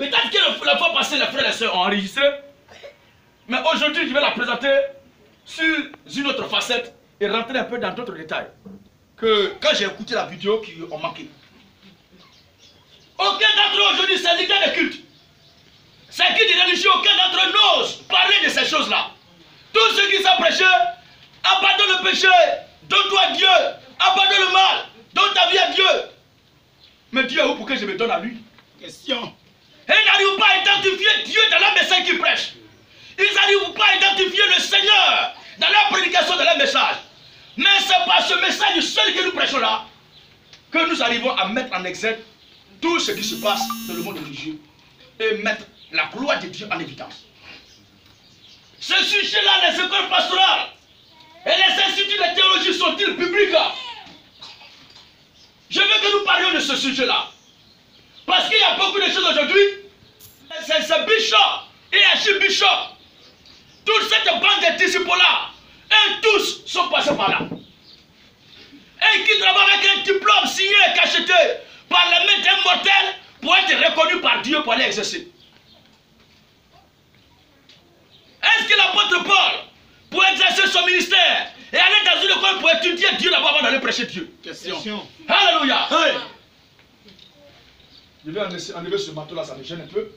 Peut-être que la fois passée, les frères et les sœurs ont enregistré. Mais aujourd'hui, je vais la présenter sur une autre facette et rentrer un peu dans d'autres détails. Que quand j'ai écouté la vidéo qui ont manqué. Aucun d'entre eux aujourd'hui, c'est leader de culte. C'est qui des religieux, aucun d'entre eux n'ose parler de ces choses-là. Tous ceux qui sont prêchés, abandonne le péché, donne-toi à Dieu, abandonne le mal, donne ta vie à Dieu. Mais Dieu, où pour que je me donne à lui? Question. Et ils n'arrivent pas à identifier Dieu dans leur message qu'ils prêchent. Ils n'arrivent pas à identifier le Seigneur dans leur prédication, dans leur message. Mais c'est par ce message seul que nous prêchons là que nous arrivons à mettre en exergue tout ce qui se passe dans le monde religieux et mettre la gloire de Dieu en évidence. Ce sujet-là, les écoles pastorales et les instituts de théologie sont-ils publics? Je veux que nous parlions de ce sujet-là. Parce qu'il y a beaucoup de choses aujourd'hui. C'est Bishop et Archibishop. Toute cette bande de disciples-là, eux tous sont passés par là. Et qui travaillent avec un diplôme signé et cacheté par la main d'un mortel pour être reconnu par Dieu pour aller exercer. Est-ce que l'apôtre Paul, pour exercer son ministère et aller dans une école pour étudier Dieu là-bas avant d'aller prêcher Dieu? Question. Alléluia. Hey. Je vais enlever ce manteau-là, ça me gêne un peu.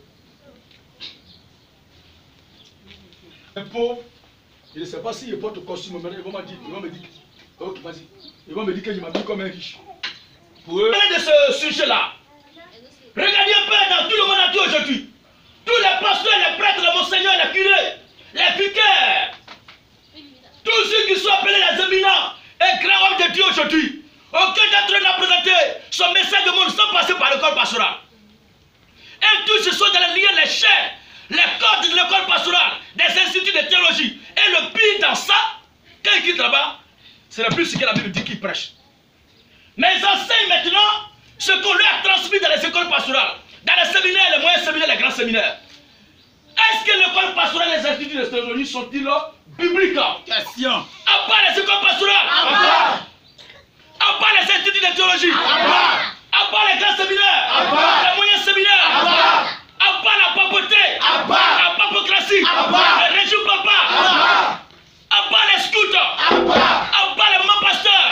Un pauvre, je ne sais pas s'il porte le costume, mais ils vont me dire, ok, vas-y. Ils vont me dire que je m'habille comme un riche. Pour eux, de ce sujet-là, regardez un peu dans tout le monde entier aujourd'hui. Tous les pasteurs, les prêtres, les monseigneurs, les curés, les vicaires, tous ceux qui sont appelés les éminents et grands hommes de Dieu aujourd'hui, aucun d'entre eux n'a présenté son message de monde sans passer par l'école pastorale. Et tous ce sont dans les liens, les chaînes, les codes de l'école pastorale, des instituts de théologie. Et le pire dans ça, quand ils quittent là-bas, c'est le plus ce que la Bible dit qu'ils prêchent. Mais ils enseignent maintenant ce qu'on leur a transmis dans les écoles pastorales, dans les séminaires, les moyens séminaires, les grands séminaires. Est-ce que l'école pastorale et les instituts de théologie sont-ils bibliques? Question. À part les écoles pastorales, à part les instituts de théologie, à part les grands séminaires, les moyens séminaires, à part la papauté, la papocratie, les régions papa, à part les scouts, à part les pasteurs,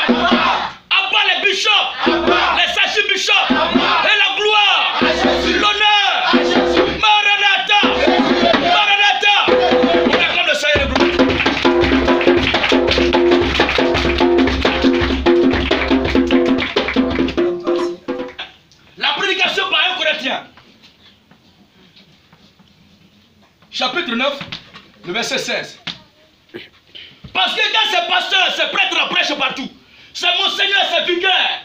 à part les bishops, les archibishops, et la gloire, l'honneur, Maranatha, Maranatha, on acclame le Seigneur de gloire. La prédication par 1 Corinthiens, chapitre 9, le verset 16. Parce que quand ces pasteurs, ces prêtres prêchent partout, c'est Monseigneur, c'est vicaire,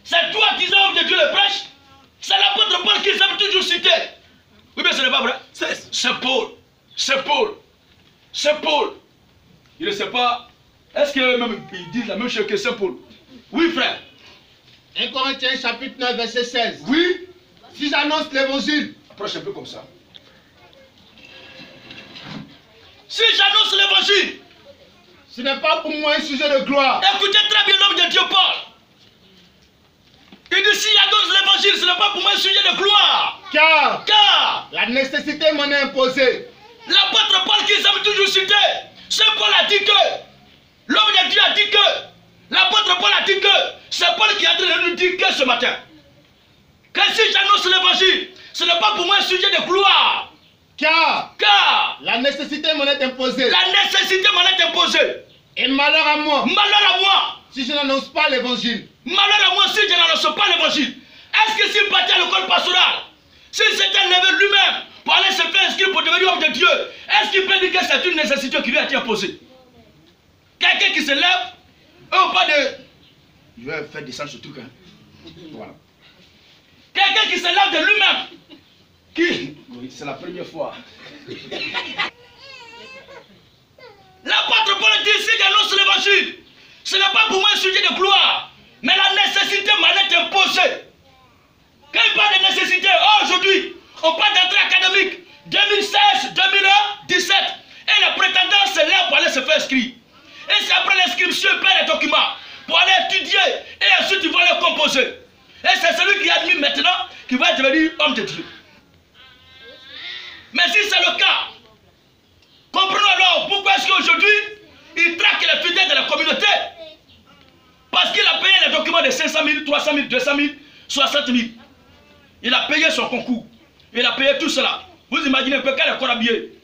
c'est toi qui homme de Dieu le prêche, c'est l'apôtre Paul qui aime toujours citer. Oui, mais ce n'est pas vrai. C'est Paul. C'est Paul. C'est Paul. Il ne sait pas. Est-ce qu'ils disent la même chose que Saint Paul? Oui, frère. 1 Corinthiens chapitre 9, verset 16. Oui. Si j'annonce l'évangile, approche un peu comme ça. Si j'annonce l'évangile, ce n'est pas pour moi un sujet de gloire. écoutez très bien l'homme de Dieu Paul. Il dit si j'annonce l'évangile, ce n'est pas pour moi un sujet de gloire. Car la nécessité m'en est imposée. L'apôtre Paul qui aime toujours citer, Saint Paul a dit que, l'homme de Dieu a dit que, l'apôtre Paul a dit que, c'est Paul qui est en train de nous dire que ce matin, que si j'annonce l'évangile, ce n'est pas pour moi un sujet de gloire. Car la nécessité m'en est imposée. La nécessité m'en est imposée. Et malheur à moi. Malheur à moi. Si je n'annonce pas l'évangile. Malheur à moi si je n'annonce pas l'évangile. Est-ce que s'il partait à l'école pastorale, s'il s'était levé lui-même pour aller se faire inscrire pour devenir homme de Dieu, est-ce qu'il peut dire que c'est une nécessité qui lui a été imposée? Quelqu'un qui se lève, ou pas de... Je vais faire descendre ce truc. Hein. Voilà. Quelqu'un qui se lève de lui-même. Qui? Oui, c'est la première fois. L'apôtre Paul dit ici j'annonce l'évangile. Ce n'est pas pour moi un sujet de gloire, mais la nécessité m'en est imposée. Quand il parle de nécessité, aujourd'hui, on parle d'entrée académique 2016, 2017, et les prétendants se lèvent pour aller se faire inscrire. Et c'est après l'inscription, il paie les documents pour aller étudier, et ensuite il va les composer. Et c'est celui qui admet maintenant qui va devenir homme de Dieu. Mais si c'est le cas, comprenons alors pourquoi est-ce qu'aujourd'hui, il traque les fidèles de la communauté. Parce qu'il a payé les documents de 500 000, 300 000, 200 000, 60 000. Il a payé son concours. Il a payé tout cela. Vous imaginez un peu quand les corps habillés,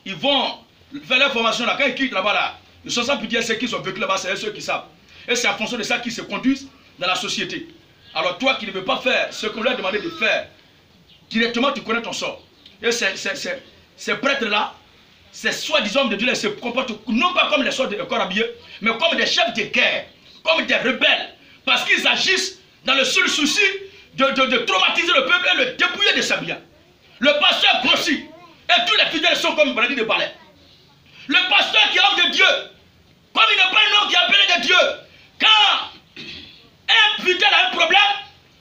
ils vont faire leur formation là. Quand ils quittent là-bas, là, ils sont sans pitié, ceux qui sont vécus là-bas, c'est ceux qui savent. Et c'est en fonction de ça qu'ils se conduisent dans la société. Alors toi qui ne veux pas faire ce qu'on leur a demandé de faire, directement tu connais ton sort. Et ces prêtres-là, ces soi-disant de Dieu, ils se comportent non pas comme les sortes de corps habillés, mais comme des chefs de guerre, comme des rebelles. Parce qu'ils agissent dans le seul souci de traumatiser le peuple et le dépouiller de ses biens. Le pasteur grossit. Et tous les fidèles sont comme brebis de balai. Le pasteur qui est homme de Dieu, comme il n'est pas un homme qui est appelé de Dieu, quand un fidèle a un problème,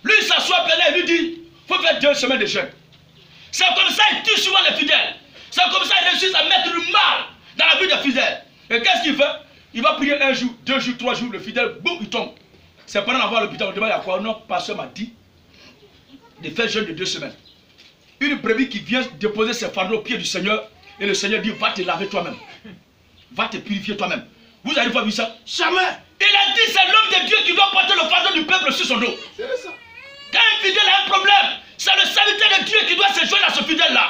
lui il s'assoit et lui dit, il faut faire 2 semaines de jeûne. C'est comme ça qu'il tue souvent les fidèles. C'est comme ça qu'il réussit à mettre le mal dans la vie des fidèles. Et qu'est-ce qu'il fait? Il va prier 1 jour, 2 jours, 3 jours, le fidèle, boum, il tombe. C'est pendant d'avoir l'hôpital, on demande à quoi? Non, le pasteur m'a dit de faire jeûne de 2 semaines. Une brebis qui vient déposer ses fardeaux au pied du Seigneur, et le Seigneur dit, va te laver toi-même. Va te purifier toi-même. Vous avez pas vu ça? Jamais. Il a dit, c'est l'homme de Dieu qui doit porter le fardeau du peuple sur son dos. C'est ça. Quand un fidèle a un problème, c'est le serviteur de Dieu qui doit se joindre à ce fidèle-là.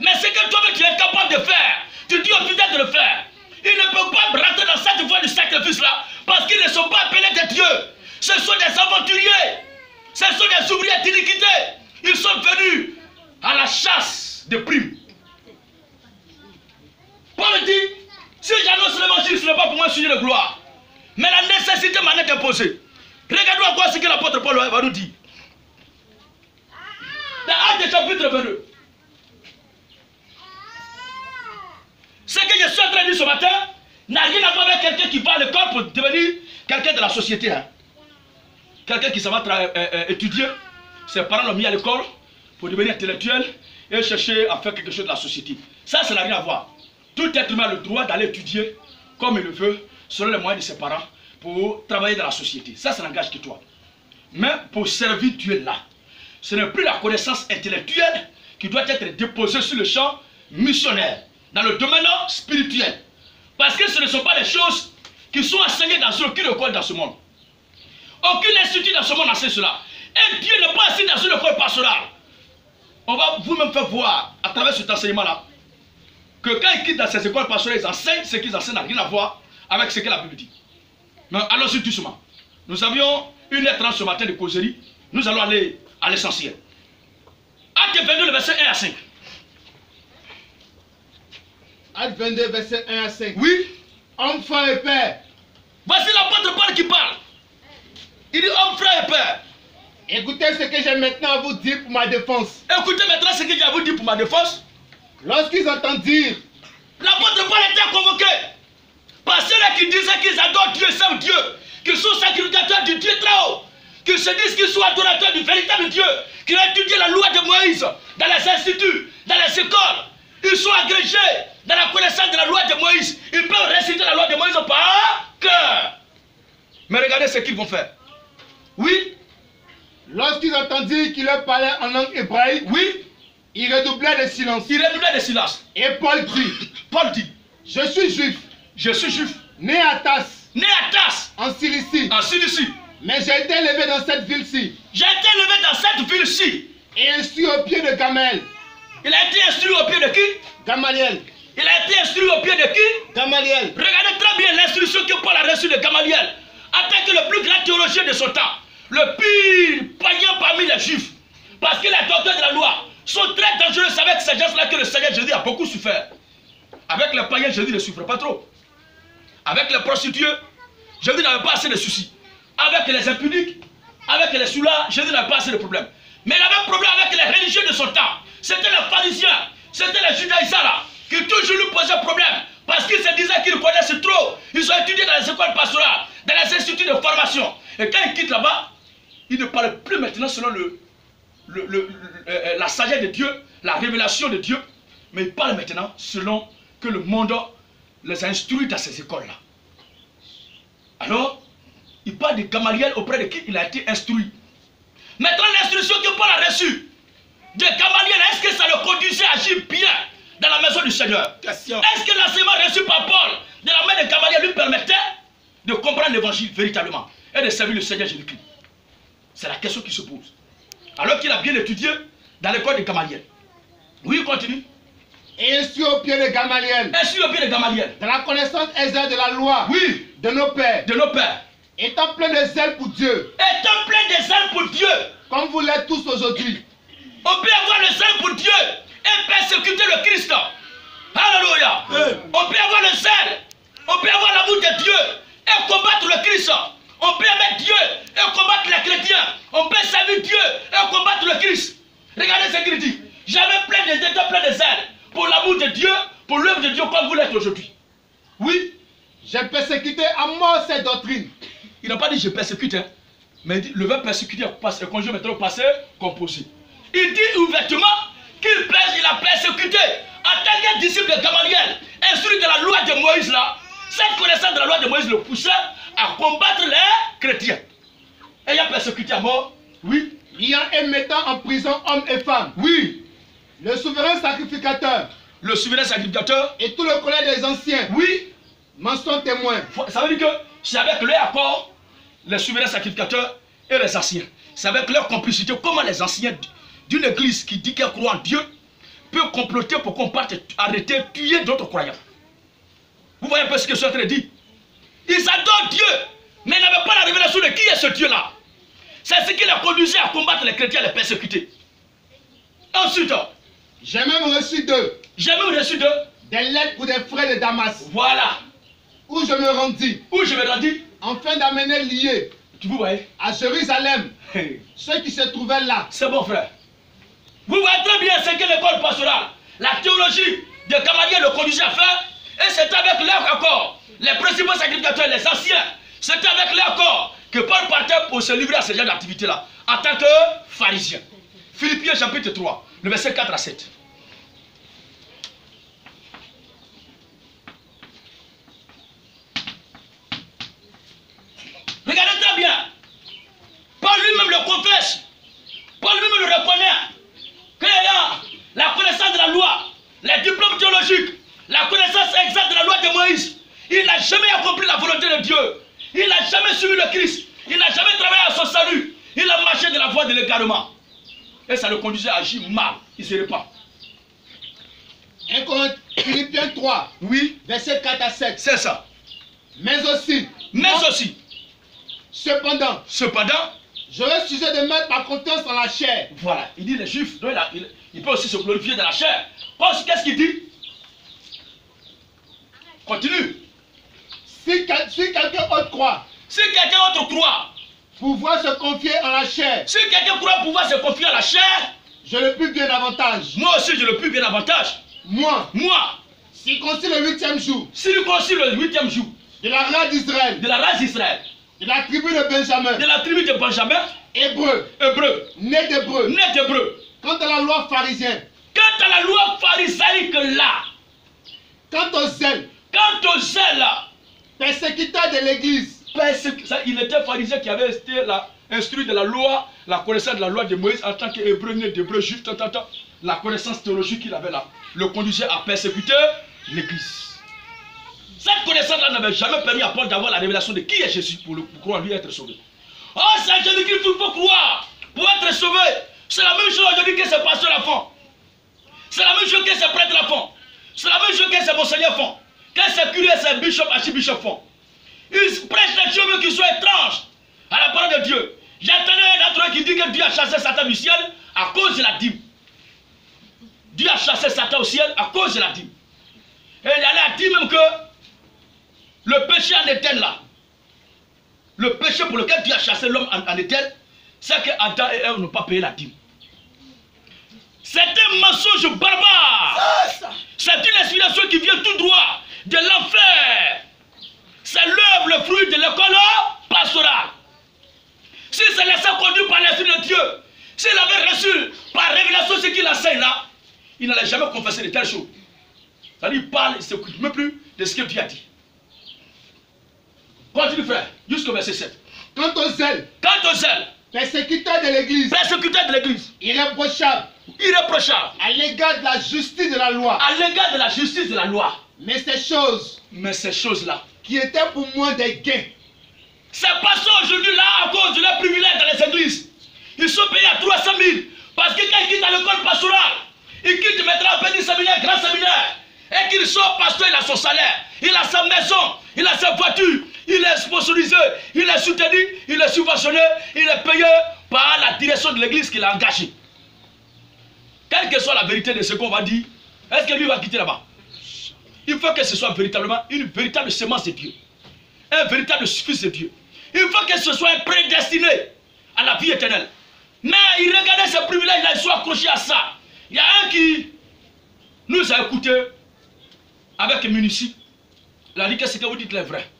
Mais ce que toi-même tu es capable de faire, tu dis au fidèle de le faire. Ils ne peuvent pas rentrer dans cette voie du sacrifice-là, parce qu'ils ne sont pas appelés de Dieu. Ce sont des aventuriers. Ce sont des ouvriers d'iniquité. Ils sont venus à la chasse des primes. Paul dit, si j'annonce l'évangile, ce n'est pas pour moi sujet de gloire. Mais la nécessité m'en est imposée. Regardons encore ce que l'apôtre Paul va nous dire. Dans Actes chapitre 22. Ce que je suis en train de dire ce matin n'a rien à voir avec quelqu'un qui va à l'école pour devenir quelqu'un de la société. Hein. Quelqu'un qui s'en va étudier. Ses parents l'ont mis à l'école pour devenir intellectuel et chercher à faire quelque chose de la société. Ça n'a rien à voir. Tout être humain a le droit d'aller étudier comme il le veut, selon les moyens de ses parents, pour travailler dans la société. Ça n'engage que toi. Mais pour servir Dieu là, ce n'est plus la connaissance intellectuelle qui doit être déposée sur le champ missionnaire, dans le domaine spirituel. Parce que ce ne sont pas les choses qui sont enseignées dans aucune école dans ce monde. Aucun institut dans ce monde enseigne cela. Et Dieu n'est pas assis dans une école pastorale. On va vous-même faire voir, à travers cet enseignement-là, que quand ils quittent dans ces écoles pastorales, ils enseignent ce qu'ils enseignent n'a rien à voir avec ce que la Bible dit. Mais allons-y doucement. Nous avions une lettre ce matin de causerie. Nous allons aller à l'essentiel. Acte 22, le verset 1 à 5. Acte 22, verset 1 à 5. Oui. Homme, frère et père. Voici l'apôtre Paul qui parle. Il dit homme, frère et père. Écoutez ce que j'ai maintenant à vous dire pour ma défense. Écoutez maintenant ce que j'ai à vous dire pour ma défense. Lorsqu'ils entendent dire, l'apôtre Paul était convoqué par ceux-là qui disaient qu'ils adorent Dieu, savent Dieu, qu'ils sont sacrificateurs du Dieu très haut, qu'ils se disent qu'ils sont adorateurs du véritable Dieu, qu'ils ont étudié la loi de Moïse dans les instituts, dans les écoles. Ils sont agrégés dans la connaissance de la loi de Moïse. Ils peuvent réciter la loi de Moïse par cœur. Mais regardez ce qu'ils vont faire. Oui. Lorsqu'ils entendirent qu'il leur parlait en langue hébraïque, oui. Ils redoublaient de silence. Ils redoublaient de silence. Et Paul dit, je suis juif. Je suis juif. Né à Tas. Né à Tas. En Cilicie. En Cilicie. Mais j'ai été élevé dans cette ville-ci. J'ai été élevé dans cette ville-ci. Et instruit au pied de Gamaliel. Il a été instruit au pied de qui? Gamaliel. Il a été instruit au pied de qui? Gamaliel. Regardez très bien l'instruction que Paul a reçue de Gamaliel. En tant que le plus grand théologien de son temps. Le pire païen parmi les juifs. Parce que les docteurs de la loi sont très dangereux. C'est avec ces gens-là que le Seigneur Jésus a beaucoup souffert. Avec les païens, Jésus ne souffre pas trop. Avec les prostituées, Jésus n'avait pas assez de soucis. Avec les impuniques, avec les soulards, Jésus n'avait pas assez de problèmes. Mais il avait un problème avec les religieux de son temps. C'était les pharisiens, c'était les judaïsants là, qui toujours lui posaient problème. Parce qu'ils se disaient qu'ils connaissent trop. Ils ont étudié dans les écoles pastorales, dans les instituts de formation. Et quand ils quittent là-bas, ils ne parlent plus maintenant selon la sagesse de Dieu, la révélation de Dieu. Mais ils parlent maintenant selon que le monde les a instruits dans ces écoles-là. Alors, il parle de Gamaliel auprès de qui il a été instruit. Maintenant, l'instruction que Paul a reçue, de Gamaliel, est-ce que ça le conduisait à agir bien dans la maison du Seigneur? Est-ce que l'enseignement reçu par Paul de la main de Gamaliel lui permettait de comprendre l'évangile véritablement et de servir le Seigneur Jésus-Christ? C'est la question qui se pose. Alors qu'il a bien étudié dans l'école de Gamaliel. Oui, continue. Et instruit au pied de Gamaliel. Instruit au pied de Gamaliel. Dans la connaissance exacte de la loi. Oui. De nos pères. De nos pères. Étant plein de zèle pour Dieu. Étant plein de zèle pour Dieu. Comme vous l'êtes tous aujourd'hui. On peut avoir le zèle pour Dieu et persécuter le Christ. Alléluia. On peut avoir le zèle. On peut avoir l'amour de Dieu et combattre le Christ. On peut aimer Dieu et combattre les chrétiens. On peut servir Dieu et combattre le Christ. Regardez ce qu'il dit. J'avais plein de zèle pour l'amour de Dieu, pour l'œuvre de Dieu comme vous l'êtes aujourd'hui. Oui. J'ai persécuté à mort cette doctrine. Il n'a pas dit je persécute, hein, mais il dit, le verbe persécuter est conjugué maintenant au passé composé. Il dit ouvertement qu'il a persécuté en tant que disciple de Gamaliel, instruit de la loi de Moïse là. Cette connaissance de la loi de Moïse le poussait à combattre les chrétiens. Ayant persécuté à mort, oui. Liant et mettant en prison hommes et femmes. Oui. Le souverain sacrificateur. Le souverain sacrificateur. Et tout le collège des anciens. Oui. M'en sont témoins. Ça veut dire que c'est avec leur accord, les souverains sacrificateurs et les anciens. C'est avec leur complicité comment les anciens d'une église qui dit qu'elle croit en Dieu peuvent comploter pour qu'on parte arrêter, tuer d'autres croyants. Vous voyez un peu ce que je suis en train de dire. Ils adorent Dieu, mais ils n'avaient pas la révélation de qui est ce Dieu-là. C'est ce qui les conduisait à combattre les chrétiens et les persécuter. Ensuite, j'ai même reçu d'eux. J'ai même reçu d'eux des lettres pour des frères de Damas. Voilà. Où je me rendis. Où je me rendis. Afin d'amener liés. Tu vous voyez. À Jérusalem. Ceux qui se trouvaient là. C'est bon, frère. Vous voyez très bien ce que l'école pastorale, la théologie de Gamaliel le conduisait à faire. Et c'est avec leur accord, les principaux sacrificateurs, les anciens, c'était avec leur accord que Paul partait pour se livrer à ce genre d'activité-là, en tant que pharisien. Philippiens chapitre 3, le verset 4 à 7. Regardez très bien. Paul lui-même le confesse. Paul lui-même le reconnaît. Qu'ayant la connaissance de la loi, les diplômes théologiques, la connaissance exacte de la loi de Moïse, il n'a jamais accompli la volonté de Dieu. Il n'a jamais suivi le Christ. Il n'a jamais travaillé à son salut. Il a marché de la voie de l'égarement. Et ça le conduisait à agir mal. Il se répand. 1 Philippiens 3, oui. Verset 4 à 7. C'est ça. Mais aussi. Cependant. J'aurais sujet de mettre ma confiance dans la chair. Voilà. Il dit les Juifs, donc il peut aussi se glorifier dans la chair. Qu'est-ce qu'il dit? Continue. Si quelqu'un autre croit. Si quelqu'un autre croit. Pouvoir se confier en la chair. Si quelqu'un croit pouvoir se confier en la chair. Je le puis bien davantage. Moi aussi je le puis bien davantage. Moi. Circoncis le 8e jour. Circoncis le 8e jour. De la race d'Israël. De la race d'Israël. De la tribu de Benjamin. De la tribu de Benjamin. Hébreu. Né d'Hébreu. Quant à la loi pharisienne. Quant à la loi pharisaïque là. Quant au zèle. Persécuteur de l'église. Il était pharisien qui avait été instruit de la loi, la connaissance de la loi de Moïse en tant qu'hébreu, né d'hébreu, juif, la connaissance théologique qu'il avait là, le conduisait à persécuter l'église. Cette connaissance-là n'avait jamais permis à Paul d'avoir la révélation de qui est Jésus pour croire lui être sauvé. Oh, c'est Jésus-Christ qu'il faut croire pour être sauvé. C'est la même chose aujourd'hui que ces pasteurs la font. C'est la même chose que ces prêtres la font. C'est la même chose que ces monseigneurs font. Que ces curés, ces bishops, archibishops font. Ils prêchent des choses qui sont étranges à la parole de Dieu. J'entendais un d'entre eux qui dit que Dieu a chassé Satan du ciel à cause de la dîme. Dieu a chassé Satan au ciel à cause de la dîme. Et il allait dire même que le péché en Éden là, le péché pour lequel Dieu a chassé l'homme en Éden, c'est que Adam et Ève n'ont pas payé la dîme. C'est un mensonge barbare. C'est une inspiration qui vient tout droit de l'enfer. C'est l'œuvre, le fruit de l'école pastorale. S'il se laissait conduire par l'Esprit de Dieu, s'il avait reçu par révélation ce qu'il enseigne là, il n'allait jamais confesser de telles choses. C'est-à-dire, il parle, il ne s'occupe même plus de ce que Dieu a dit. Continue, frère, jusqu'au verset 7. Quant au zèle. Persécuteur de l'église. Irréprochable. irréprochable. À l'égard de la justice de la loi. À l'égard de la justice de la loi. Mais ces choses-là, qui étaient pour moi des gains. Ces pasteurs aujourd'hui là, à cause de leurs privilèges dans les églises, ils sont payés à 300 000. Parce que quand ils quittent l'école pastorale, ils quittent maintenant un petit séminaire, grand séminaire, et qu'ils sont pasteurs, il a son salaire, il a sa maison, il a sa voiture, il est sponsorisé, il est soutenu, il est subventionné, il est payé par la direction de l'église qu'il a engagée. Quelle que soit la vérité de ce qu'on va dire, est-ce que lui va quitter là-bas? Il faut que ce soit véritablement une véritable semence de Dieu, un véritable fils de Dieu. Il faut que ce soit un prédestiné à la vie éternelle. Mais il regardait ces privilèges-là, ils sont accrochés à ça. Il y a un qui nous a écoutés avec munici. Il a dit que ce que vous dites est vrai.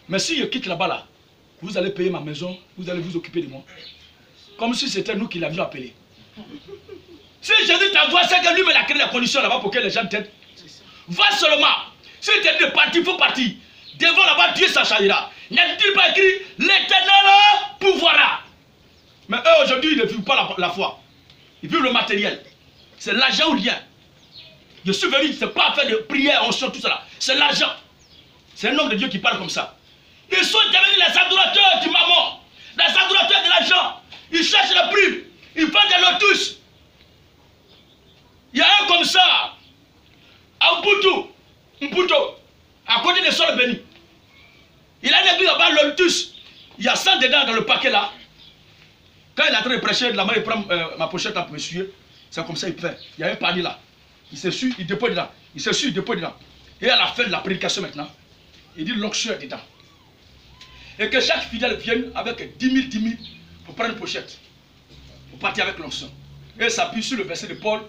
Mais si je quitte là-bas, là, vous allez payer ma maison, vous allez vous occuper de moi. Comme si c'était nous qui l'avions appelé. Si Jésus t'envoie, c'est que lui il a créé les conditions là-bas pour que les gens t'aident. Va seulement. Si tu es de partir, il faut partir. Devant là-bas, Dieu s'achètera. N'est-il pas écrit l'Éternel pourvoira? Mais eux aujourd'hui, ils ne vivent pas la foi. Ils vivent le matériel. C'est l'argent ou rien. Je suis venu, ce n'est pas faire de prière, onction, tout ça. C'est l'argent. C'est un homme de Dieu qui parle comme ça. Ils sont devenus les adorateurs du mammon, les adorateurs de l'argent. Ils cherchent le prix. Ils font des lotus. Il y a un comme ça, à Mputo, à côté des sols bénis. Il a une église là-bas, le lotus. Il y a 100 dedans dans le paquet là. Quand il est en train de prêcher, de la main, il prend ma pochette pour me suivre. C'est comme ça qu'il fait. Il y a un panier là. Il se suit, il dépose dedans. Il se suit, il dépose dedans. Et à la fin de la prédication maintenant, il dit l'onction est dedans. Et que chaque fidèle vienne avec 10 000 pour prendre une pochette. Pour partir avec l'onction. Et ça s'appuie sur le verset de Paul,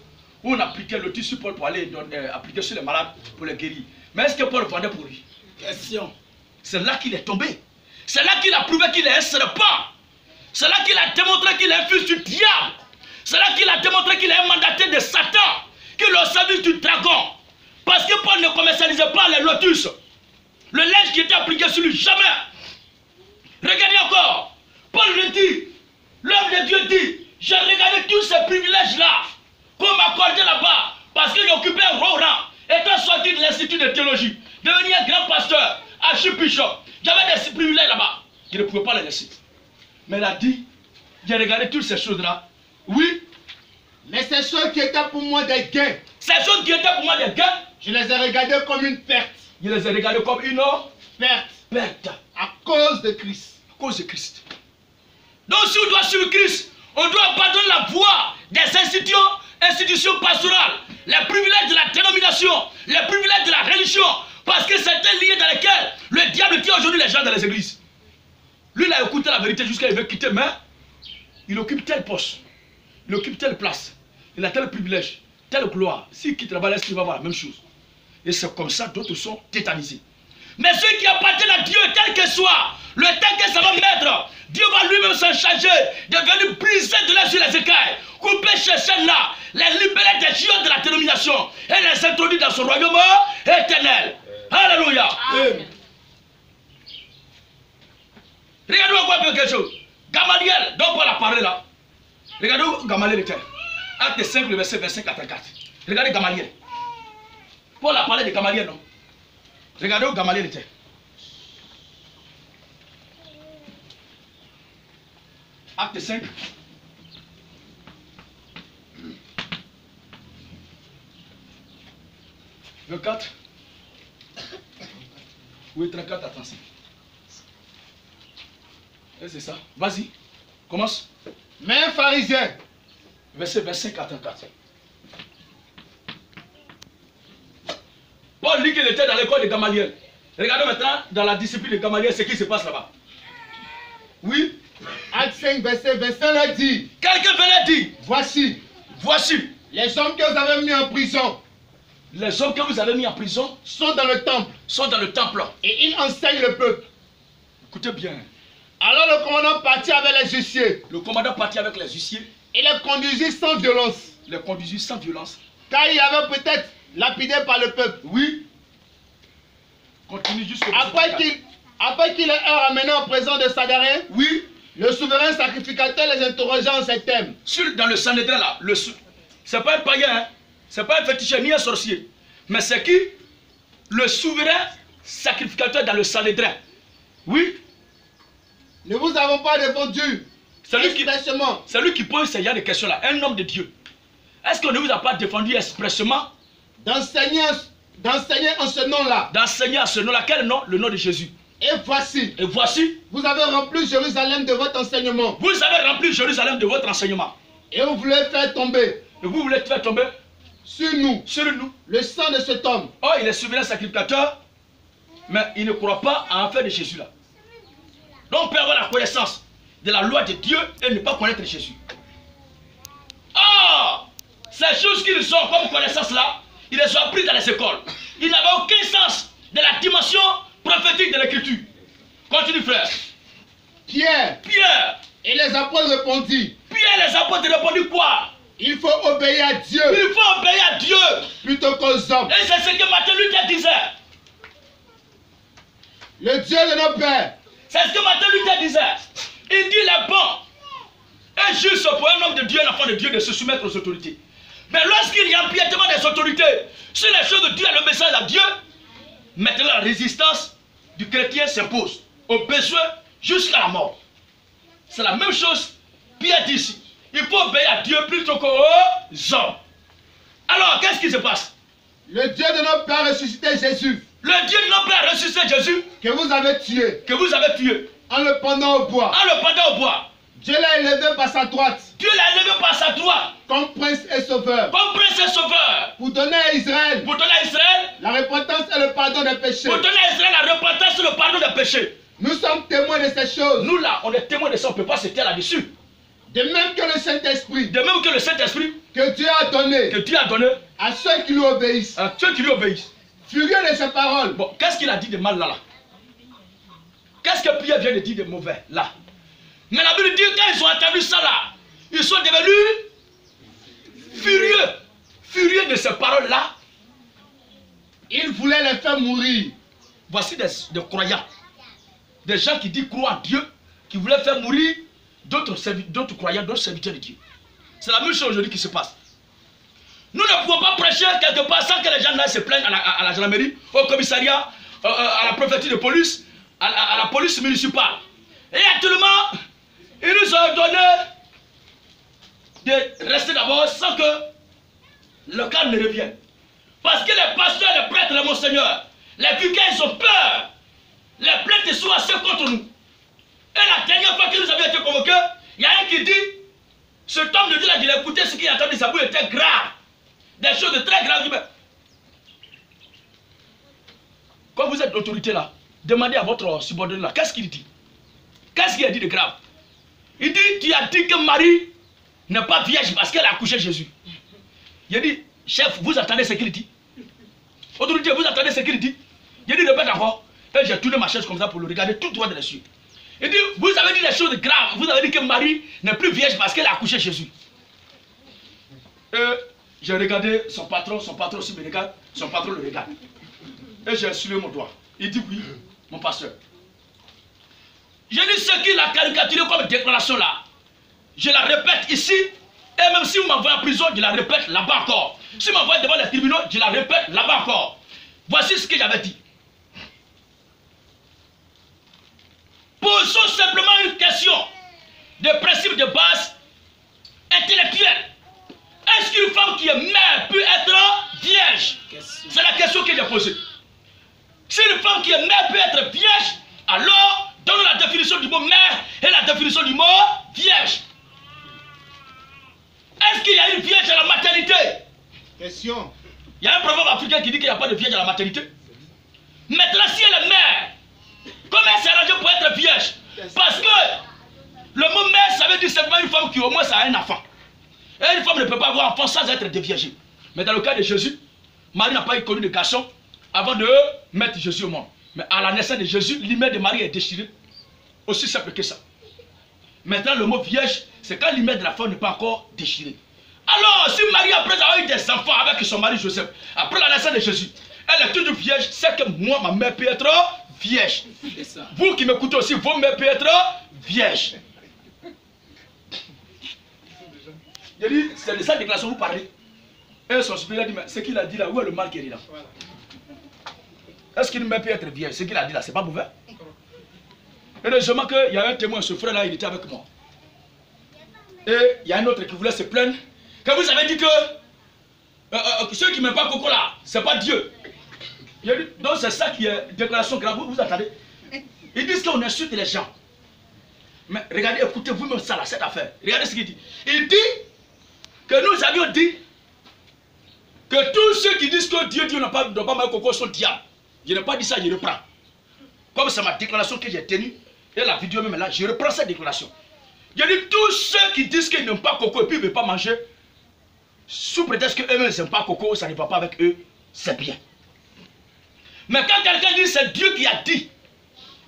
où on appliquait le tissu Paul pour aller appliquer sur les malades pour les guérir. Mais est-ce que Paul vendait pour lui? Question. C'est là qu'il est tombé. C'est là qu'il a prouvé qu'il est un serpent. C'est là qu'il a démontré qu'il est un fils du diable. C'est là qu'il a démontré qu'il est un mandataire de Satan. Qu'il est au service du dragon. Parce que Paul ne commercialisait pas les lotus. Le linge qui était appliqué sur lui, jamais. Regardez encore. Paul le dit. L'homme de Dieu dit, j'ai regardé tous ces privilèges-là qu'on m'accordait là-bas. Parce qu'il occupait un gros rang. Étant sorti de l'institut de théologie. Devenu un grand pasteur, archibishop. J'avais des privilèges là-bas. Je ne pouvais pas les laisser. Mais il a dit, j'ai regardé toutes ces choses-là. Oui. Mais ces choses qui étaient pour moi des gains. Ces choses qui étaient pour moi des gains. Je les ai regardées comme une perte. Je les ai regardées comme une perte. Perte. À cause de Christ. À cause de Christ. Donc si on doit suivre Christ, on doit abandonner la voie des institutions pastorales, les privilèges de la dénomination, les privilèges de la religion, parce que c'est un lien dans lequel le diable tient aujourd'hui les gens dans les églises. Lui, il a écouté la vérité jusqu'à il veut quitter, mais il occupe tel poste, il occupe telle place, il a tel privilège, telle gloire. S'il quitte là-bas, il va avoir la même chose. Et c'est comme ça, d'autres sont tétanisés. Mais ceux qui appartiennent à Dieu, tel que soit, le temps que ça va mettre, Dieu va lui-même s'en charger, de venir briser de là sur les écailles, couper ces chaînes-là, les libérer des géants de la dénomination et les introduire dans son royaume éternel. Alléluia. Amen. Regardez encore un peu quelque chose. Gamaliel, dont Paul a parlé là. Regardez où Gamaliel était. Acte 5, le verset 25 à 34. Regardez Gamaliel. Paul a parlé de Gamaliel, non? Regardez où Gamaliel était. Acte 5. Le 4. Oui, 34 à 35. C'est ça. Vas-y. Commence. Mais un pharisien. Verset 25 à 34. Paul dit qu'il était dans l'école de Gamaliel. Regardez maintenant dans la discipline de Gamaliel ce qui se passe là-bas. Oui. Acte 5, verset 25 leur dit. Quelqu'un venait dire. Voici. Voici. Les hommes que vous avez mis en prison. Les hommes que vous avez mis en prison sont dans le temple. Sont dans le temple. Et ils enseignent le peuple. Écoutez bien. Alors le commandant partit avec les huissiers. Le commandant partit avec les huissiers. Et les conduisit sans violence. Les conduisit sans violence. Car il avait peut-être lapidé par le peuple. Oui. Continue jusqu'au après qu'il ait ramené en présence de Sadarin. Oui. Le souverain sacrificateur les interrogeant en ces thèmes. Dans le Sanhédrin là, C'est pas un païen, hein? C'est pas un féticheur ni un sorcier. Mais c'est qui? Le souverain sacrificateur dans le Sanhédrin. Oui. Ne vous avons pas défendu. C'est lui qui pose ce genre de questions-là. Un homme de Dieu. Est-ce qu'on ne vous a pas défendu expressément d'enseigner en ce nom-là? D'enseigner en ce nom-là. Quel nom? Le nom de Jésus. Et voici. Vous avez rempli Jérusalem de votre enseignement. Vous avez rempli Jérusalem de votre enseignement. Et vous voulez faire tomber. Et vous voulez faire tomber sur nous. Le sang de cet homme. Oh, il est souverain sacrificateur. Mais il ne croit pas à l'enfer de Jésus là. Donc on peut avoir la connaissance de la loi de Dieu et ne pas connaître Jésus. Oh, ces choses qu'ils ont comme connaissance là, ils les ont appris dans les écoles. Ils n'avaient aucun sens de la dimension prophétique de l'écriture. Continue frère. Pierre. Et les apôtres répondirent. Pierre et les apôtres répondirent quoi? Il faut obéir à Dieu. Plutôt qu'aux hommes. Et c'est ce que Martin Luther disait. Le Dieu de nos pères. C'est ce que Martin Luther disait. Il dit les bons et juste pour un homme de Dieu, un enfant de Dieu, de se soumettre aux autorités. Mais lorsqu'il y a empiètement des autorités sur les choses de Dieu et le message à Dieu, maintenant la résistance du chrétien s'impose au besoin jusqu'à la mort. C'est la même chose Pierre dit ici. Il faut obéir à Dieu plutôt qu'aux hommes. Alors, qu'est-ce qui se passe? Le Dieu de nos pères a ressuscité Jésus. Le Dieu de nos pères a ressuscité Jésus. Que vous avez tué. En le pendant au bois. Dieu l'a élevé par sa droite. Comme prince et sauveur. Pour donner à Israël. La repentance et le pardon des péchés. Nous sommes témoins de ces choses. Nous là, on est témoins de ça, on ne peut pas se taire là-dessus. De même que le Saint-Esprit. Que Dieu a donné. À ceux qui lui obéissent. Furieux de ses paroles. Bon, qu'est-ce qu'il a dit de mal là? Qu'est-ce que Pierre vient de dire de mauvais là? Mais la Bible dit que quand ils ont entendu ça là, ils sont devenus furieux de ces paroles là. Ils voulaient les faire mourir. Voici des croyants, des gens qui disent croire en Dieu, qui voulaient faire mourir d'autres croyants, d'autres serviteurs de Dieu. C'est la même chose aujourd'hui qui se passe. Nous ne pouvons pas prêcher quelque part sans que les gens se plaignent à la gendarmerie, au commissariat, à la préfecture de police, à la police municipale. Et actuellement, ils nous ont donné de rester d'abord sans que le calme ne revienne. Parce que les pasteurs, les prêtres, les monseigneurs, les vicaires, ils ont peur. Les plaintes sont assez contre nous. Et la dernière fois que nous avions été convoqués, il y a un qui dit, cet homme de Dieu là, il a écouté ce qu'il a entendu, sa bouche était grave. Des choses de très graves. Quand vous êtes l'autorité là, demandez à votre subordonné là, qu'est-ce qu'il dit? Qu'est-ce qu'il a dit de grave? Il dit, tu as dit que Marie n'est pas vierge parce qu'elle a accouché Jésus. Il a dit, chef, vous attendez ce qu'il dit? Autorité, vous attendez ce qu'il dit? Il a dit, répète encore. Et j'ai tourné ma chaise comme ça pour le regarder tout droit de les yeux. Il dit, vous avez dit des choses graves. Vous avez dit que Marie n'est plus vierge parce qu'elle a accouché Jésus. J'ai regardé son patron aussi me regarde, son patron le regarde. Et j'ai soulevé mon doigt. Il dit oui, mon pasteur. J'ai dit ce qu'il a caricaturé comme déclaration là. Je la répète ici. Et même si vous m'envoyez en prison, je la répète là-bas encore. Si vous m'envoyez devant les tribunaux, je la répète là-bas encore. Voici ce que j'avais dit. Posons simplement une question de principe de base intellectuelle. Est-ce qu'une femme qui est mère peut être vierge? C'est la question que j'ai posée. Si une femme qui est mère peut être vierge, alors donne la définition du mot mère et la définition du mot vierge. Est-ce qu'il y a une vierge à la maternité? Question. Il y a un proverbe africain qui dit qu'il n'y a pas de vierge à la maternité. Maintenant, si elle est mère, comment elle s'est arrangée pour être vierge? Parce que le mot mère, ça veut dire simplement une femme qui au moins a un enfant. Et une femme ne peut pas avoir un enfant sans être déviergée. Mais dans le cas de Jésus, Marie n'a pas connu de garçon avant de mettre Jésus au monde. Mais à la naissance de Jésus, l'hymen de Marie est déchiré. Aussi simple que ça. Maintenant, le mot vierge, c'est quand l'hymen de la femme n'est pas encore déchiré. Alors, si Marie, après avoir eu des enfants avec son mari Joseph, après la naissance de Jésus, elle est toujours vierge, c'est que moi, ma mère peut être vierge. Vous qui m'écoutez aussi, vos mères peuvent être vierges. Il dit, c'est de sa déclaration que vous parlez. Et son supérieur dit, mais ce qu'il a dit là, où est le mal qui est là? Est-ce qu'il ne peut être vierge? Ce qu'il a dit là, c'est pas mauvais. Et heureusement qu'il y a un témoin, ce frère-là, il était avec moi. Et il y a un autre qui voulait se plaindre. Que vous avez dit que ceux qui ne m'aiment pas Coco là, c'est pas Dieu. Donc c'est ça qui est déclaration grave. Vous attendez? Ils disent qu'on insulte les gens. Mais regardez, écoutez vous-même ça là, cette affaire. Regardez ce qu'il dit. Il dit que nous avions dit que tous ceux qui disent que Dieu ne doit pas mettre Coco sont diables. Je n'ai pas dit ça, je reprends. Comme c'est ma déclaration que j'ai tenue, et la vidéo même là, je reprends cette déclaration. Je dis tous ceux qui disent qu'ils n'aiment pas Coco et puis ils ne veulent pas manger, sous prétexte qu'eux-mêmes n'aiment pas Coco, ça ne va pas avec eux, c'est bien. Mais quand quelqu'un dit c'est Dieu qui a dit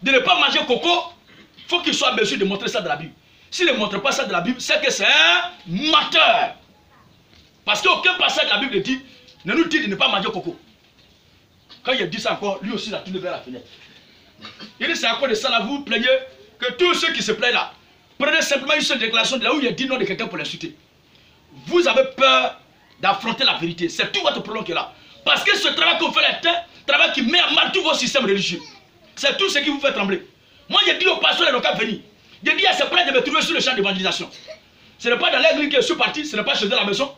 de ne pas manger Coco, il faut qu'il soit en mesure de montrer ça de la Bible. S'il ne montre pas ça de la Bible, c'est que c'est un menteur. Parce qu'aucun passage de la Bible ne nous dit de ne pas manger Coco. Quand il dit ça encore, lui aussi il a tourné vers la fenêtre. Il dit c'est à cause de ça là, vous plaignez que tous ceux qui se plaignent là, prenez simplement une seule déclaration de là où il a dit non de quelqu'un pour l'insulter. Vous avez peur d'affronter la vérité. C'est tout votre problème qui est là. Parce que ce travail que vous faites est un travail qui met à mal tous vos systèmes religieux. C'est tout ce qui vous fait trembler. Moi j'ai dit au pasteur de Cap venir. J'ai dit à ses prêtres de me trouver sur le champ d'évangélisation. Ce n'est pas dans l'église que je suis parti, ce n'est pas chez eux à la maison.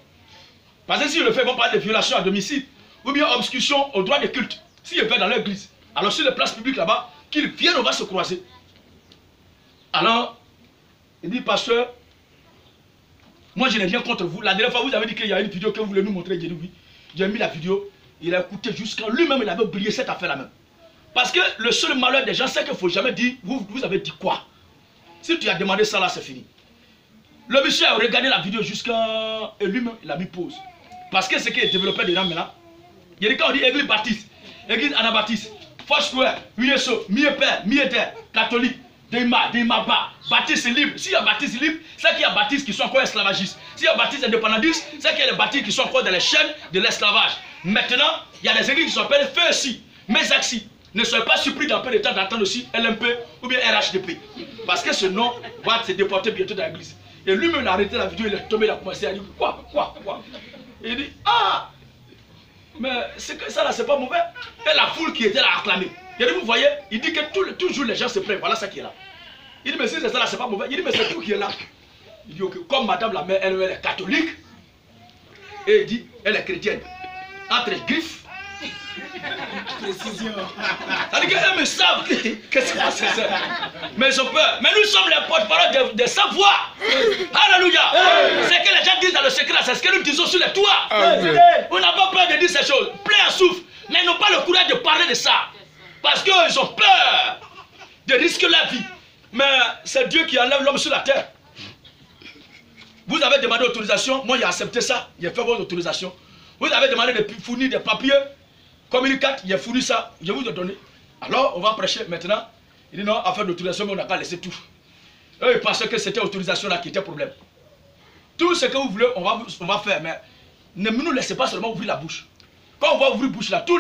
Parce que s'ils le font, ils vont parler de violation à domicile. Ou bien obstruction au droit de culte. S'ils le font dans l'église. Alors sur les places publiques là-bas, qu'ils viennent, on va se croiser. Alors, il dit, pasteur, moi je n'ai rien contre vous. La dernière fois, vous avez dit qu'il y a une vidéo que vous voulez nous montrer. J'ai dit oui. J'ai mis la vidéo. Il a écouté jusqu'à lui-même, il avait oublié cette affaire-là même. Parce que le seul malheur des gens, c'est qu'il ne faut jamais dire, vous avez dit quoi? Si tu as demandé ça là, c'est fini. Le monsieur a regardé la vidéo jusqu'à... Et lui-même, il a mis pause. Parce que ce qui est développé dedans maintenant, il y a des cas on dit église baptiste, église anabaptiste, Foursquare, Mieso, Miepère, Miéter, catholique, Demaba, baptiste libre. S'il y a baptiste libre, c'est qu'il y a baptistes qui sont encore esclavagistes. S'il y a baptistes indépendantistes, c'est qu'il y a des baptistes qui sont encore dans les chaînes de l'esclavage. Maintenant, il y a des églises qui s'appellent FESI, Mesaxi. Ne soyez pas surpris d'un peu de temps d'attendre aussi LMP ou bien RHDP. Parce que ce nom va se déporter bientôt dans l'église. Et lui-même, il a arrêté la vidéo, il est tombé, il a commencé à dire quoi. Il dit, ah, mais c'est que ça là, c'est pas mauvais. Et la foule qui était là à acclamer. Il dit, vous voyez, il dit que toujours les gens se plaignent, voilà ça qui est là. Il dit, mais si c'est ça là, c'est pas mauvais. Il dit, mais c'est tout qui est là. Il dit, ok, comme madame la mère, elle est catholique, et il dit, elle est chrétienne. Entre griffes, précision. C'est-à-dire qu'elles me savent qu'est-ce que c'est ça. Mais ils ont peur. Mais nous sommes les porte-parole de savoir. Alléluia. C'est que les gens disent dans le secret, c'est ce que nous disons sur les toits. On n'a pas peur de dire ces choses. Plein à souffle. Mais ils n'ont pas le courage de parler de ça. Parce qu'ils ont peur de risquer la vie. Mais c'est Dieu qui enlève l'homme sur la terre. Vous avez demandé autorisation. Moi, j'ai accepté ça. J'ai fait votre autorisation. Vous avez demandé de fournir des papiers. Communicate, il a fourni ça, je vous ai donné. Alors, on va prêcher maintenant. Il dit non, affaire d'autorisation, mais on n'a pas laissé tout. Eux, ils pensaient que c'était l'autorisation là qui était le problème. Tout ce que vous voulez, on va faire, mais ne nous laissez pas seulement ouvrir la bouche. Quand on va ouvrir la bouche là, tous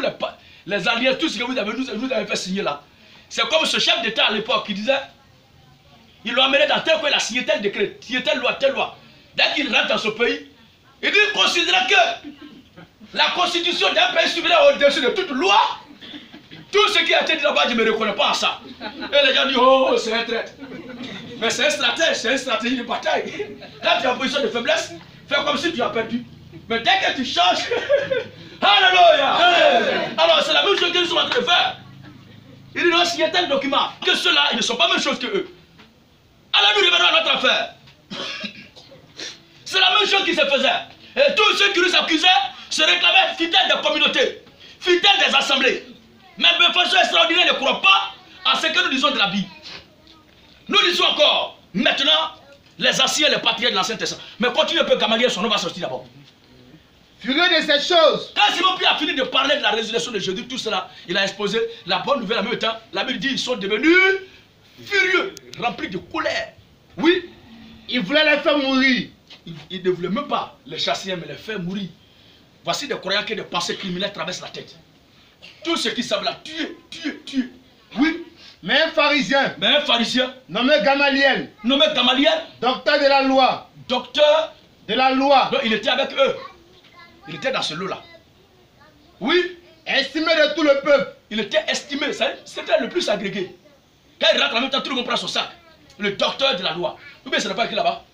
les alliés, tout ce que vous avez fait signer là, c'est comme ce chef d'État à l'époque qui disait, il l'a amené dans tel coin, il a signé tel décret, signé telle loi. Dès qu'il rentre dans ce pays, il dit, considérez que la constitution d'un pays souverain au-dessus de toute loi. Tout ce qui a été dit là-bas, je ne me reconnais pas à ça. Et les gens disent, oh, c'est un traître. Mais c'est un stratège, c'est une stratégie de bataille. Quand tu es en position de faiblesse, fais comme si tu as perdu. Mais dès que tu changes, alléluia. Alors c'est la même chose que nous sommes en train de faire. Il dit, non, s'il y a tel document, que ceux-là, ils ne sont pas la même chose que eux. Alors nous revenons à notre affaire. C'est la même chose qui se faisait. Et tous ceux qui nous accusaient, se réclamaient fidèles des communautés, fidèles des assemblées. Mais de façon extraordinaire, ne croient pas à ce que nous disons de la Bible. Nous disons encore, maintenant, les anciens, les patriarches de l'Ancien Testament. Mais continue un peu, Gamaliel, son nom va sortir d'abord. Furieux de ces choses. Quand Simon Pierre a fini de parler de la résurrection de Jésus, tout cela, il a exposé la bonne nouvelle en même temps. La Bible dit qu'ils sont devenus furieux, remplis de colère. Oui, ils voulaient les faire mourir. Ils ne voulaient même pas les chasser, mais les faire mourir. Voici des croyants que des pensées criminelles traversent la tête. Tous ceux qui savent la tuer. Oui. Mais un pharisien. Nommé Gamaliel. Docteur Docteur de la loi. Docteur de la loi. Donc il était avec eux. Il était dans ce lot-là. Oui. Estimé de tout le peuple. Il était estimé. C'était le plus agrégué. Quand il rentre en même temps, tout le monde prend son sac. Le docteur de la loi. Ou bien ce n'est pas écrit là-bas.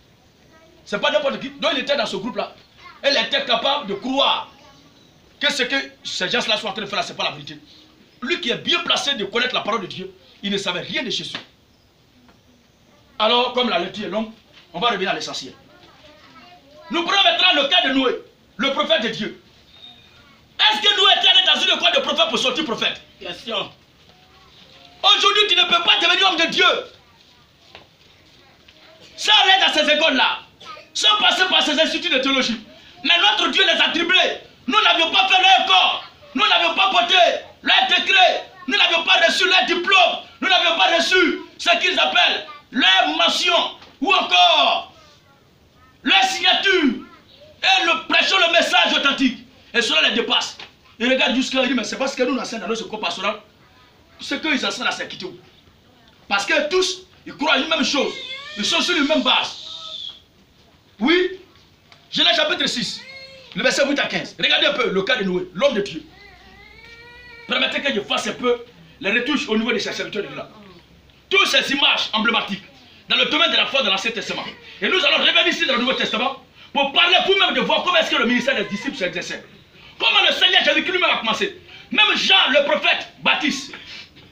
Ce n'est pas n'importe qui. Donc il était dans ce groupe-là. Elle était capable de croire que ce que ces gens-là sont en train de faire là, ce n'est pas la vérité. Lui qui est bien placé de connaître la parole de Dieu, il ne savait rien de Jésus. Alors, comme la lecture est longue, on va revenir à l'essentiel. Nous prenons maintenant le cas de Noé, le prophète de Dieu. Est-ce que Noé était allé dans une école de prophète pour sortir prophète? Question. Aujourd'hui, tu ne peux pas devenir homme de Dieu sans aller dans ces écoles-là, sans passer par ces instituts de théologie. Mais notre Dieu les a triplés. Nous n'avions pas fait leur corps. Nous n'avions pas porté leur décret. Nous n'avions pas reçu leur diplôme. Nous n'avions pas reçu ce qu'ils appellent leur mention ou encore leur signature. Et nous prêchons le message authentique. Et cela les dépasse. Ils regardent jusqu'à là, ils disent, mais c'est parce que nous enseignons dans notre école pastorale. Ce qu'ils enseignent là, c'est quitter. Parce que tous, ils croient une même chose. Ils sont sur une même base. Oui. Genèse chapitre 6, le verset 8 à 15. Regardez un peu le cas de Noé, l'homme de Dieu. Permettez que je fasse un peu les retouches au niveau de ces serviteurs de Dieu là. Toutes ces images emblématiques dans le domaine de la foi de l'Ancien Testament. Et nous allons revenir ici dans le Nouveau Testament pour parler vous-même de voir comment est-ce que le ministère des disciples s'exerçait. Comment le Seigneur Jésus-Christ lui-même a commencé. Même Jean, le prophète, Baptiste.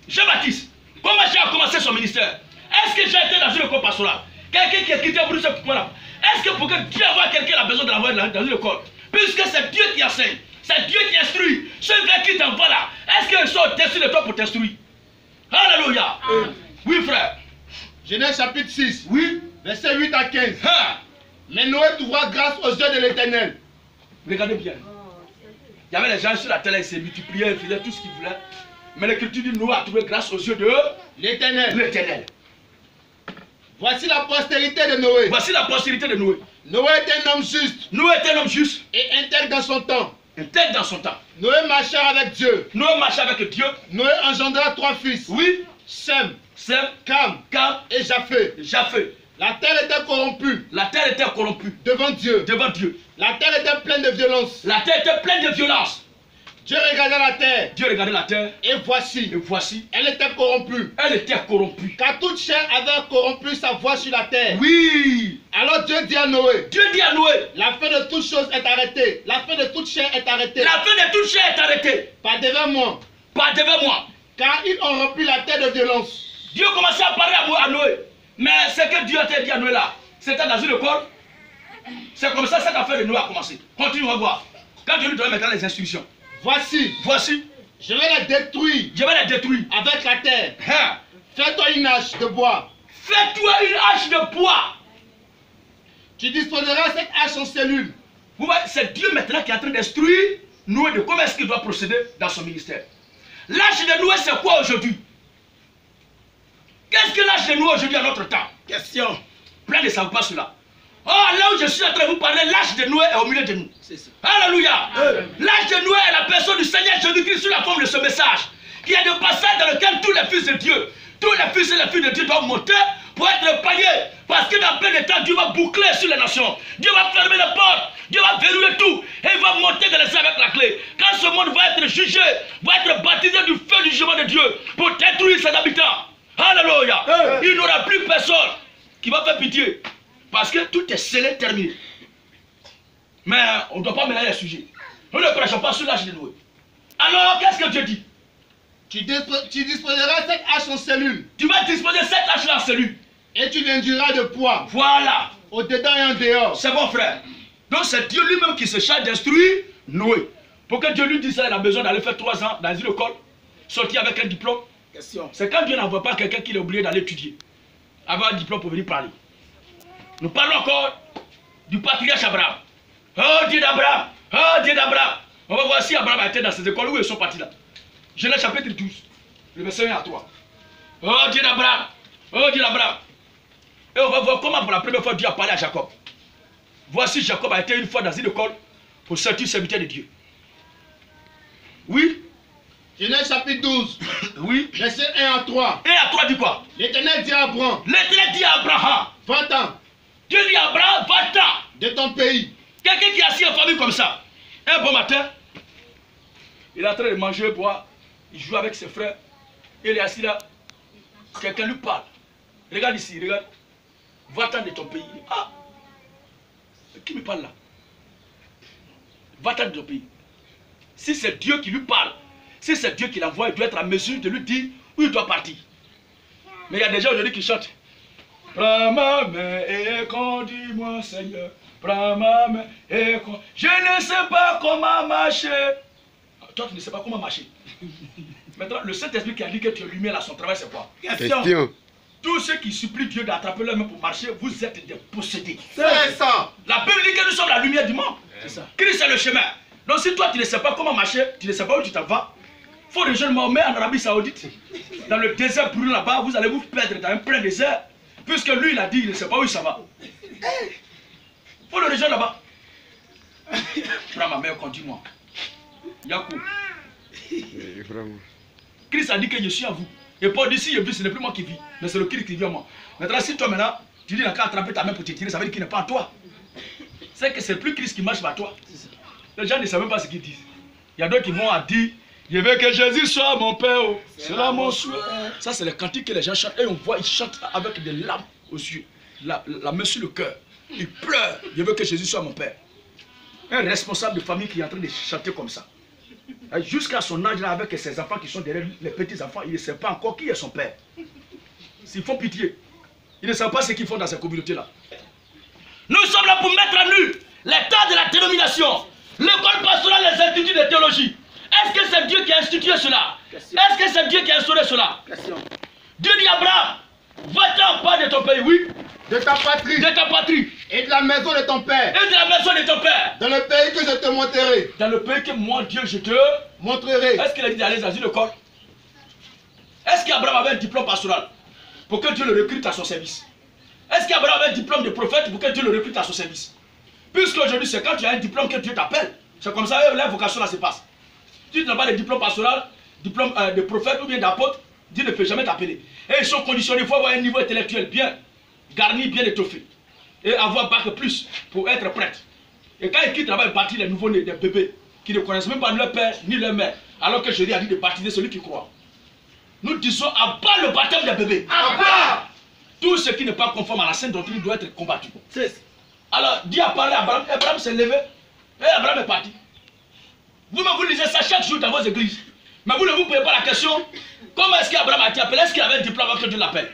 Jean-Baptiste. Comment Jean a commencé son ministère? Est-ce que Jean était dans une école pastorale? Quelqu'un qui a quitté Bruxelles pour là. Est-ce que pour que Dieu avoir quelqu'un a besoin de l'avoir dans une école? Puisque c'est Dieu qui enseigne. C'est Dieu qui instruit. Ce gars qui t'envoie là, est-ce qu'ils sont au-dessus de toi pour t'instruire? Alléluia. Oui, frère. Genèse chapitre 6. Oui. Verset 8 à 15. Mais Noé trouva grâce aux yeux de l'Éternel. Regardez bien. Il y avait les gens sur la terre, ils se multipliaient, ils faisaient tout ce qu'ils voulaient. Mais l'Écriture dit Noé a trouvé grâce aux yeux de l'Éternel. L'Éternel. Voici la postérité de Noé. Voici la postérité de Noé. Noé était un homme juste. Noé était un homme juste. Et intègre dans son temps. Intègre dans son temps. Noé marcha avec Dieu. Noé marcha avec Dieu. Noé engendra 3 fils. Oui. Sem, Cam et Japheth. Japheth. La terre était corrompue. La terre était corrompue. Devant Dieu. Devant Dieu. La terre était pleine de violence. La terre était pleine de violence. Dieu regardait la terre. Dieu regardait la terre. Et voici. Elle était corrompue. Elle était corrompue. Car toute chair avait corrompu sa voix sur la terre. Oui. Alors Dieu dit à Noé. Dieu dit à Noé. La fin de toute chose est arrêtée. La fin de toute chair est arrêtée. La fin de toute chair est arrêtée. Par devant moi. Par devant moi. Car ils ont rempli la terre de violence. Dieu commençait à parler à Noé. Mais ce que Dieu a dit à Noé là, c'était dans une école. C'est comme ça cette affaire de Noé a commencé. Continue, on va voir. Quand Dieu lui donne maintenant les instructions. Voici. Je vais la détruire. Je vais la détruire. Avec la terre. Fais-toi une hache de bois. Fais-toi une hache de bois. Tu disposeras cette hache en cellules. Vous voyez, c'est Dieu maintenant qui est en train d'instruire Noé de comment est-ce qu'il doit procéder dans son ministère. L'âge de Noé, c'est quoi aujourd'hui? Qu'est-ce que l'âge de Noé aujourd'hui à notre temps? Question. Plein de savoir pas cela. Oh, là où je suis en train de vous parler, l'âge de Noé est au milieu de nous. C'est ça. Alléluia. L'âge de Noé est la personne du Seigneur Jésus-Christ sous la forme de ce message. Qui est le passage dans lequel tous les fils de Dieu, tous les fils et les filles de Dieu doivent monter pour être payés. Parce que dans plein de temps, Dieu va boucler sur les nations. Dieu va fermer les portes. Dieu va verrouiller tout. Et il va monter dans les cieux avec la clé. Quand ce monde va être jugé, va être baptisé du feu du jugement de Dieu pour détruire ses habitants. Alléluia. Il n'y aura plus personne qui va faire pitié. Parce que tout est scellé, terminé. Mais on ne doit pas mélanger les sujets. Nous ne prêchons pas sur l'âge de Noé. Alors, qu'est-ce que Dieu dit? Tu disposeras cette hache en cellule. Tu vas disposer cette hache-là en cellule. Et tu l'induiras de poids. Voilà. Au dedans et en dehors. C'est bon, frère. Donc, c'est Dieu lui-même qui se charge d'instruire Noé. Pour que Dieu lui dise ça, il a besoin d'aller faire 3 ans dans une école, sortir avec un diplôme. C'est quand Dieu n'envoie pas quelqu'un qui est oublié d'aller étudier, avoir un diplôme pour venir parler. Nous parlons encore du patriarche Abraham. Oh Dieu d'Abraham, oh Dieu d'Abraham. On va voir si Abraham a été dans ces écoles où ils sont partis là. Genèse chapitre 12, le verset 1 à 3. Oh Dieu d'Abraham, oh Dieu d'Abraham. Et on va voir comment pour la première fois Dieu a parlé à Jacob. Voici Jacob a été une fois dans une école pour sortir serviteur de Dieu. Oui. Genèse chapitre 12. Oui. Verset 1 à 3. 1 à 3 dit quoi? L'Éternel dit à Abraham. L'Éternel dit à Abraham. Va-t'en Dieu dit à Abraham, va-t'en de ton pays. Quelqu'un qui est assis en famille comme ça, un bon matin, il est en train de manger, boire, il joue avec ses frères, il est assis là, quelqu'un lui parle. Regarde ici, regarde. Va-t'en de ton pays. Ah, qui me parle là? Va-t'en de ton pays. Si c'est Dieu qui lui parle, si c'est Dieu qui l'envoie, il doit être en mesure de lui dire où il doit partir. Mais il y a des gens aujourd'hui qui chantent. Prends ma main et conduis-moi, Seigneur. Prends ma main et conduis-moi. Je ne sais pas comment marcher. Toi, tu ne sais pas comment marcher. Maintenant, le Saint-Esprit qui a dit que tu es lumière là, son travail, c'est quoi? Question. Tous ceux qui supplient Dieu d'attraper leur main pour marcher, vous êtes des possédés. C'est ça. La Bible dit que nous sommes la lumière du monde. C'est ça. Christ est le chemin. Donc si toi tu ne sais pas comment marcher, tu ne sais pas où tu t'en vas, il faut rejoindre Mahomet en Arabie Saoudite. Dans le désert brûlant là-bas, vous allez vous perdre dans un plein désert. Puisque lui il a dit, il ne sait pas où ça va. Il faut le rejoindre là-bas. Prends ma main, conduis-moi. Yakou. Christ a dit que je suis à vous. Et Paul dit, si je vis, ce n'est plus moi qui vis, mais c'est le Christ qui vit en moi. Maintenant, si toi maintenant, tu dis, il n'a qu'à attraper ta main pour te tirer, ça veut dire qu'il n'est pas en toi. C'est que c'est plus Christ qui marche par toi. Les gens ne savent même pas ce qu'ils disent. Il y a d'autres qui vont dire, je veux que Jésus soit mon Père, c'est là mon souhait. Ça, c'est le cantique que les gens chantent. Et on voit, ils chantent avec des larmes aux yeux, la main sur le cœur. Ils pleurent, je veux que Jésus soit mon Père. Un responsable de famille qui est en train de chanter comme ça. Jusqu'à son âge là, avec ses enfants qui sont derrière lui, les petits-enfants, il ne sait pas encore qui est son père. S'ils font pitié, ils ne savent pas ce qu'ils font dans ces communautés-là. Nous sommes là pour mettre à nu l'état de la dénomination, l'école pastorale, les instituts de théologie. Est-ce que c'est Dieu qui a institué cela? Est-ce que c'est Dieu qui a instauré cela? Dieu dit à Abraham, va-t'en pas de ton pays, oui. De ta patrie. De ta patrie. Et de la maison de ton père. Et de la maison de ton père. Dans le pays que je te montrerai. Dans le pays que moi, Dieu, je te montrerai. Est-ce qu'il a dit d'aller dans une école? Est-ce qu'Abraham avait un diplôme pastoral pour que Dieu le recrute à son service? Est-ce qu'Abraham avait un diplôme de prophète pour que Dieu le recrute à son service? Puisqu'aujourd'hui, c'est quand tu as un diplôme que Dieu t'appelle. C'est comme ça que la vocation là se passe. Si tu n'as pas de diplôme pastoral, diplôme de prophète ou bien d'apôtre, Dieu ne peut jamais t'appeler. Et ils sont conditionnés, il faut avoir un niveau intellectuel bien garni, bien étoffé. Et avoir bac plus pour être prêtre. Et quand ils quittent là-bas, ils baptisent les nouveaux-nés, des bébés, qui ne connaissent même pas leur père ni leur mère. Alors que Jésus a dit de baptiser celui qui croit. Nous disons à bas le baptême des bébés. À bas! Tout ce qui n'est pas conforme à la sainte doctrine doit être combattu. Alors, Dieu a parlé à Abraham, Abraham s'est levé, et Abraham est parti. Vous-même, vous lisez ça chaque jour dans vos églises. Mais vous ne vous posez pas la question, comment est-ce qu'Abraham a été appelé? Est-ce qu'il avait un diplôme avant que Dieu l'appelle?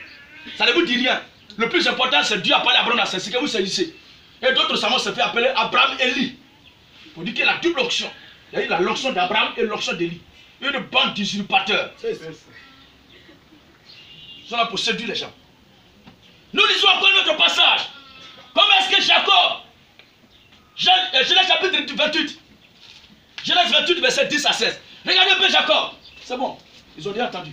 Ça ne vous dit rien. Le plus important, c'est Dieu a parlé à Abraham, c'est ce que vous saisissez. Et d'autres savants se fait appeler Abraham Élie. Pour dire qu'il a double onction. Il y a eu la l'onction d'Abraham et l'onction d'Élie. Une bande d'usurpateurs. Ils sont là pour séduire les gens. Nous lisons encore notre passage. Comment est-ce que Jacob, Genèse chapitre 28, Genèse 28, verset 10 à 16. Regardez un peu Jacob. C'est bon, ils ont déjà entendu.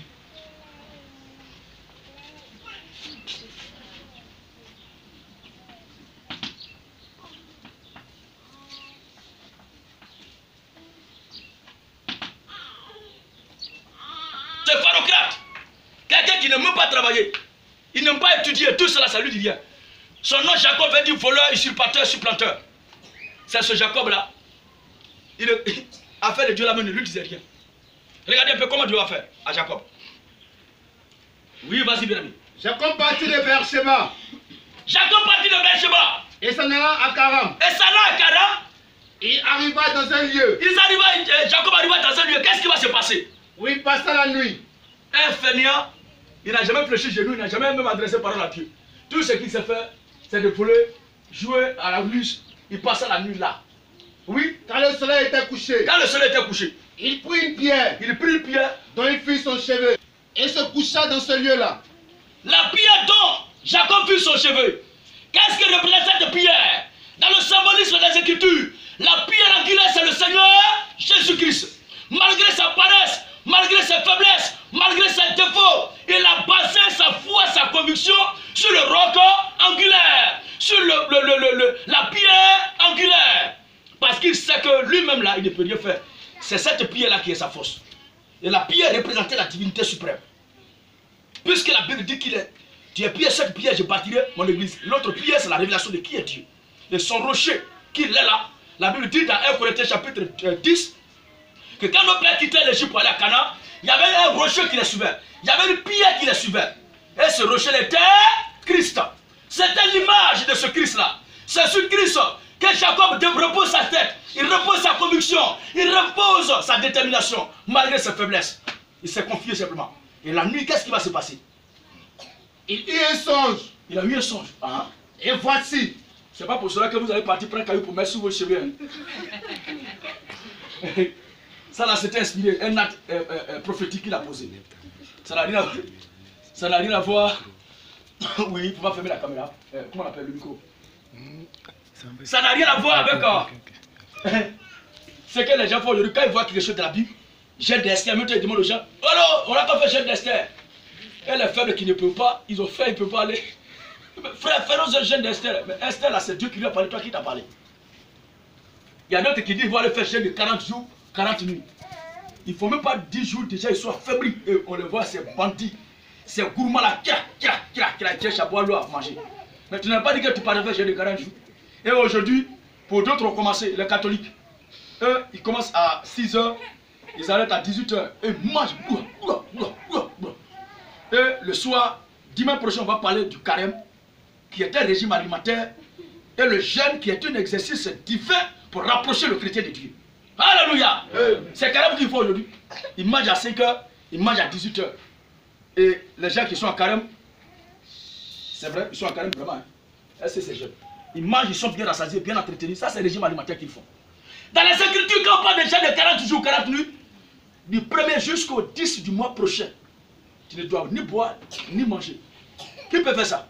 C'est pharocrate. Quelqu'un qui ne veut pas travailler. Il n'aime pas étudier. Tout cela, ça lui dit rien. Son nom Jacob veut dire voleur, usurpateur, supplanteur. C'est ce Jacob-là. Il a fait de Dieu la main, ne lui disait rien. Regardez un peu comment Dieu va faire à Jacob. Oui, vas-y, bien ami. Jacob partit de Beersheba. Jacob partit de Beersheba. Et s'en alla à Karam. Et s'en alla à Karam. Il arriva dans un lieu. Jacob arriva dans un lieu. Qu'est-ce qui va se passer? Où il passa la nuit. Un fainéant, il n'a jamais fléchi chez nous, il n'a jamais même adressé parole à Dieu. Tout ce qu'il sait faire, c'est de voler, jouer à la ruche. Il passa la nuit là. Oui. Quand le soleil était couché. Quand le soleil était couché. Il prit une pierre. Il prit une pierre. Dont il fit son cheveu. Et se coucha dans ce lieu-là. La pierre dont Jacob fit son cheveu. Qu'est-ce que représente cette pierre? Dans le symbolisme des Écritures, la pierre angulaire, c'est le Seigneur Jésus-Christ. Malgré sa paresse, malgré ses faiblesses, malgré ses défauts, il a basé sa foi, sa conviction sur le roc angulaire, sur la pierre angulaire. Parce qu'il sait que lui-même là, il ne peut rien faire. C'est cette pierre-là qui est sa force. Et la pierre représentait la divinité suprême. Puisque la Bible dit qu'il est Tu es pierre, cette pierre, je bâtirai mon église. L'autre pierre, c'est la révélation de qui est Dieu. Et son rocher, qu'il est là. La Bible dit dans 1 Corinthiens chapitre 10 que quand nos pères quittaient l'Égypte pour aller à Canaan, il y avait un rocher qui les suivait. Il y avait une pierre qui les suivait. Et ce rocher était Christ. C'était l'image de ce Christ-là. C'est sur Christ que Jacob repose sa tête. Il repose sa conviction. Il repose sa détermination. Malgré ses faiblesses. Il s'est confié simplement. Et la nuit, qu'est-ce qui va se passer? Il eut un songe. Il a eu un songe. Ah. Et voici. C'est pas pour cela que vous allez partir prendre un caillou pour mettre sur vos cheveux. Hein. Ça là, c'était inspiré. Un acte prophétique qu'il a posé. Ça n'a rien à voir. Oui, il ne faut pas fermer la caméra. Comment on appelle le micro? Ça n'a rien à voir avec ce que les gens font aujourd'hui. Quand ils voient quelque chose de la Bible, Jeune d'Esther, même tu demandes aux gens, alors, on a pas fait Jeune d'Esther. Et les faibles qui ne peuvent pas, ils ont fait, ils ne peuvent pas aller. Frère, faisons un Jeune d'Esther. Mais Esther, là, c'est Dieu qui lui a parlé, toi qui t'a parlé. Il y a d'autres qui disent, ils vont aller faire jeûne de 40 jours, 40 nuits. Il ne faut même pas 10 jours, déjà, ils sont affaiblis. Et on les voit, c'est bandits. C'est gourmand là, qui cherche à boire l'eau à manger. Mais tu n'as pas dit que tu parlais faire jeûne de 40 jours. Et aujourd'hui, pour d'autres ont commencé, les catholiques. Eux, ils commencent à 6 h, ils arrêtent à 18 h et mangent. Et le soir, dimanche prochain, on va parler du carême, qui est un régime alimentaire, et le jeûne qui est un exercice divin pour rapprocher le chrétien de Dieu. Alléluia! C'est carême qu'il faut aujourd'hui. Ils mangent à 5 h, ils mangent à 18 h. Et les gens qui sont en carême, c'est vrai, ils sont en carême vraiment. Hein. Est-ce que c'est jeune? Ils mangent, ils sont bien rassasiés, bien entretenus. Ça, c'est le régime alimentaire qu'ils font. Dans les Écritures, quand on parle de jeûne de 40 jours, 40 nuits, du 1er jusqu'au 10 du mois prochain, tu ne dois ni boire, ni manger. Qui peut faire ça?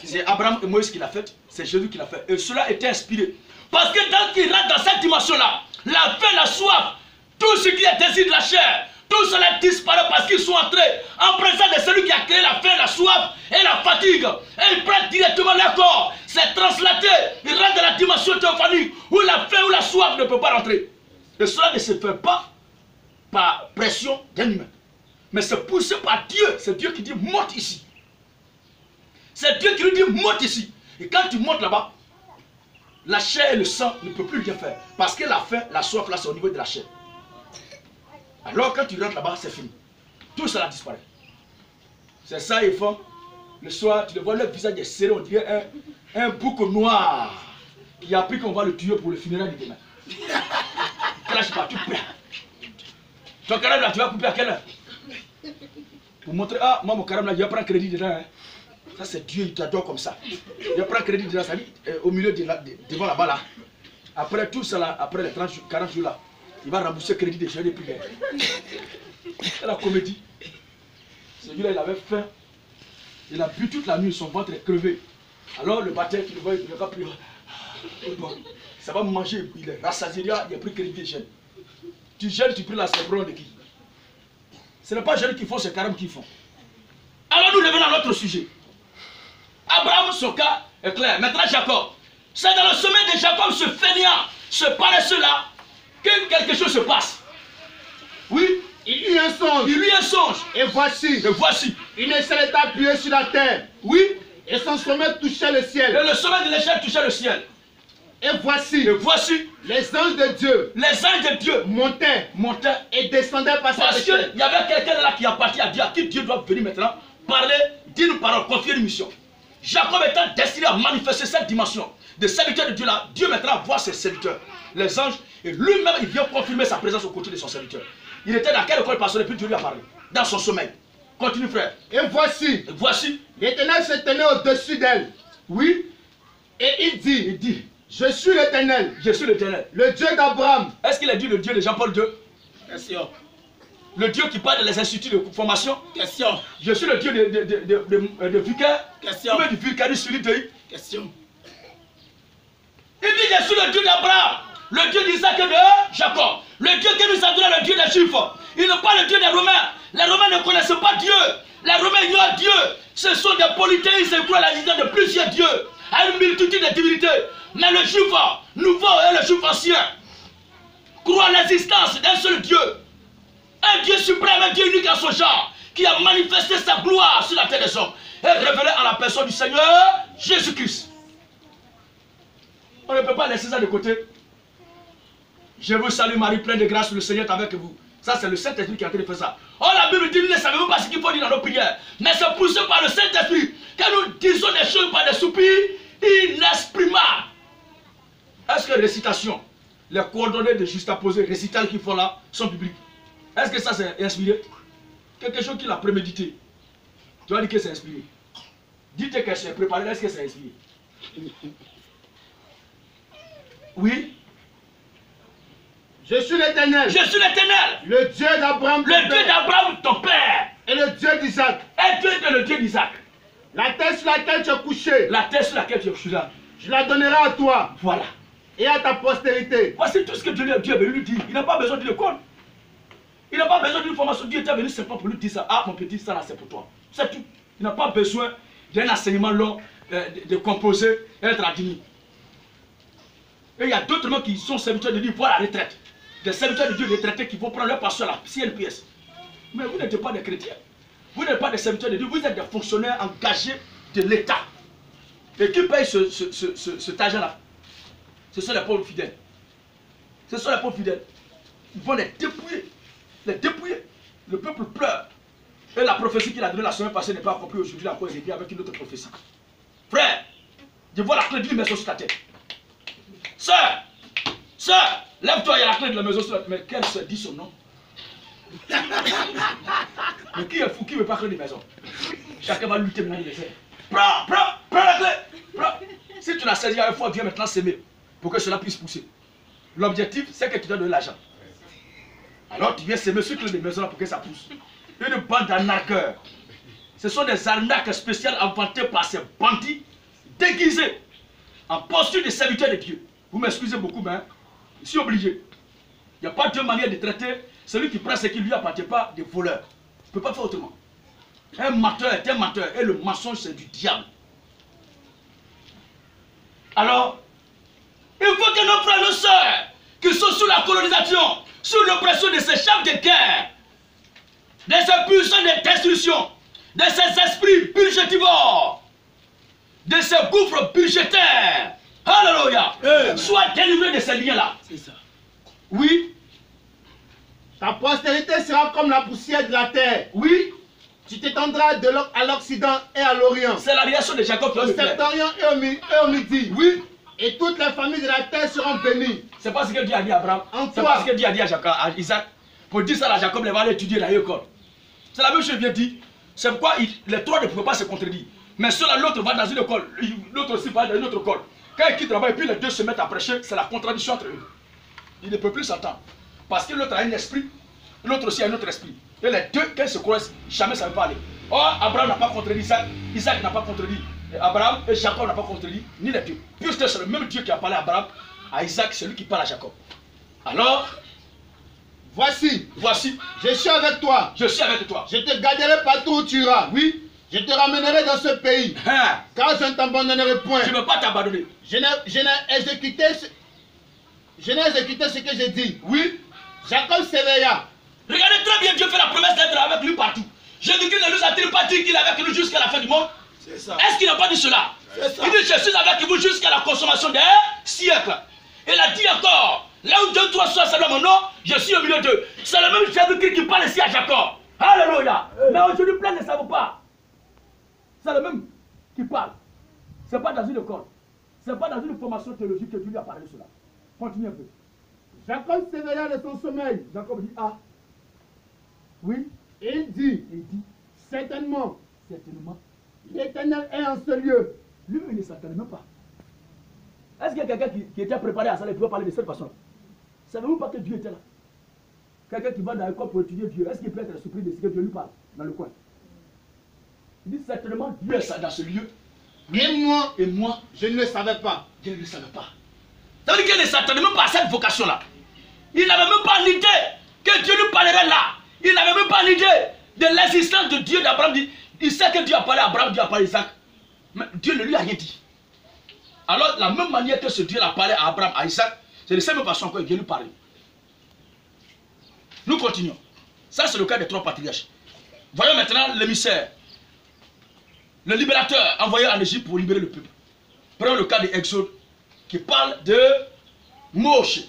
C'est Abraham et Moïse qui l'a fait, c'est Jésus qui l'a fait. Et cela était inspiré. Parce que tant qu'il rentre dans cette dimension-là, la faim, la soif, tout ce qui est désir de la chair, tout cela disparaît parce qu'ils sont entrés en présence de celui qui a créé la faim, la soif et la fatigue. Et ils prennent directement leur corps. C'est translaté. Ils rentrent dans la dimension théophanique où la faim ou la soif ne peut pas rentrer. Et cela ne se fait pas par pression d'un humain. Mais c'est poussé par Dieu. C'est Dieu qui dit monte ici. C'est Dieu qui lui dit monte ici. Et quand tu montes là-bas, la chair et le sang ne peuvent plus rien faire. Parce que la faim, la soif, là, c'est au niveau de la chair. Alors quand tu rentres là-bas, c'est fini. Tout cela disparaît. C'est ça, ils font. Le soir, tu le vois, leur visage est serré, on dirait un bouc noir qui a appris qu'on va le tuer pour le funérail de demain. Là, je sais pas, tu perds. Ton carême là, tu vas couper à quelle heure? Pour montrer, ah, moi mon carême là, il va prendre crédit dedans. Hein. Ça, c'est Dieu, il t'adore comme ça. Il va prendre crédit dedans, ça dit, au milieu devant là-bas là. Après tout ça là, après les 40 jours là, il va rembourser crédit de jeûne et prière. C'est la comédie. Celui-là, il avait faim. Il a bu toute la nuit, son ventre est crevé. Alors le bâtard qui le voit, il ne va plus. Ça va manger, il est rassasié, il a pris crédit de jeûne. Tu jeûnes, tu pries la célébration de qui? Ce n'est pas jeûne qu'ils font, c'est carême qu'ils font. Alors nous revenons à notre sujet. Abraham, son cas est clair. Maintenant Jacob. C'est dans le sommet de Jacob, ce fainéant, ce paresseux-là, que quelque chose se passe. Oui, il eut un songe. Il eut un songe. Et voici. Une échelle est appuyée sur la terre. Oui. Et son sommet touchait le ciel. Et le sommet de l'échelle touchait le ciel. Et voici. Les anges de Dieu. Montaient et descendaient par cette échelle. Parce qu'il y avait quelqu'un là qui appartient à Dieu, à qui Dieu doit venir maintenant parler, dire une parole, confier une mission. Jacob étant destiné à manifester cette dimension de serviteur de Dieu là, Dieu maintenant voit ses serviteurs, les anges, et lui-même il vient confirmer sa présence au côté de son serviteur. Il était dans quelle école pastoral, puis Dieu lui a parlé, dans son sommeil. Continue frère. Et voici. L'Éternel se tenait au-dessus d'elle. Oui. Et il dit, je suis l'Éternel. Le Dieu d'Abraham. Est-ce qu'il a dit le Dieu de Jean-Paul II? Question. Le Dieu qui parle des instituts de formation? Question. Je suis le Dieu de vicaire? Question. Du vicaire sur l'île? Question. Il dit je suis le Dieu d'Abraham, le Dieu d'Isaac et de Jacob, le Dieu qui nous a donné, le Dieu des Juifs. Il n'est pas le Dieu des Romains. Les Romains ne connaissent pas Dieu. Les Romains ignorent Dieu. Ce sont des polythéistes, ils croient à l'existence de plusieurs dieux, à une multitude de divinités. Mais le Juif nouveau et le Juif ancien croient à l'existence d'un seul Dieu. Un Dieu suprême, un Dieu unique en son genre, qui a manifesté sa gloire sur la terre des hommes et révélé en la personne du Seigneur Jésus-Christ. On ne peut pas laisser ça de côté. Je vous salue Marie, pleine de grâce, le Seigneur est avec vous. Ça, c'est le Saint-Esprit qui est en train de faire ça. Oh, la Bible dit, nous ne savons pas ce qu'il faut dire dans nos prières. Mais c'est poussé par le Saint-Esprit que nous disons des choses par des soupirs inexprimables. Est-ce que récitation, les coordonnées de juxtaposés, récital qu'ils font là, sont bibliques? Est-ce que ça c'est inspiré? Quelque chose qu'il a prémédité. Tu vas dire que c'est inspiré. Dites que c'est préparé, est-ce que c'est inspiré? Oui. Je suis l'Éternel. Je suis l'Éternel. Le Dieu d'Abraham. Le Dieu d'Abraham, ton père. Et le Dieu d'Isaac. Et Dieu est le Dieu d'Isaac. La terre sur laquelle tu es couché. La terre sur laquelle tu es couché là. Je la donnerai à toi. Voilà. Et à ta postérité. Voici tout ce que Dieu est venu lui dire. Il n'a pas besoin d'une école. Il n'a pas besoin d'une formation. Dieu était venu simplement pour lui dire ça. Ah, mon petit, ça là, c'est pour toi. C'est tout. Il n'a pas besoin d'un enseignement long, de composer et être admis. Et il y a d'autres gens qui sont serviteurs de Dieu pour la retraite. Des serviteurs de Dieu retraités qui vont prendre leur passion à la CNPS. Mais vous n'êtes pas des chrétiens. Vous n'êtes pas des serviteurs de Dieu. Vous êtes des fonctionnaires engagés de l'État. Et qui paye cet argent-là? Ce sont les pauvres fidèles. Ce sont les pauvres fidèles. Ils vont les dépouiller. Les dépouiller. Le peuple pleure. Et la prophétie qu'il a donnée la semaine passée n'est pas accomplie aujourd'hui à cause de Dieu avec une autre prophétie. Frère, je vois la clé d'une maison sur ta tête. Sœur, lève-toi, il y a la clé de la maison sur la tête. Mais quelle sœur dit son nom? Mais qui est fou, qui ne veut pas créer des maisons? Chacun va lutter maintenant, il essaie. Prends la clé. Prends. Si tu l'as saisi, il faut Dieu maintenant s'aimer pour que cela puisse pousser. L'objectif, c'est que tu dois donner l'argent. Alors tu viens s'aimer sur les maisons là pour que ça pousse. Une bande d'arnaqueurs. Ce sont des arnaques spéciales inventées par ces bandits déguisés en posture de serviteurs de Dieu. Vous m'excusez beaucoup, mais je suis obligé. Il n'y a pas deux manières de traiter celui qui prend ce qui ne lui appartient pas des voleurs. Je ne peux pas faire autrement. Un menteur est un menteur et le mensonge c'est du diable. Alors, il faut que nos frères et nos sœurs qui sont sous la colonisation, sous l'oppression de ces chefs de guerre, de ces puissants de destruction, de ces esprits budgétivores, de ces gouffres budgétaires, alléluia, soient délivrés de ces liens-là. C'est ça. Oui. Ta postérité sera comme la poussière de la terre. Oui. Tu t'étendras à l'Occident et à l'Orient. C'est la réaction de Jacob. Au Septentrion et au Midi. Oui. Et toutes les familles de la terre seront bénies. C'est pas ce que Dieu a dit à Abraham. C'est pas ce que Dieu a dit à Jacob, à Isaac. Pour dire ça à Jacob, il va aller étudier dans l'école. C'est la même chose que vient dire. C'est pourquoi les trois ne pouvaient pas se contredire. Mais seul l'autre va dans une école, l'autre aussi va dans une autre école. Quand ils quittent là-bas et puis les deux se mettent à prêcher, c'est la contradiction entre eux. Ils ne peuvent plus s'entendre. Parce que l'autre a un esprit, l'autre aussi a un autre esprit. Et les deux, quand ils se croisent, jamais ça ne va pas aller. Or, Abraham n'a pas contredit Isaac, Isaac n'a pas contredit Abraham, et Jacob n'a pas contredit ni les deux. Puisque c'est le même Dieu qui a parlé à Abraham, à Isaac, c'est lui qui parle à Jacob. Alors, voici, je suis avec toi. Je suis avec toi. Je te garderai partout où tu iras. Oui. Je te ramènerai dans ce pays. Car je ne t'abandonnerai point. Je ne veux pas t'abandonner. Je n'ai exécuté ce que j'ai dit. Oui. Jacob s'éveilla. Regardez très bien, Dieu fait la promesse d'être avec lui partout. Jésus-Christ ne nous a-t-il pas dit qu'il est avec nous jusqu'à la fin du monde? C'est ça. Est-ce qu'il n'a pas dit cela? C'est ça. Il dit, je suis avec vous jusqu'à la consommation des siècles. Il a dit encore, là où 2, 3 soient selon mon nom, je suis au milieu d'eux. C'est le même Jésus-Christ qui parle ici à Jacob. Alléluia. Mais aujourd'hui, plein ne savent pas. C'est le même qui parle. Ce n'est pas dans une école. Ce n'est pas dans une formation théologique que Dieu lui a parlé de cela. Continue un peu. Jacob s'éveilla de son sommeil. Jacob dit, ah. Oui. Et il dit, certainement, l'Éternel est en ce lieu. Lui, il ne s'attendait même pas. Est-ce qu'il y a quelqu'un qui était préparé à ça et qui peut parler de cette façon? Savez-vous pas que Dieu était là? Quelqu'un qui va dans l'école pour étudier Dieu, est-ce qu'il peut être surpris de ce que Dieu lui parle dans le coin? Il dit certainement Dieu est dans ce lieu. Et moi, je ne le savais pas. Je ne le savais pas. Ça veut dire qu'il ne s'attendait même pas à cette vocation-là. Il n'avait même pas l'idée que Dieu lui parlerait là. Il n'avait même pas l'idée de l'existence de Dieu d'Abraham. Il sait que Dieu a parlé à Abraham, Dieu a parlé à Isaac. Mais Dieu ne lui a rien dit. Alors, la même manière que ce Dieu a parlé à Abraham, à Isaac, c'est de cette même façon que Dieu lui parle. Nous continuons. Ça, c'est le cas des trois patriarches. Voyons maintenant l'émissaire, le libérateur envoyé en Égypte pour libérer le peuple. Prenons le cas d'Exode qui parle de Moshe,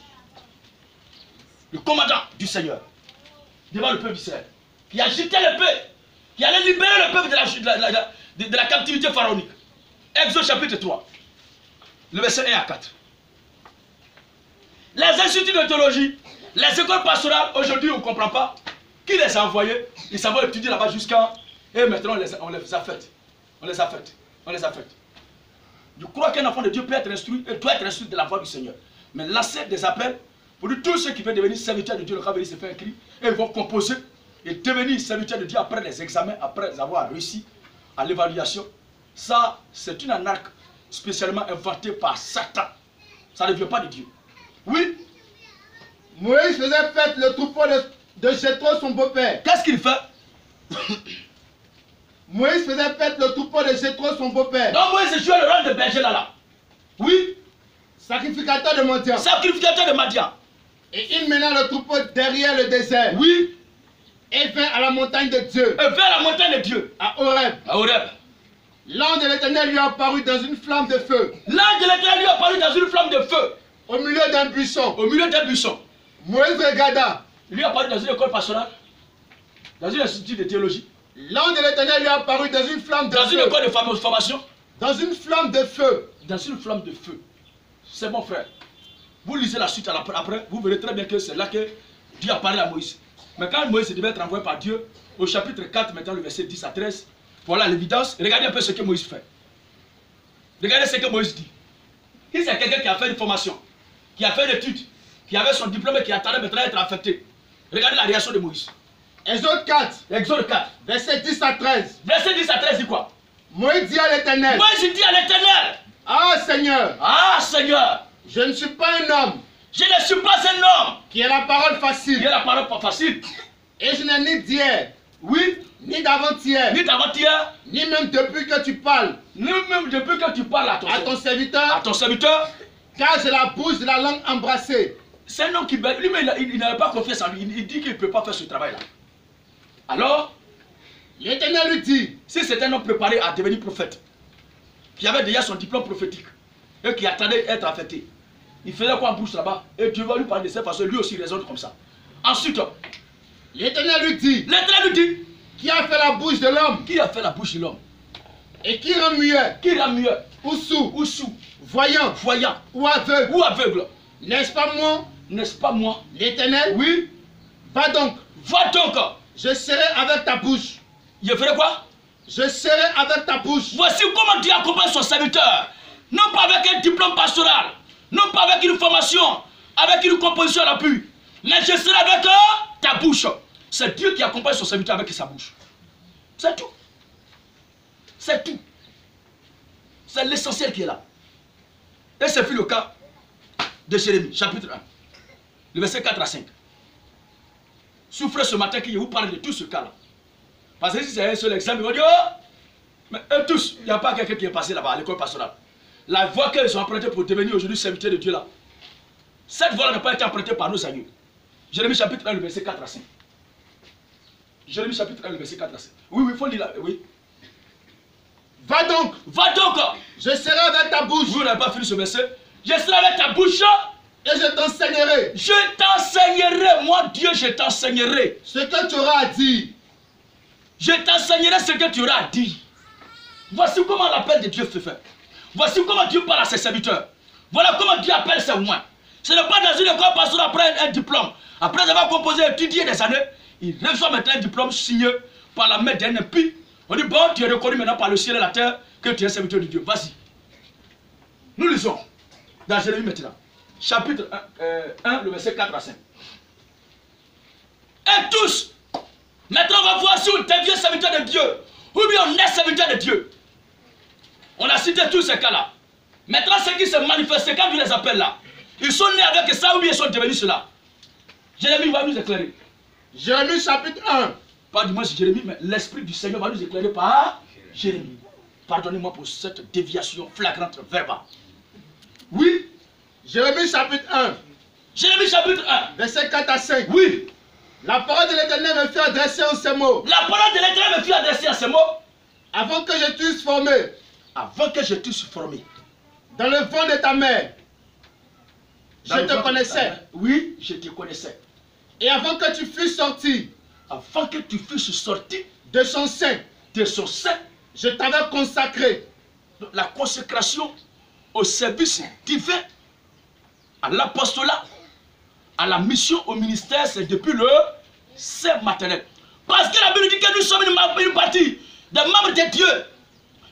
le commandant du Seigneur, devant le peuple d'Israël, qui a jeté le peuple, qui allait libérer le peuple de la captivité pharaonique. Exode chapitre 3, le verset 1 à 4. Les instituts de théologie, les écoles pastorales, aujourd'hui on ne comprend pas qui les a envoyés. Ils s'en vont étudier là-bas jusqu'à... Et maintenant on les a faites. On les a faites. Je crois qu'un enfant de Dieu peut être instruit et doit être instruit de la voix du Seigneur. Mais lancer des appels pour tous ceux qui veulent devenir serviteurs de Dieu, le cas venir se faire écrit, et ils vont composer et devenir serviteurs de Dieu après les examens, après avoir réussi à l'évaluation. Ça, c'est une arnaque spécialement inventée par Satan. Ça ne vient pas de Dieu. Oui. Moïse faisait fête le troupeau de Jéthro, son beau-père. Qu'est-ce qu'il fait? Moïse faisait fête le troupeau de Jéthro, son beau-père. Donc Moïse jouait le rôle de berger là. Oui. Sacrificateur de Madian. Sacrificateur de Madian. Et il mena le troupeau derrière le désert. Oui. Et vint à la montagne de Dieu. Et vers la montagne de Dieu. À Horeb. À Horeb. L'ange de l'Éternel lui apparut dans une flamme de feu. L'ange de l'Éternel lui apparut dans une flamme de feu. Au milieu d'un buisson. Au milieu d'un buisson. Moïse regarda. Il lui apparut dans une école pastorale. Dans une institut de théologie. L'ange de l'Éternel lui apparut dans une flamme de feu. Dans une école de formation. Dans une flamme de feu. Dans une flamme de feu. C'est mon frère. Vous lisez la suite après, vous verrez très bien que c'est là que Dieu a parlé à Moïse. Mais quand Moïse devait être envoyé par Dieu, au chapitre 4, maintenant le verset 10 à 13, voilà l'évidence. Regardez un peu ce que Moïse fait. Regardez ce que Moïse dit. Si c'est quelqu'un qui a fait une formation, qui a fait une étude, qui avait son diplôme et qui attendait maintenant d'être affecté. Regardez la réaction de Moïse. Exode 4. Exode 4. Verset 10 à 13. Verset 10 à 13 dit quoi? Moïse dit à l'Éternel. Moïse dit à l'Éternel. Ah Seigneur. Ah Seigneur. Je ne suis pas un homme. Je ne suis pas un homme. Qui a la parole facile. Qui a la parole pas facile. Et je n'ai ni d'hier. Oui. Ni d'avant-hier. Ni d'avant-hier. Ni même depuis que tu parles. Ni même depuis que tu parles à ton serviteur. À ton serviteur. Car j'ai la bouche de la langue embrassée. C'est un homme qui... Lui-même, il n'avait pas confiance en lui. Il dit qu'il ne peut pas faire ce travail-là. Alors, l'Éternel lui dit, si c'est un homme préparé à devenir prophète, qui avait déjà son diplôme prophétique, et qui attendait d'être affecté, il faisait quoi en bouche là-bas? Et Dieu va lui parler de cette façon, lui aussi raisonne comme ça. Ensuite, l'Éternel lui dit, qui a fait la bouche de l'homme? Qui a fait la bouche de l'homme? Et qui rend muet? Qui rend muet? Ou sourd? Ou sourd? Voyant? Voyant? Ou aveugle? Ou aveugle? N'est-ce pas moi? N'est-ce pas moi? L'Éternel? Oui. Va donc. Va donc. Je serai avec ta bouche. Je ferai quoi? Je serai avec ta bouche. Voici comment Dieu accompagne son serviteur. Non pas avec un diplôme pastoral, non pas avec une formation, avec une composition à l'appui, mais je serai avec ta bouche. C'est Dieu qui accompagne son serviteur avec sa bouche. C'est tout. C'est tout. C'est l'essentiel qui est là. Et ce fut le cas de Jérémie, chapitre 1, le verset 4 à 5. Souffrez ce matin que je vous parle de tout ce cas-là. Parce que si c'est un seul exemple, ils vont dire, oh, mais eux tous, il n'y a pas quelqu'un qui est passé là-bas à l'école pastorale. La voie qu'ils ont empruntée pour devenir aujourd'hui serviteur de Dieu là, cette voie-là n'a pas été empruntée par nos amis. Jérémie chapitre 1, le verset 4 à 5. Jérémie chapitre 1, le verset 4 à 5. Oui, il faut lire là, oui. Va donc. Va donc. Je serai avec ta bouche. Vous n'avez pas fini ce verset. Je serai avec ta bouche. Et je t'enseignerai. Je t'enseignerai. Moi, Dieu, je t'enseignerai. Ce que tu auras à dire. Je t'enseignerai ce que tu auras à dire. Voici comment l'appel de Dieu se fait. Voici comment Dieu parle à ses serviteurs. Voilà comment Dieu appelle ses moines. Ce n'est pas dans une école pastorale après un diplôme. Après avoir composé, étudié des années, il reçoit maintenant un diplôme signé par la main d'un impie. On dit, bon, tu es reconnu maintenant par le ciel et la terre que tu es serviteur de Dieu. Vas-y. Nous lisons dans Jérémie maintenant. Chapitre 1, le verset 4 à 5. Et tous, maintenant on va voir si on devient serviteur de Dieu ou bien on est serviteur de Dieu. On a cité tous ces cas-là. Maintenant, ceux qui se manifestent, quand Dieu les appelle là, ils sont nés avec ça ou bien ils sont devenus cela. Jérémie va nous éclairer. Jérémie chapitre 1. Pas du moins Jérémie, mais l'Esprit du Seigneur va nous éclairer par Jérémie. Pardonnez-moi pour cette déviation flagrante verbale. Oui. Jérémie chapitre 1. Jérémie chapitre 1. Verset 4 à 5. Oui. La parole de l'Éternel me fut adressée en ces mots. La parole de l'Éternel me fut adressée en ces mots. Avant que je t'eusse formé. Avant que je t'eusse formé. Dans le vent de ta mère. Je te connaissais. Oui, je te connaissais. Et avant que tu fusses sorti. Avant que tu fusses sorti. De son sein. De son sein. Je t'avais consacré. La consécration au service divin, à l'apostolat, à la mission, au ministère, c'est depuis le sein maternel. Parce que la Bible dit que nous sommes une partie des membres de Dieu.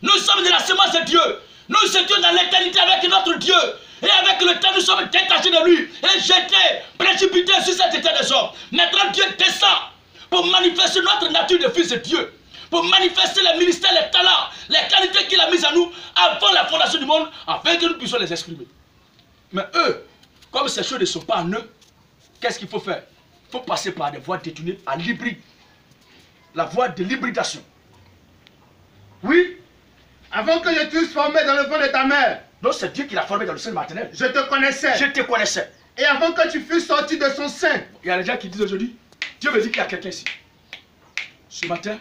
Nous sommes de la semence de Dieu. Nous étions dans l'éternité avec notre Dieu. Et avec le temps, nous sommes détachés de lui. Et jetés, précipités sur cet état des hommes. Maintenant, Dieu descend pour manifester notre nature de fils de Dieu. Pour manifester les ministères, les talents, les qualités qu'il a mises à nous avant la fondation du monde, afin que nous puissions les exprimer. Mais eux, comme ces choses ne sont pas en eux, qu'est-ce qu'il faut faire? Il faut passer par des voies détournées à l'hybride. La voie de l'hybridation. Oui. Avant que je t'eusse formé dans le ventre de ta mère. Donc c'est Dieu qui l'a formé dans le sein maternel. Je te connaissais. Je te connaissais. Et avant que tu fusses sorti de son sein. Il y a des gens qui disent aujourd'hui, Dieu me dit qu'il y a quelqu'un ici. Ce matin,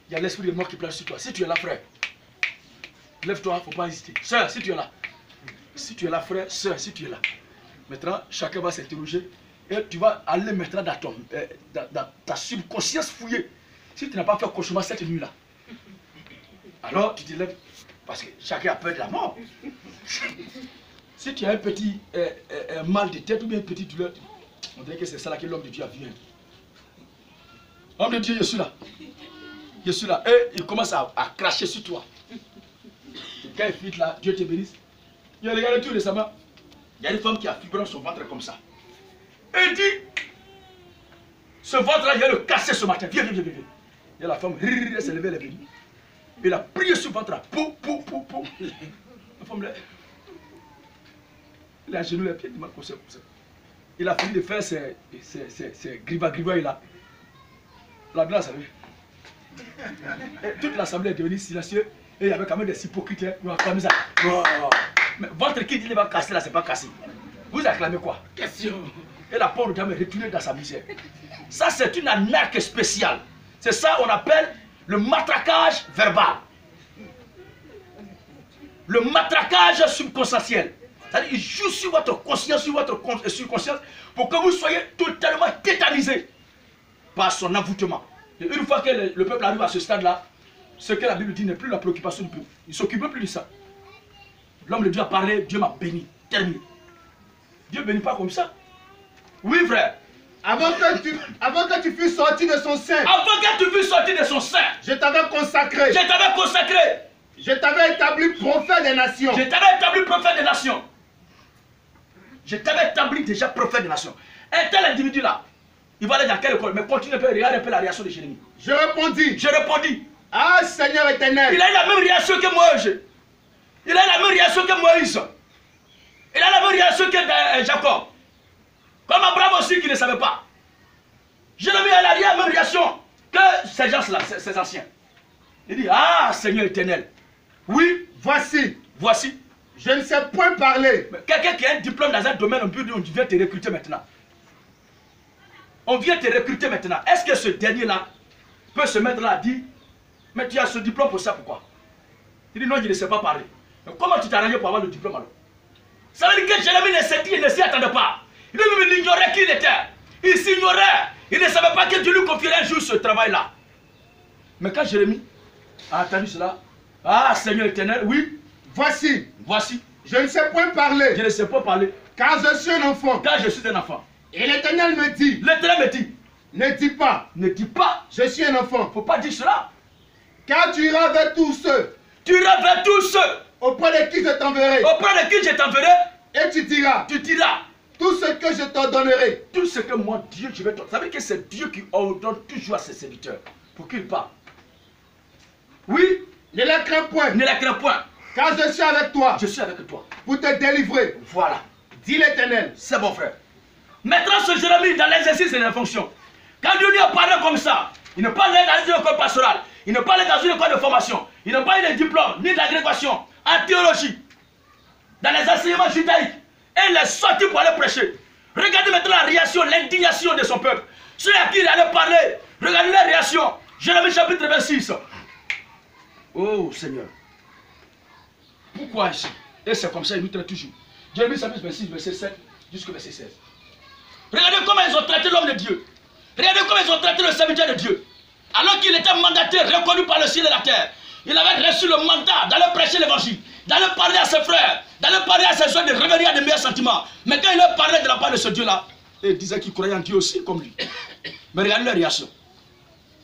il y a l'esprit de mort qui plane sur toi. Si tu es là, frère, lève-toi, il ne faut pas hésiter. Sœur, si tu es là. Si tu es là, frère, sœur, si tu es là. Maintenant, chacun va s'interroger. Et tu vas aller maintenant dans ta subconscience fouillée. Si tu n'as pas fait cauchemar cette nuit-là, alors tu te lèves. Parce que chacun a peur de la mort. Si tu as un petit mal de tête ou bien une petite douleur, on dirait que c'est ça là que l'homme de Dieu a vu. Homme de Dieu, je suis là. Je suis là. Et il commence à cracher sur toi. Et quand il fit là, Dieu te bénisse. Il a regardé tout récemment. Il y a une femme qui a fibré son ventre comme ça. Et il dit, ce ventre-là, il va le casser ce matin. Viens, viens, viens, viens. Et la femme, elle s'est levée, elle est venue. Il a prié sur le ventre-là. Pou, pou, pou, pou. La femme, il a genoux les pieds, il m'a comme ça. Il a fini de faire ses griva-griva, il a. La glace, toute l'assemblée est devenue silencieuse. Et il y avait quand même des hypocrites. Comme ça. Mais votre qui dit qu'il va casser là, c'est pas cassé. Vous acclamez quoi? Question. Et la pauvre dame est retournée dans sa misère. Ça, c'est une arnaque spéciale. C'est ça qu'on appelle le matraquage verbal. Le matraquage subconscientiel. C'est-à-dire qu'il joue sur votre conscience, sur votre subconscience, pour que vous soyez totalement tétanisé par son envoûtement. Et une fois que le peuple arrive à ce stade-là, ce que la Bible dit n'est plus la préoccupation du peuple. Il ne s'occupe plus de ça. L'homme de Dieu a parlé, Dieu m'a béni. Terminé. Dieu ne bénit pas comme ça. Oui, frère. Avant que tu fusses sorti de son sein. Avant que tu fusses sorti de son sein. Je t'avais consacré. Je t'avais consacré. Je t'avais établi prophète des nations. Je t'avais établi prophète des nations. Je t'avais établi déjà prophète des nations. Un tel individu-là, il va aller dans quelle école? Mais continue un peu, regarde un peu la réaction de Jérémie. Je répondis. Je répondis. Ah, Seigneur éternel. Il a eu la même réaction que Moïse. Il a eu la même réaction que Moïse. Il a la même réaction que Jacob. Comme Abraham aussi qui ne savait pas. Jérémie a la même réaction que ces gens-là, ces anciens. Il dit, ah Seigneur éternel. Oui, voici. Voici. Je ne sais point parler. Quelqu'un qui a un diplôme dans un domaine, on peut dire, on vient te recruter maintenant. On vient te recruter maintenant. Est-ce que ce dernier-là peut se mettre là et dire, mais tu as ce diplôme pour ça, pourquoi? Il dit, non, je ne sais pas parler. Mais comment tu t'es arrangé pour avoir le diplôme alors? Ça veut dire que Jérémie ne s'y attendait pas. Il ignorait qui il était. Il s'ignorait. Il ne savait pas que Dieu lui confierait un jour ce travail-là. Mais quand Jérémie a entendu cela, ah Seigneur éternel, oui, voici. Voici. Je ne sais point parler. Je ne sais pas parler. Car je suis un enfant. Car je suis un enfant. Et l'Éternel me dit. L'Éternel me dit. Ne dis pas. Ne dis pas. Je suis un enfant. Il ne faut pas dire cela. Car tu iras vers tous ceux. Tu iras vers tous ceux. Auprès de qui je t'enverrai. Auprès de qui je t'enverrai. Et tu diras. Tu diras. Tout ce que je t'ordonnerai. Tout ce que moi, Dieu, je vais te... Vous savez que c'est Dieu qui ordonne toujours à ses serviteurs. Pour qu'ils parlent. Oui. Ne les crains point. Ne les crains point. Car je suis avec toi. Je suis avec toi. Pour te délivrer. Voilà. Dit l'Éternel. C'est bon, frère. Maintenant, ce Jérémie, dans l'exercice et la fonction, quand Dieu lui a parlé comme ça, il ne parlait dans une école pastorale, il ne parlait dans une école de formation, il n'a pas eu de diplôme, ni d'agrégation, en théologie, dans les enseignements judaïques, et il est sorti pour aller prêcher. Regardez maintenant la réaction, l'indignation de son peuple. Ceux à qui il allait parler, regardez la réaction. Jérémie chapitre 26. Oh Seigneur. Pourquoi ici? Et c'est comme ça, il nous traite toujours. Jérémie chapitre 26, verset 7 jusqu'au verset 16. Regardez comment ils ont traité l'homme de Dieu. Regardez comment ils ont traité le serviteur de Dieu. Alors qu'il était mandataire, reconnu par le ciel et la terre. Il avait reçu le mandat d'aller prêcher l'évangile, d'aller parler à ses frères, d'aller parler à ses soeurs, de revenir à de meilleurs sentiments. Mais quand il a parlé de la part de ce Dieu-là, il disait qu'il croyait en Dieu aussi comme lui. Mais regardez la réaction.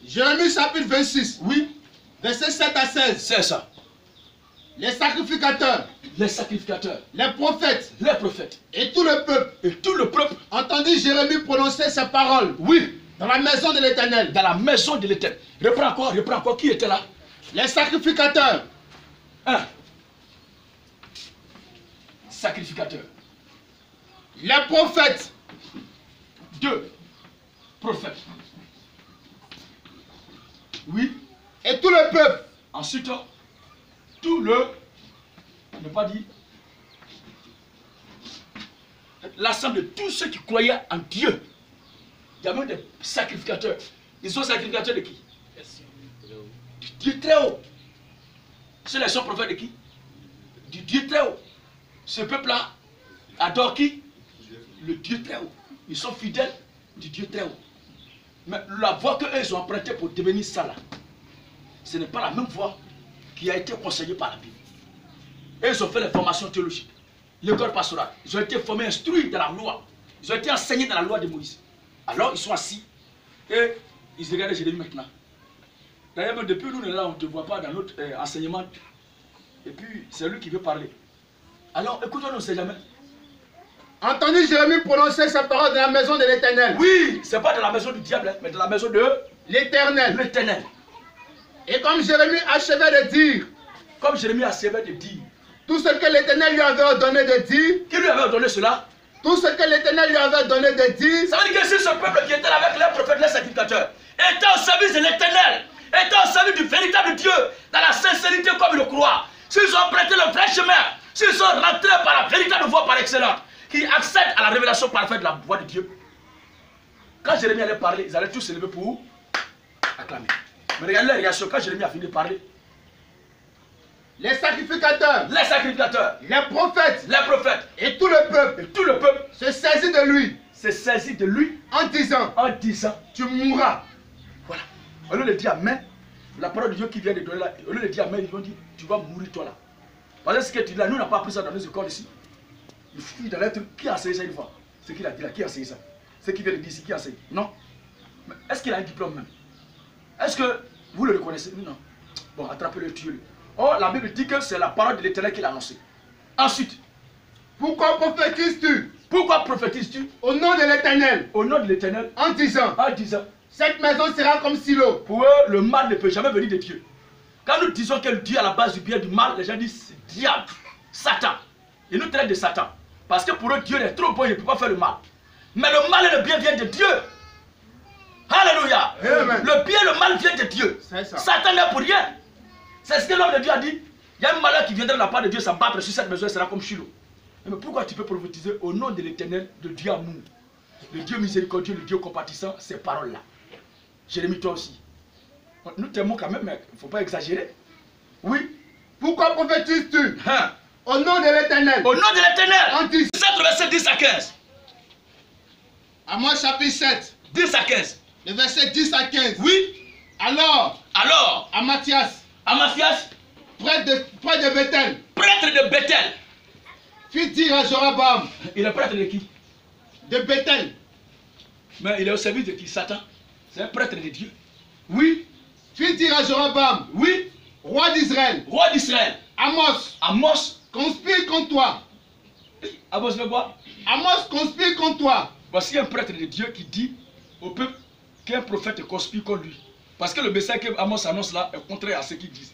Jérémie chapitre 26. Oui. Verset 7 à 16. C'est ça. Les sacrificateurs, les sacrificateurs, les prophètes et tout le peuple entendit Jérémie prononcer ces paroles. Oui. Dans la maison de l'Éternel. Dans la maison de l'Éternel. Reprends encore. Qui était là? Les sacrificateurs. 1. Sacrificateurs. Les prophètes. 2. Prophètes. Oui. Et tout le peuple. Ensuite, tout le... ne pas dire... l'ensemble de tous ceux qui croyaient en Dieu. Il y a même des sacrificateurs. Ils sont sacrificateurs de qui? Du Dieu très haut. C'est les sons prophètes de qui? Du Dieu très haut. Ce peuple-là adore qui? Le Dieu très haut. Ils sont fidèles du Dieu très haut. Mais la voie qu'eux ils ont empruntée pour devenir ça là, ce n'est pas la même voie qui a été conseillée par la Bible. Et ils ont fait les formations théologiques, l'école pastorale. Ils ont été formés, instruits dans la loi. Ils ont été enseignés dans la loi de Moïse. Alors ils sont assis et ils regardent Jérémie maintenant. D'ailleurs, même depuis nous, là, on ne te voit pas dans notre enseignement. Et puis, c'est lui qui veut parler. Alors, écoutons, on ne sait jamais. Entendez Jérémie prononcer ces paroles dans la maison de l'Éternel. Oui, c'est pas dans la maison du diable, mais dans la maison de l'Éternel. L'Éternel. Et comme Jérémie achevait de dire, tout ce que l'Éternel lui avait ordonné de dire, qui lui avait ordonné cela? Tout ce que l'Éternel lui avait donné de dire. Ça veut dire que si ce peuple qui était là avec les prophètes, les sacrificateurs, était au service de l'Éternel, était au service du véritable Dieu, dans la sincérité comme il le croit, s'ils ont prêté le vrai chemin, s'ils sont rentrés par la véritable voie par excellence, qui accèdent à la révélation parfaite de la voix de Dieu, quand Jérémie allait parler, ils allaient tous se lever pour acclamer. Mais regardez la réaction, quand Jérémie a fini de parler, les sacrificateurs, les prophètes, et tout le peuple, se saisit de lui, en disant, tu mourras. Voilà. Au lieu de dire amen, la parole de Dieu qui vient de donner là, au lieu de dire amen, ils vont dire, tu vas mourir toi là. Parce que ce que tu dis là, nous n'avons pas appris ça dans nos écoles ici. Il fuit dans l'être. Qui a enseigné ça une fois? Ce qu'il a dit là, qui a enseigné ça? Ce qui vient de dire ici, qui a enseigné? Non. Mais est-ce qu'il a un diplôme même? Est-ce que vous le reconnaissez? Non. Bon, attrapez-le, tuez-le. Or, la Bible dit que c'est la parole de l'Éternel qu'il a annoncée. Ensuite, pourquoi prophétises-tu? Au nom de l'Éternel. En disant, cette maison sera comme Silo. Pour eux, le mal ne peut jamais venir de Dieu. Quand nous disons que Dieu est à la base du bien et du mal, les gens disent c'est diable, Satan. Ils nous traitent de Satan. Parce que pour eux, Dieu est trop bon, il ne peut pas faire le mal. Mais le mal et le bien viennent de Dieu. Alléluia. Le bien et le mal viennent de Dieu. Satan n'est pour rien. C'est ce que l'homme de Dieu a dit. Il y a un malheur qui viendra de la part de Dieu s'abattre sur cette maison, elle sera comme Shiloh. Mais pourquoi tu peux prophétiser au nom de l'Éternel, de Dieu amour, le Dieu miséricordieux, le Dieu compatissant, ces paroles-là? Jérémie, toi aussi. Nous t'aimons quand même, mais il ne faut pas exagérer. Oui. Pourquoi prophétises-tu au nom de l'Éternel? Au nom de l'Éternel. En 17, verset 10 à 15. Amos chapitre 7. 10 à 15. Le verset 10 à 15. Oui. Alors, Amathias, prêtre de Bethel. Prêtre de Bethel. Fit dire à Jéroboam. Il est prêtre de qui? De Bethel. Mais il est au service de qui? Satan. C'est un prêtre de Dieu. Oui. Fit dire à Jéroboam. Oui. Roi d'Israël. Amos conspire contre toi. Amos le quoi? Amos conspire contre toi. Voici un prêtre de Dieu qui dit au peuple qu'un prophète conspire contre lui. Parce que le message que Amos annonce là est contraire à ce qu'ils disent.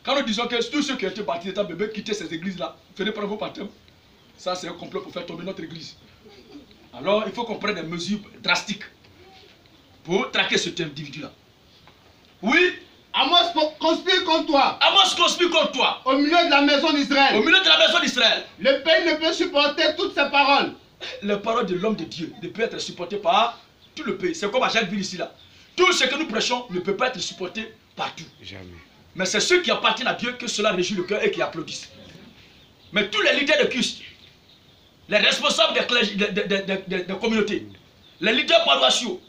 Quand nous disons que tous ceux qui ont été baptisés étant bébés quittaient ces églises là, venez prendre vos baptêmes. Ça c'est un complot pour faire tomber notre église. Alors il faut qu'on prenne des mesures drastiques pour traquer cet individu là. Oui. Amos conspire contre toi. Au milieu de la maison d'Israël. Au milieu de la maison d'Israël. Le pays ne peut supporter toutes ces paroles. les paroles de l'homme de Dieu ne peuvent être supportées par tout le pays. C'est comme à Jacquesville ici là. Tout ce que nous prêchons ne peut pas être supporté partout. Jamais. Mais c'est ceux qui appartiennent à Dieu que cela réjouit le cœur et qui applaudissent. Mais tous les leaders de culte, les responsables des communautés, les leaders paroissiaux,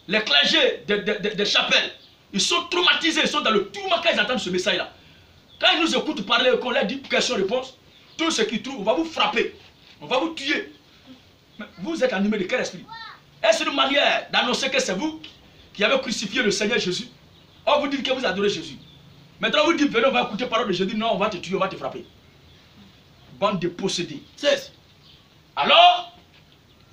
les clergés des chapelles, ils sont traumatisés, ils sont dans le tourment quand ils entendent ce message-là. Quand ils nous écoutent parler, qu'on leur dit question-réponse, tout ce qu'ils trouvent, on va vous frapper, on va vous tuer. Mais vous êtes animé de quel esprit? Est-ce une manière d'annoncer que c'est vous qui avez crucifié le Seigneur Jésus? On vous dit que vous adorez Jésus. Maintenant vous dites, venez, on va écouter la parole de Jésus. Non, on va te tuer, on va te frapper. Bande de possédés. Alors,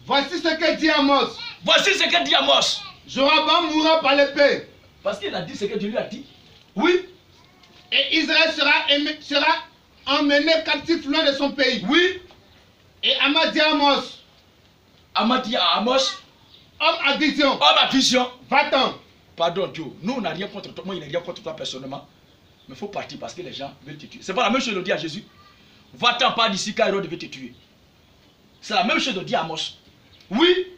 voici ce que dit Amos. Voici ce que dit Amos. Joram mourra par l'épée. Parce qu'il a dit ce que Dieu lui a dit. Oui. Et Israël sera emmené captif loin de son pays. Oui. Et Amos dit à Amos. Amos dit à Amos. Homme à vision. Homme à vision. Va-t'en. Pardon Dieu. Nous on n'a rien contre toi. Moi il n'a rien contre toi personnellement. Mais il faut partir parce que les gens veulent te tuer. C'est pas la même chose de dire à Jésus. Va-t'en pas d'ici car Hérode veut te tuer. C'est la même chose de dire à Amos. Oui.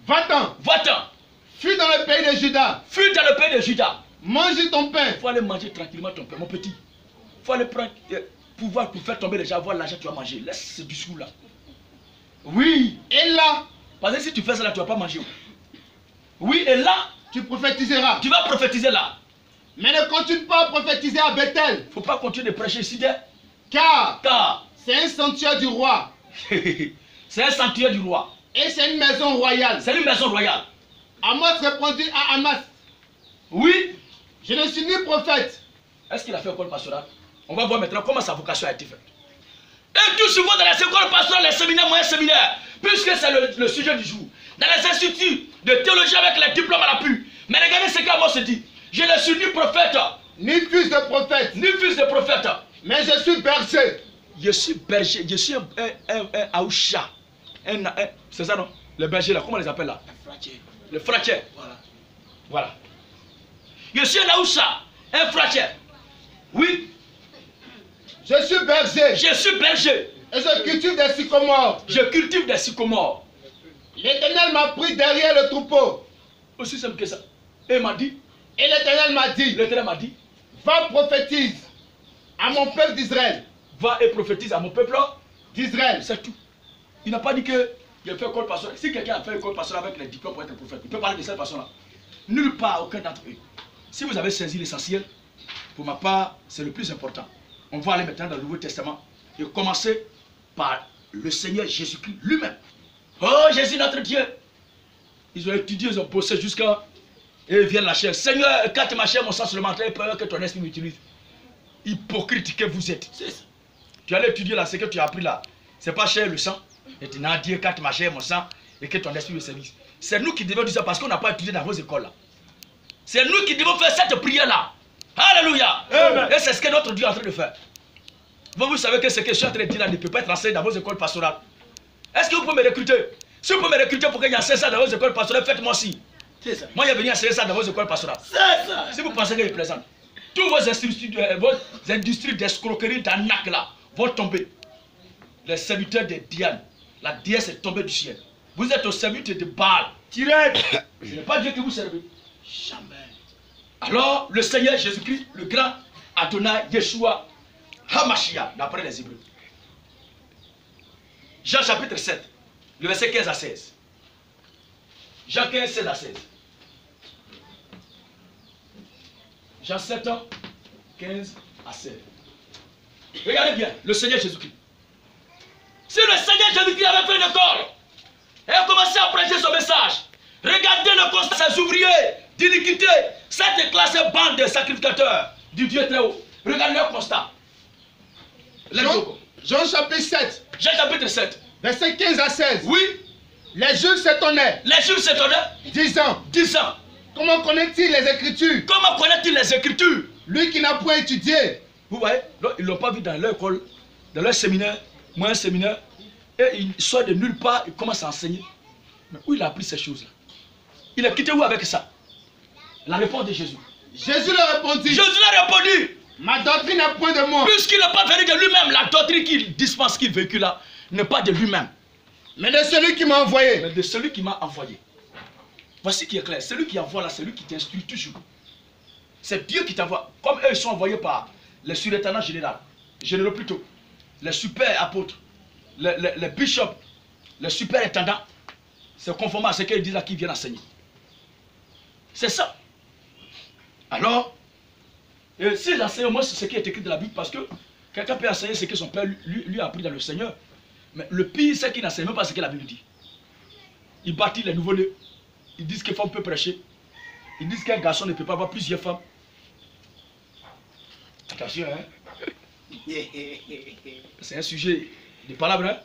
Va-t'en. Va-t'en. Fuis dans le pays de Juda. Fuis dans le pays de Juda. Mange ton pain. Il faut aller manger tranquillement ton pain, mon petit. Il faut aller prendre pouvoir pour faire tomber les gens, avoir l'argent, tu vas manger. Laisse ce discours-là. Oui. Et là. Parce que si tu fais ça là, tu ne vas pas manger. Oui, et là. Tu prophétiseras. Tu vas prophétiser là. Mais ne continue pas à prophétiser à Bethel. Il ne faut pas continuer de prêcher ici. Car c'est un sanctuaire du roi. C'est un sanctuaire du roi. Et c'est une maison royale. C'est une maison royale. Amos répondit à Amas. Oui. Je ne suis ni prophète. Est-ce qu'il a fait école pastorale? On va voir maintenant comment sa vocation a été faite. Et tout souvent dans les écoles pastorales, les séminaires, moyens séminaires, puisque c'est le sujet du jour. Dans les instituts de théologie avec les diplômes à l'appui. Mais regardez ce qu'Amos se dit. Je ne suis ni prophète, ni fils de prophète, ni fils de prophète. Mais je suis berger. Je suis berger, je suis un aoucha. C'est ça non? Le berger là, comment on les appelle là? Le fratier. Voilà. Je suis un aoucha, un fratier. Oui. Je suis berger. Je suis berger. Et je cultive des sycomores. Je cultive des sycomores. L'Éternel m'a pris derrière le troupeau. Aussi simple que ça. Et m'a dit. Et l'Éternel m'a dit. L'Éternel m'a dit. Va prophétise à mon peuple d'Israël. Va et prophétise à mon peuple d'Israël. C'est tout. Il n'a pas dit que il a fait école pastorale. Si quelqu'un a fait école pastorale avec les diplômes pour être prophète, il peut parler de cette façon-là. Nulle part, aucun d'entre eux. Si vous avez saisi l'essentiel, pour ma part, c'est le plus important. On va aller maintenant dans le Nouveau Testament et commencer par le Seigneur Jésus-Christ lui-même. Oh Jésus notre Dieu. Ils ont étudié, ils ont bossé jusqu'à... Et ils viennent la chair. Seigneur, écarte ma chair, mon sang seulement, j'ai peur que ton esprit m'utilise. Hypocrite que vous êtes. Tu allais étudier là, ce que tu as appris là. C'est pas cher le sang. Et tu n'as dit écarte ma chair, mon sang, et que ton esprit me service. C'est nous qui devons dire ça parce qu'on n'a pas étudié dans vos écoles là. C'est nous qui devons faire cette prière là. Alléluia. Et c'est ce que notre Dieu est en train de faire. Vous savez que ce que je suis en train de dire là ne peut pas être enseigné dans vos écoles pastorales. Est-ce que vous pouvez me recruter? Si vous pouvez me recruter pour que j'enseigne ça dans vos écoles pastorales, faites-moi si. Moi, je vais venir enseigner ça dans vos écoles pastorales. Si vous pensez que je plaisante, tous vos industries d'escroquerie, d'arnaque là, vont tomber. Les serviteurs de Diane, la déesse est tombée du ciel. Vous êtes au service de Baal. Tirez. Ce n'est pas Dieu que vous servez. Jamais. Alors, le Seigneur Jésus-Christ, le grand Adonai Yeshua Hamashiach, d'après les Hébreux. Jean chapitre 7, le verset 15 à 16. Jean 15, 16 à 16. Jean 7, 15 à 16. Regardez bien, le Seigneur Jésus-Christ. Si le Seigneur Jésus-Christ avait fait une école et a commencé à prêcher son message, regardez le constat des ouvriers d'iniquité, cette classe bande de sacrificateurs du Dieu très haut. Regardez le constat. Jean chapitre 7. Jean chapitre 7. Verset 15 à 16. Oui. Les Juifs s'étonnaient. Les Juifs s'étonnaient. Disant. Comment connaît-il les Écritures? Comment connaît-il les Écritures? Lui qui n'a point étudié. Vous voyez, ils ne l'ont pas vu dans leur école, dans leur séminaire, moyen séminaire, et il sort de nulle part, il commence à enseigner. Mais où il a appris ces choses-là? Il a quitté où avec ça? La réponse de Jésus. Jésus leur répondit. Jésus leur répondit. Ma doctrine n'est point de moi. Puisqu'il n'est pas venu de lui-même, la doctrine qu'il dispense, qu'il véhicule là, n'est pas de lui-même. Mais de celui qui m'a envoyé. Mais de celui qui m'a envoyé. Voici qui est clair. Celui qui envoie là, c'est lui qui t'instruit toujours. C'est Dieu qui t'envoie. Comme eux, ils sont envoyés par les surintendants généraux plutôt, les super apôtres, les bishops, les super intendants. C'est conformément à ce qu'ils disent là qui viennent enseigner. C'est ça. Alors, si j'enseigne au moins ce qui est écrit dans la Bible, parce que quelqu'un peut enseigner ce que son père lui a appris dans le Seigneur. Mais le pire, c'est qu'il n'enseigne même pas ce que la Bible dit. Il bâtit les nouveaux-nés. Ils disent qu'une femme peut prêcher. Ils disent qu'un garçon ne peut pas avoir plusieurs femmes. Attention, hein. C'est un sujet de palabre, hein.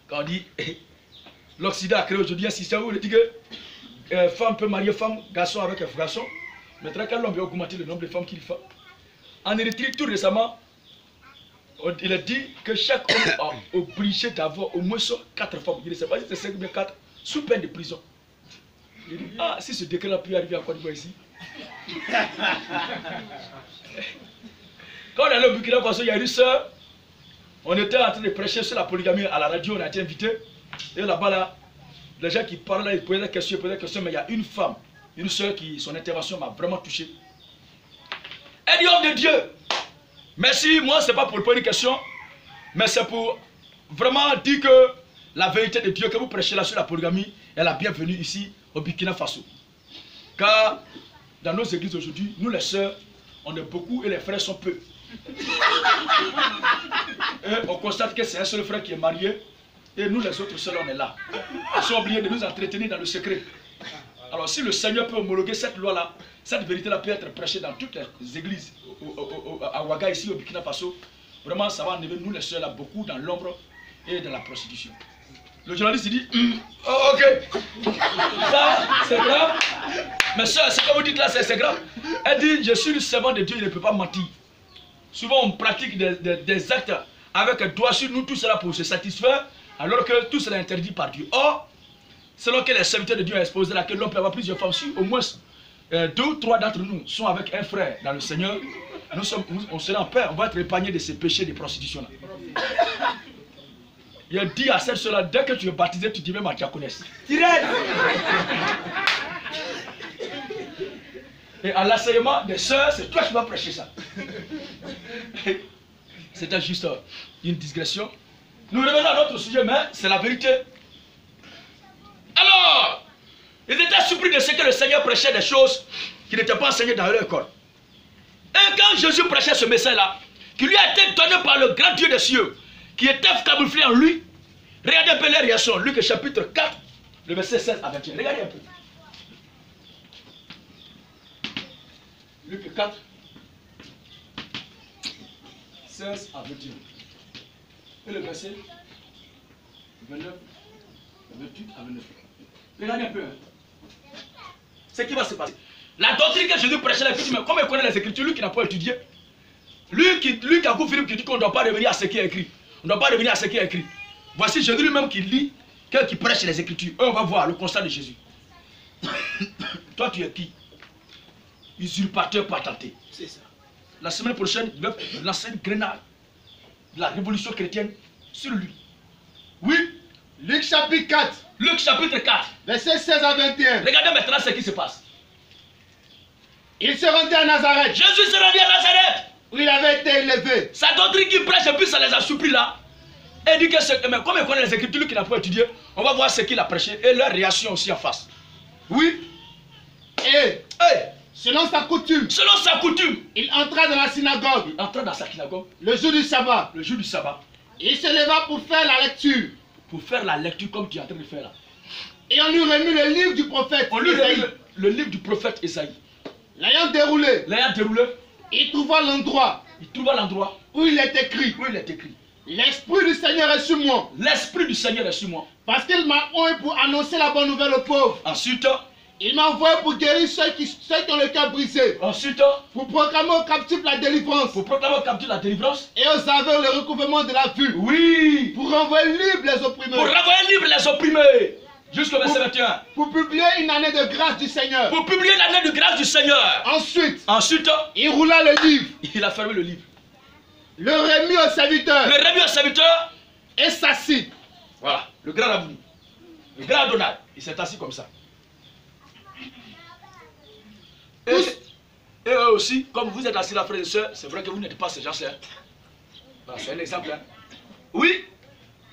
Quand on dit l'Occident a créé aujourd'hui un système où on dit que femme peut marier femme, garçon avec un garçon. Maintenant, quand l'homme veut augmenter le nombre de femmes qu'il fait. En Érythrée, tout récemment, il a dit que chaque homme est obligé d'avoir au moins 4 femmes. Il ne sait pas si c'est 5 ou 4, sous peine de prison. Il dit, ah, si ce décret-là peut arriver à Côte d'Ivoire ici. Quand on est allé au Burkina Faso, il y a une soeur, on était en train de prêcher sur la polygamie à la radio, on a été invité. Et là-bas, là, les gens qui parlent là, ils posaient des questions, mais il y a une femme, une soeur qui, son intervention m'a vraiment touché. Elle dit, homme de Dieu, merci, moi, ce n'est pas pour poser une question, mais c'est pour vraiment dire que la vérité de Dieu que vous prêchez là sur la polygamie est la bienvenue ici au Burkina Faso. Car dans nos églises aujourd'hui, nous les sœurs, on est beaucoup et les frères sont peu. Et on constate que c'est un seul frère qui est marié et nous les autres seuls on est là. Ils sont obligés de nous entretenir dans le secret. Alors si le Seigneur peut homologuer cette loi-là, cette vérité-là peut être prêchée dans toutes les églises à Ouaga ici au Burkina Faso, vraiment ça va enlever nous les sœurs là beaucoup dans l'ombre et dans la prostitution. Le journaliste il dit oh, ok, ça c'est grave. Mais soeur, ce que vous dites là c'est grave. Elle dit je suis le servant de Dieu, il ne peut pas mentir. Souvent on pratique des actes avec un doigt sur nous, tout cela pour se satisfaire, alors que tout cela est interdit par Dieu. Or, selon que les serviteurs de Dieu ont exposé là, que l'homme peut avoir plusieurs femmes, si au moins 2 ou 3 d'entre nous sont avec un frère dans le Seigneur, on sera en paix, on va être épargné de ces péchés de prostitution là. Il a dit à cette soeur-là, dès que tu es baptisé, tu dis même à diaconesse. Et à l'enseignement des sœurs, c'est toi qui vas prêcher ça. C'était juste une digression. Nous revenons à notre sujet, mais c'est la vérité. Alors, ils étaient surpris de ce que le Seigneur prêchait des choses qui n'étaient pas enseignées dans leur école. Et quand Jésus prêchait ce message-là, qui lui a été donné par le grand Dieu des cieux, qui était camouflé en lui, regardez un peu les réactions. Luc chapitre 4, le verset 16 à 21. Regardez un peu. Luc 4, 16 à 21. Et le verset 29, 28 à 29. Regardez un peu. Hein. Ce qui va se passer. La doctrine que Jésus prêchait, mais comme il connaît les Écritures, lui qui n'a pas étudié, lui qui a coup Philippe qui dit qu'on ne doit pas revenir à ce qui est écrit. On ne doit pas revenir à ce qui est écrit. Voici Jésus lui-même qui lit, qui prêche les Écritures. Et on va voir le constat de Jésus. Toi, tu es qui? Usurpateur patenté. C'est ça. La semaine prochaine, il va lancer une grenade de la révolution chrétienne sur lui. Oui. Luc chapitre 4. Luc chapitre 4. Verset 16 à 21. Regardez maintenant ce qui se passe. Il se rendit à Nazareth. Jésus se rendit à Nazareth. Où il avait été élevé. Sa doctrine qui prêche, et puis ça les a surpris là. Et dit que, mais comme il connaît les Écritures, lui qui n'a pas étudié, on va voir ce qu'il a prêché et leur réaction aussi en face. Oui. Et selon sa coutume. Selon sa coutume. Il entra dans la synagogue. Il entra dans sa synagogue. Le jour du sabbat. Le jour du sabbat. Il se leva pour faire la lecture. Pour faire la lecture comme tu es en train de faire là. Et on lui remet le livre du prophète. On lui remet le livre du prophète Esaïe. L'ayant déroulé. Il trouva l'endroit. Où il est écrit. L'Esprit du Seigneur est sur moi. L'Esprit du Seigneur est sur moi. Parce qu'il m'a envoyé pour annoncer la bonne nouvelle aux pauvres. Ensuite, il m'a envoyé pour guérir ceux qui ont le cœur brisé. Ensuite, pour proclamer aux captifs la délivrance. Et aux aveugles le recouvrement de la vue. Oui. Pour renvoyer libres les opprimés. Jusqu'au verset 21. Pour publier une année de grâce du Seigneur. Ensuite, il roula le livre. Il a fermé le livre. Le remit au serviteur. Et s'assit. Voilà, le grand Rabouni. Le grand Adonai, il s'est assis comme ça. Et eux aussi, comme vous êtes assis là, frères et sœurs, c'est vrai que vous n'êtes pas ces gens-là. Voilà, c'est un exemple. Hein. Oui.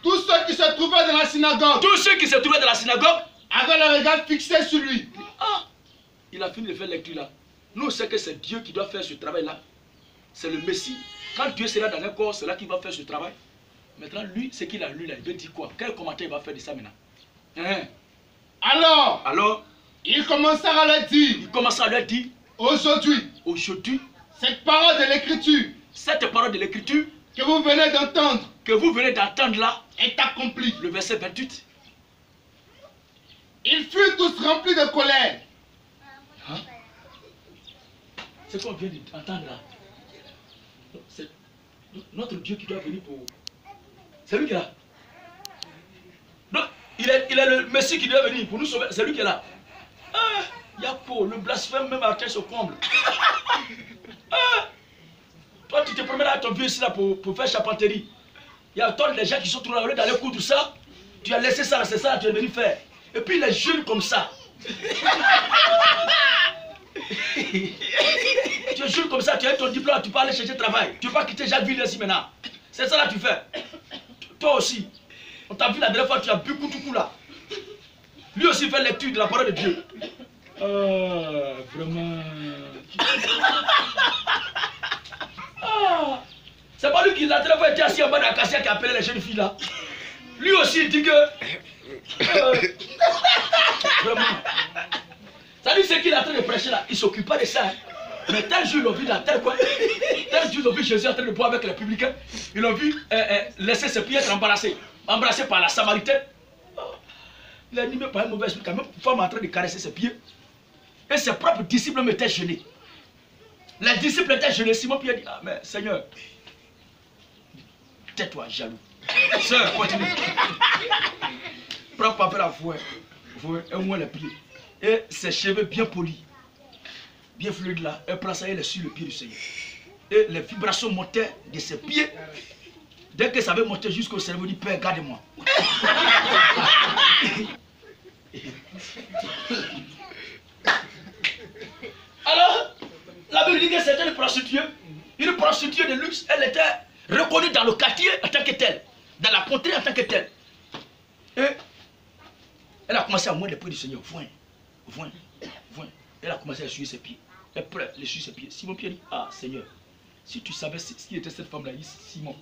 Tous ceux qui se trouvaient dans la synagogue. Tous ceux qui se trouvaient dans la synagogue avaient le regard fixé sur lui. Ah, il a fini de faire lecture là. Nous, on sait que c'est Dieu qui doit faire ce travail-là. C'est le Messie. Quand Dieu sera dans un corps, c'est là qu'il va faire ce travail. Maintenant, lui, ce qu'il a lu là, il veut dire quoi? Quel commentaire il va faire de ça maintenant? Hein? Alors, il commencera à leur dire. Il commencera à leur dire. Aujourd'hui, cette parole de l'écriture. Cette parole de l'écriture. Que vous venez d'entendre. Que vous venez d'entendre là. Est accomplie. Le verset 28. Ils furent tous remplis de colère. Hein? C'est qu'on vient d'entendre là. C'est notre Dieu qui doit venir pour... C'est lui qui est là. Donc, il est le Messie qui doit venir pour nous sauver. C'est lui qui est là. Ah, Yapo, le blasphème même à se comble. Ah, toi, tu te promènes à ton vieux ici là pour faire charpenterie. Il y a tant de gens qui sont trouvés là, dans les cours, tout ça. Tu as laissé ça, c'est ça, tu es venu faire. Et puis il est jeune comme ça. Tu es jeune comme ça, tu as ton diplôme, tu peux aller chercher travail. Tu ne peux pas quitter Jacques Ville ici maintenant. C'est ça là que tu fais. Toi aussi. On t'a vu la dernière fois, tu as bu tout là. Lui aussi fait lecture de la parole de Dieu. Vraiment. C'est pas lui qui la dernière fois était assis en bas de la cassière qui appelait les jeunes filles là. Lui aussi il dit que. Vraiment. Ça dit ce qu'il est en train de prêcher là, il ne s'occupe pas de ça. Hein. Mais tel jour, ils l'ont vu dans tel coin. Tel jour, ils ont vu Jésus en train de boire avec les publicains. Ils l'ont vu laisser ses pieds être embarrassés par la Samaritaine. Il est animé par un mauvais esprit. Quand même, une femme en train de caresser ses pieds. Et ses propres disciples m'étaient gênés. Les disciples étaient gênés. Simon Pierre dit, ah mais Seigneur, tais-toi, jaloux. Sœur, continue. Prends pas la voix. Et moins les pieds. Et ses cheveux bien polis. Bien fluides là. Elle prend ça, elle est sur le pied du Seigneur. Et les vibrations montaient de ses pieds. Dès que ça avait monté jusqu'au cerveau, il dit, Père, garde-moi. Alors, la Bible dit que c'était une prostituée de luxe. Elle était reconnue dans le quartier en tant que telle, dans la contrée en tant que telle. Et elle a commencé à mourir les pieds du Seigneur. Voin. Elle a commencé à essuyer ses pieds. Elle pleure, elle essuie ses pieds. Simon Pierre dit, ah Seigneur, si tu savais ce qui était cette femme-là, Simon,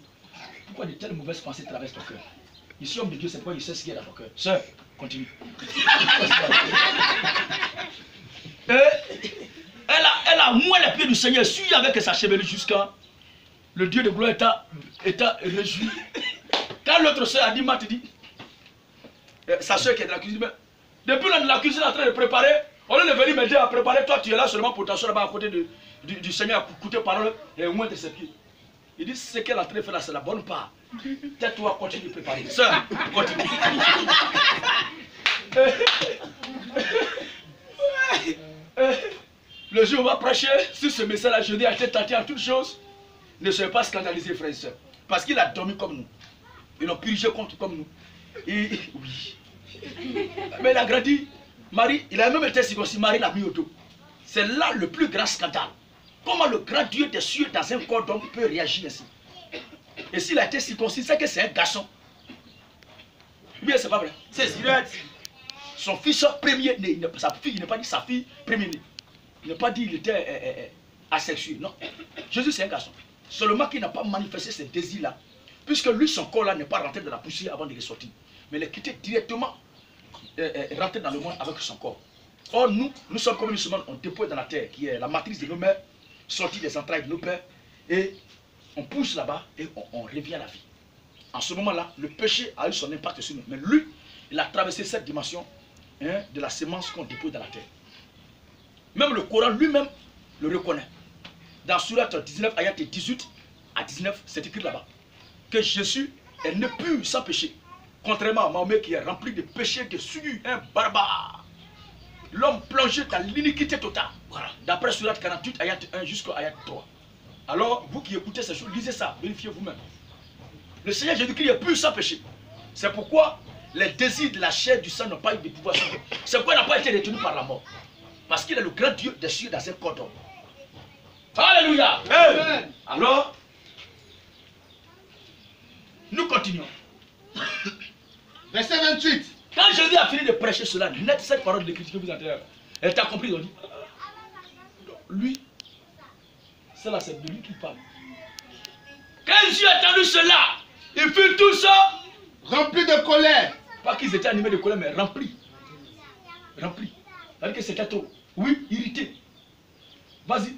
pourquoi de telles mauvaises pensées traversent ton cœur? Ici, homme de Dieu, c'est pourquoi il sait ce qu'il y a dans ton cœur. Sœur, continue. Elle a moué les pieds du Seigneur, suivi avec sa chevelure jusqu'à le Dieu de gloire étant réjoui. Quand l'autre sœur a dit, Marthe dit, sa soeur qui est dans la cuisine, mais depuis la cuisine en train de préparer, au lieu de venir m'aider à préparer, toi tu es là seulement pour t'asseoir là-bas à côté du Seigneur, à écouter parole et au moins de ses pieds. Il dit, ce qu'elle est en train de faire là, c'est la bonne part. Tais-toi, continue de préparer. Sœur, continue. Le jour où on va prêcher sur ce message-là, je dis à tête tentée en toutes choses, ne soyez pas scandalisés, frères et sœurs. Parce qu'il a dormi comme nous. Ils l'ont purgé contre comme nous. Et oui. Mais il a grandi. Marie, il a même été circoncis. Marie l'a mis au dos. C'est là le plus grand scandale. Comment le grand Dieu des cieux dans un corps d'homme peut réagir ainsi? Et s'il a été circoncis, c'est que c'est un garçon. Bien, c'est pas vrai. C'est son fils premier né. Sa fille, il n'a pas dit sa fille premier né. Il n'a pas dit qu'il était asexué. Non. Jésus, c'est un garçon. Seulement qu'il n'a pas manifesté ce désir-là. Puisque lui, son corps-là n'est pas rentré dans la poussière avant de ressortir. Mais il est quitté directement, rentré dans le monde avec son corps. Or, nous sommes comme une semence, on dépose dans la terre, qui est la matrice de nos mères, sortie des entrailles de nos pères, et on pousse là-bas et on revient à la vie. En ce moment-là, le péché a eu son impact sur nous. Mais lui, il a traversé cette dimension de la semence qu'on dépose dans la terre. Même le Coran lui-même le reconnaît. Dans Surat 19, ayat 18 à 19, c'est écrit là-bas que Jésus est né pur sans péché. Contrairement à Mahomet qui est rempli de péché, de souillure, un barbare. L'homme plongé dans l'iniquité totale. Voilà. D'après Surat 48, ayat 1 jusqu'à ayat 3. Alors, vous qui écoutez ces choses, lisez ça, vérifiez vous-même. Le Seigneur Jésus-Christ est pur sans péché. C'est pourquoi les désirs de la chair et du sang n'ont pas eu de pouvoir sur lui. C'est pourquoi il n'a pas été retenu par la mort. Parce qu'il est le grand Dieu des cieux dans un cordon. Alléluia. Amen. Alors, nous continuons. Verset 28. Quand Jésus a fini de prêcher cela, net cette parole de l'Écriture que vous entendez, elle t'a compris, on dit. Lui, c'est de lui qui parle. Quand Jésus a entendu cela, il fut tout ça rempli de colère. Pas qu'ils étaient animés de colère, mais remplis. Remplis. C'est-à-dire que c'était trop. Oui, irrité. Vas-y.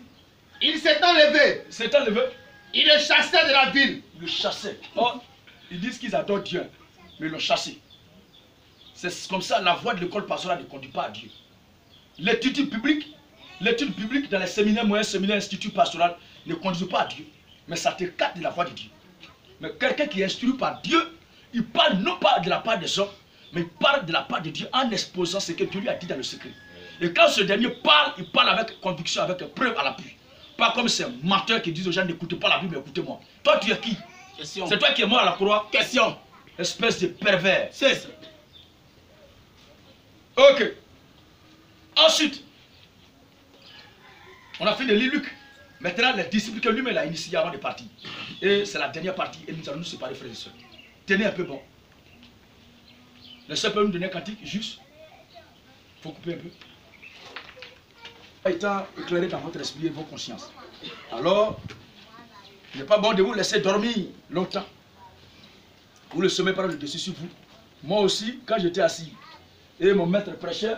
Il s'est enlevé. S'est enlevé. Il le chassait de la ville. Il le chassait. Oh, ils disent qu'ils adorent Dieu, mais ils l'ont chassé. C'est comme ça, la voie de l'école pastorale ne conduit pas à Dieu. L'étude publique dans les séminaires moyens, séminaires, instituts pastoraux ne conduit pas à Dieu. Mais ça t'écarte de la voie de Dieu. Mais quelqu'un qui est instruit par Dieu, il parle non pas de la part des hommes, mais il parle de la part de Dieu en exposant ce que Dieu lui a dit dans le secret. Et quand ce dernier parle, il parle avec conviction, avec preuve à l'appui. Pas comme ces menteurs qui disent aux gens n'écoutez pas la Bible, mais écoutez-moi. Toi, tu es qui? C'est toi qui es mort à la croix? Question. Espèce de pervers. C'est ça. Ok. Ensuite, on a fait de Luc. Maintenant, les disciples que lui-même a initié avant de partir. Et c'est la dernière partie. Et nous allons nous séparer, frères et sœurs. Tenez un peu bon. Le Seigneur peut nous donner un cantique juste. Il faut couper un peu. Étant éclairé dans votre esprit et vos consciences. Alors, il n'est pas bon de vous laisser dormir longtemps. Vous le sommeil par le dessus sur vous. Moi aussi, quand j'étais assis et mon maître prêchait,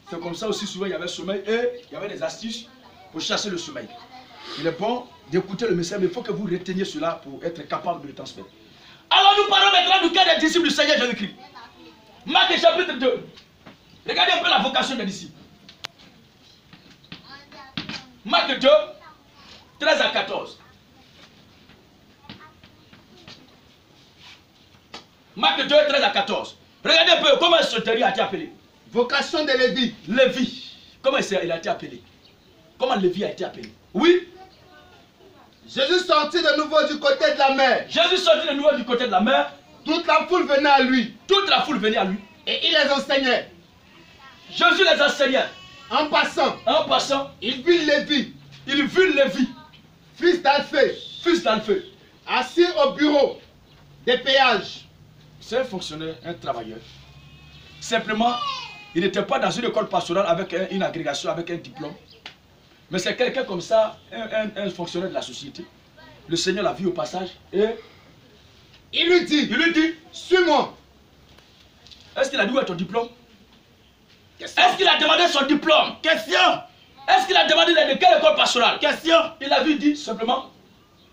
c'est comme ça aussi souvent il y avait sommeil et il y avait des astuces pour chasser le sommeil. Il est bon d'écouter le message, mais il faut que vous reteniez cela pour être capable de le transmettre. Alors nous parlons maintenant du cas des disciples du Seigneur Jésus-Christ. Marc chapitre 2. Regardez un peu la vocation des disciples. Marc 2, 13 à 14. Marc 2, 13 à 14. Regardez un peu comment ce dernier a été appelé. Vocation de Lévi. Lévi. Comment il a été appelé? Comment Lévi a été appelé? Oui. Jésus sortit de nouveau du côté de la mer. Jésus sortit de nouveau du côté de la mer. Toute la foule venait à lui. Toute la foule venait à lui. Et il les enseignait. Jésus les enseignait. En passant, il vit Lévi. Fils d'Alphée. Assis au bureau des péages. C'est un fonctionnaire, un travailleur. Simplement, il n'était pas dans une école pastorale avec une agrégation, avec un diplôme. Mais c'est quelqu'un comme ça, un fonctionnaire de la société. Le Seigneur l'a vu au passage et il lui dit, suis-moi. Est-ce qu'il a dit où est ton diplôme? Est-ce qu'il a demandé son diplôme? Question. Est-ce qu'il a demandé de quelle école pastorale? Question. Il a vu dit simplement,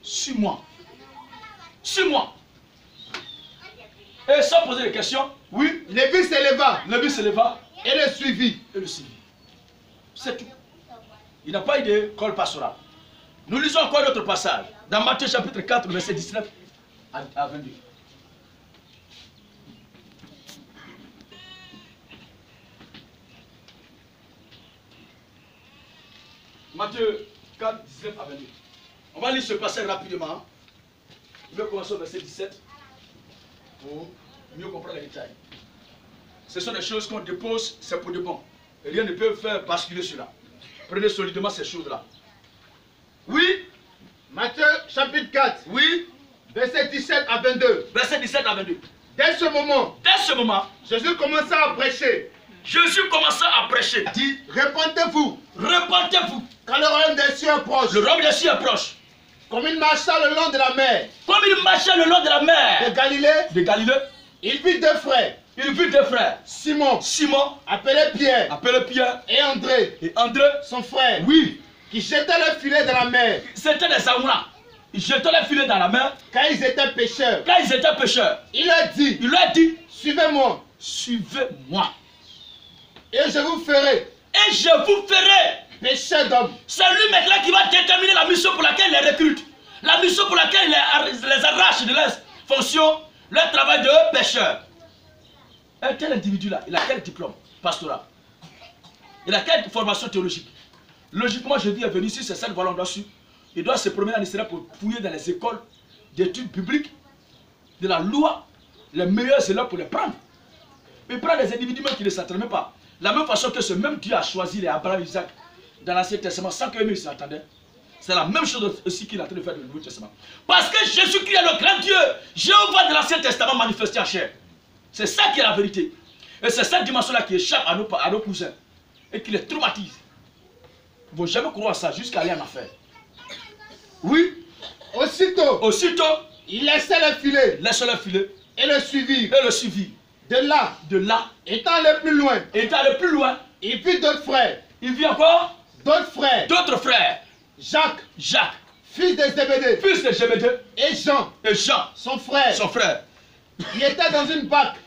suis-moi. Suis-moi. Et sans poser de questions, oui. Lévi s'éleva. Et le suivit. C'est tout. Il n'a pas eu d'école pastorale. Nous lisons encore un autre passage. Dans Matthieu chapitre 4, verset 19 à 22. Matthieu 4, 19 à 22. On va lire ce passage rapidement. Je vais commencer au verset 17 pour mieux comprendre les détails. Ce sont des choses qu'on dépose, c'est pour de bon. Et rien ne peut faire basculer cela. Prenez solidement ces choses-là. Oui. Matthieu chapitre 4. Oui. Verset 17 à 22. Verset 17 à 22. Dès ce moment, Jésus commença à prêcher. Dit, répentez-vous. Car le royaume des cieux est proche. Comme il marcha le long de la mer. De Galilée. Il vit deux frères. Simon. Appelé Pierre. Et André. Son frère. Oui. Qui jetaient le filet dans la mer. C'était des Saouna. Ils jetaient les filets dans la mer. Quand ils étaient pêcheurs. Il leur dit. Suivez-moi. Et je vous ferai. Pêcheurs d'hommes. C'est lui maintenant qui va déterminer la mission pour laquelle il les recrute. La mission pour laquelle il les arrache de leur fonction, leur travail de pêcheur. Un tel individu-là, il a quel diplôme pastoral? Il a quelle formation théologique? Logiquement, je dis, est venu ici, c'est cette voie-là, on doit suivre. Il doit se promener en Israël pour fouiller dans les écoles d'études publiques, de la loi, les meilleurs c'est là pour les prendre. Il prend des individus même qui ne s'attendent même pas. La même façon que ce même Dieu a choisi les Abraham, Isaac dans l'Ancien Testament sans qu'eux ne s'attendaient. C'est la même chose aussi qu'il est en train de faire dans le Nouveau Testament. Parce que Jésus-Christ est le grand Dieu, Jéhovah de l'Ancien Testament manifesté en chair. C'est ça qui est la vérité. Et c'est cette dimension-là qui échappe à nos cousins et qui les traumatise. Ils ne vont jamais croire à ça jusqu'à aller en affaire. Oui. Aussitôt, il laissait le filet. Laisse-le filer. Et le suivit. De là, étant allé plus loin, il vit d'autres frères. Il vit encore D'autres frères. Jacques, fils de Zébédée. Et Jean, son frère. Qui était dans une barque.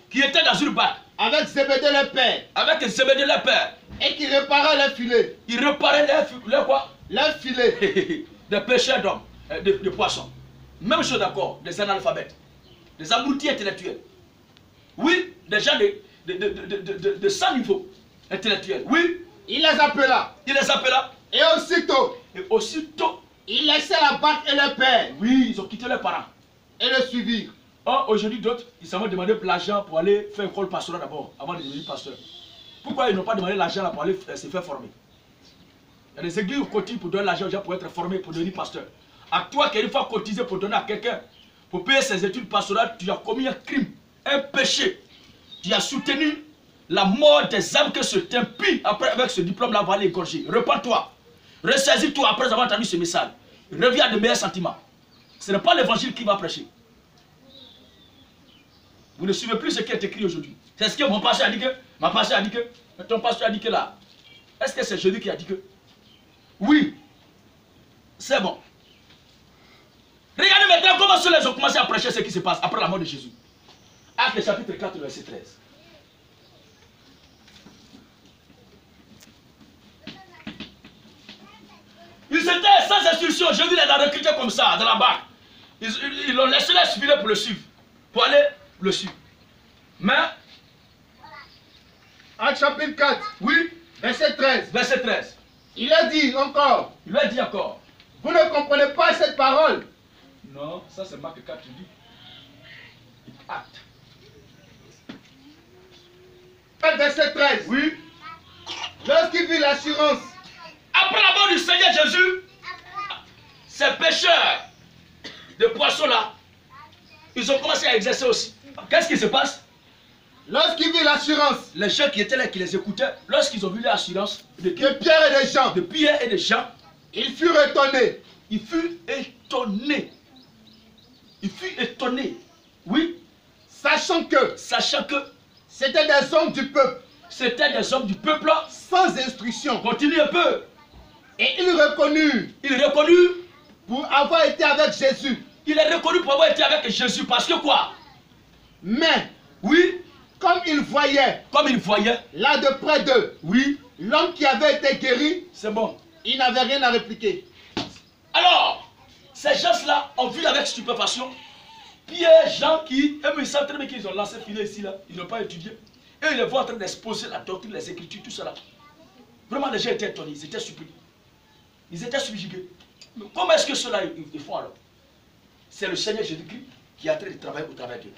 Avec Zébédée le père. Et qui réparait le filet. Il réparait leur quoi? Le filet. Des pêcheurs d'hommes, de poissons. Même chose d'accord, des analphabètes, des abrutis intellectuels. Oui, des gens de 100 niveaux intellectuels. Oui. Il les appela. Et aussitôt, il laissait la barque et le père. Oui, ils ont quitté leurs parents. Et le suivirent. Oh, aujourd'hui, d'autres, ils s'en vont demander l'argent pour aller faire une école pastorale d'abord, avant de devenir pasteur. Pourquoi ils n'ont pas demandé l'argent pour aller se faire former? Il y a des églises qui cotisent pour donner l'argent aux gens pour être formés, pour devenir pasteur. À toi qui une fois cotisé pour donner à quelqu'un, pour payer ses études pastorales, tu as commis un crime, un péché. Tu as soutenu la mort des âmes que cet impie, après avec ce diplôme-là, va aller égorger. Repends-toi. Ressaisis-toi après avoir entendu ce message. Reviens à de meilleurs sentiments. Ce n'est pas l'évangile qui va prêcher. Vous ne suivez plus ce qui est écrit aujourd'hui. C'est ce que mon pasteur a dit que, ma pasteur a dit que, ton pasteur a dit que là. Est-ce que c'est Jésus qui a dit que? Oui. C'est bon. Regardez maintenant comment ceux-là ont commencé à prêcher ce qui se passe après la mort de Jésus. Actes chapitre 4, verset 13. Ils étaient sans instruction. Jésus les a recrutés comme ça, dans la barque. Ils l'ont laissé les suivre pour le suivre. Pour aller le suivre. Mais, Actes chapitre 4, oui, verset 13. Verset 13. Il a dit encore. Vous ne comprenez pas cette parole? Non, ça c'est Marc 4, dit. Acte. Verset 13. Oui. Lorsqu'il vit l'assurance. Après la mort du Seigneur Jésus, ces pêcheurs de poissons là, ils ont commencé à exercer aussi. Qu'est-ce qui se passe? Lorsqu'il vit l'assurance. Les gens qui étaient là, qui les écoutaient, lorsqu'ils ont vu l'assurance de Pierre et de Jean, il fut étonné. Il fut étonné. Oui. Sachant que c'était des hommes du peuple. Sans instruction. Continue un peu. Et il reconnut. Pour avoir été avec Jésus. Il est reconnu pour avoir été avec Jésus. Parce que quoi? Mais. Oui. Comme il voyait. Là de près d'eux. Oui. L'homme qui avait été guéri. C'est bon. Il n'avait rien à répliquer. Alors, ces gens-là ont vu avec stupéfaction Pierre, Jean qui, eux, ils savent très bien qu'ils ont lancé filet ici, là. Ils n'ont pas étudié. Et ils les voient en train d'exposer la doctrine, les écritures, tout cela. Vraiment, les gens étaient étonnés, ils étaient surpris. Ils étaient subjugués. Mais comment est-ce que cela ils font alors? C'est le Seigneur Jésus-Christ qui est en train de travailler au travers d'eux.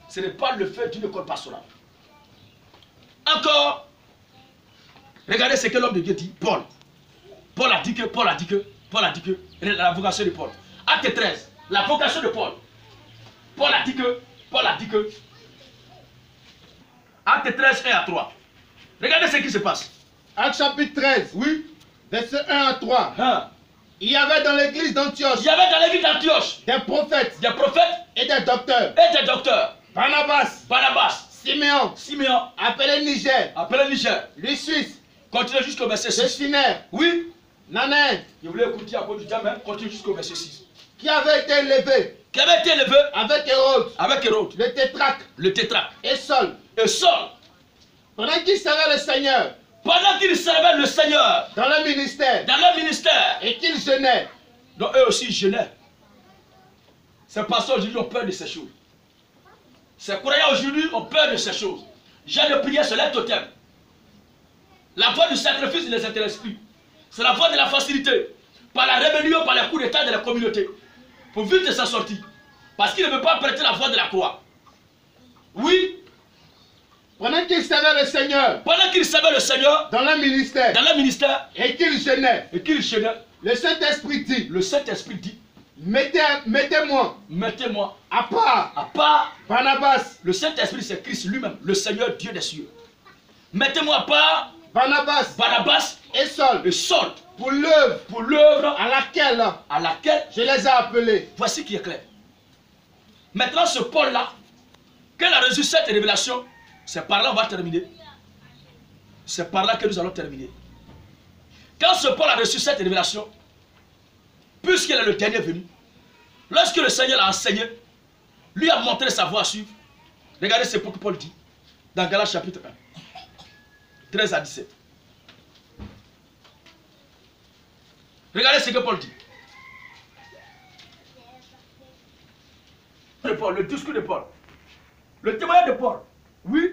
Ce n'est pas le fait d'une école pastorale. Encore, regardez ce que l'homme de Dieu dit, Paul. Paul a dit que, la vocation de Paul. Acte 13, la vocation de Paul. Paul a dit que, Acte 13, 1 à 3. Regardez ce qui se passe. Acte chapitre 13, oui, verset 1 à 3. Il y avait dans l'église d'Antioche des prophètes et des docteurs. Barnabas, Siméon, appelé Niger, lui Suisse, continue jusqu'au verset 6. Destinaire, oui, Nanin, je voulais écouter à cause du temps, mais continue jusqu'au verset 6. Qui avait été élevé avec Hérode, le tétrarque, et Saul, pendant qu'il servait le Seigneur, dans le ministère, et qu'il jeûnait. Donc eux aussi jeûnaient. Ces pasteurs aujourd'hui ont peur de ces choses. Ces croyants aujourd'hui ont peur de ces choses. J'ai de prière sur les totems. La voie du sacrifice ne les intéresse plus. C'est la voie de la facilité. Par la rébellion, par les coups d'état de la communauté. Pour vite s'en sortir. Parce qu'il ne veut pas prêter la voie de la croix. Oui. Pendant qu'ils servaient le Seigneur. Pendant qu'ils servaient le Seigneur. Dans leur ministère. Dans leur ministère. Et qu'ils jeûnaient. Et qu'ils jeûnaient. Le Saint-Esprit dit. Le Saint-Esprit dit. Mettez-moi. Mettez-moi. À part. À part. Barnabas. Le Saint-Esprit c'est Christ lui-même. Le Seigneur Dieu des cieux. Mettez-moi à part. Barnabas. Et Saul. Et Saul. Pour l'œuvre. À laquelle. Je les ai appelés. Voici qui est clair. Maintenant ce Paul-là. Qu'elle a reçu cette révélation. C'est par là on va terminer. C'est par là que nous allons terminer. Quand ce Paul a reçu cette révélation, puisqu'il est le dernier venu, lorsque le Seigneur l'a enseigné, lui a montré sa voie à suivre. Regardez ce que Paul dit dans Galates chapitre 1, 13 à 17. Regardez ce que Paul dit. Le discours de Paul. Le témoignage de Paul. Oui.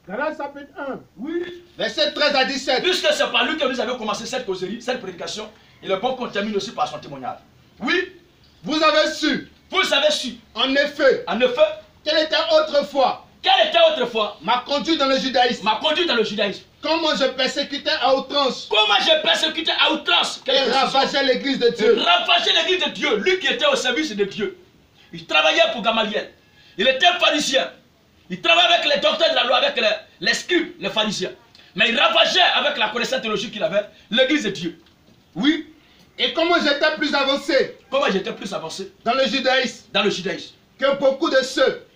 Galates chapitre 1. Oui. Verset 13 à 17. Puisque c'est par lui que nous avons commencé cette causerie, cette prédication, il est bon qu'on termine aussi par son témoignage. Oui. Vous avez su. Vous avez su. En effet. Quelle était autrefois. Ma conduite dans le judaïsme. Comment je persécutais à outrance. Et ravageais l'église de Dieu. Lui qui était au service de Dieu. Il travaillait pour Gamaliel. Il était pharisien. Il travaillait avec les docteurs de la loi, avec les scribes, les pharisiens. Mais il ravageait avec la connaissance théologique qu'il avait l'église de Dieu. Oui. Et comment j'étais plus avancé. Dans le judaïsme. Que beaucoup de ceux.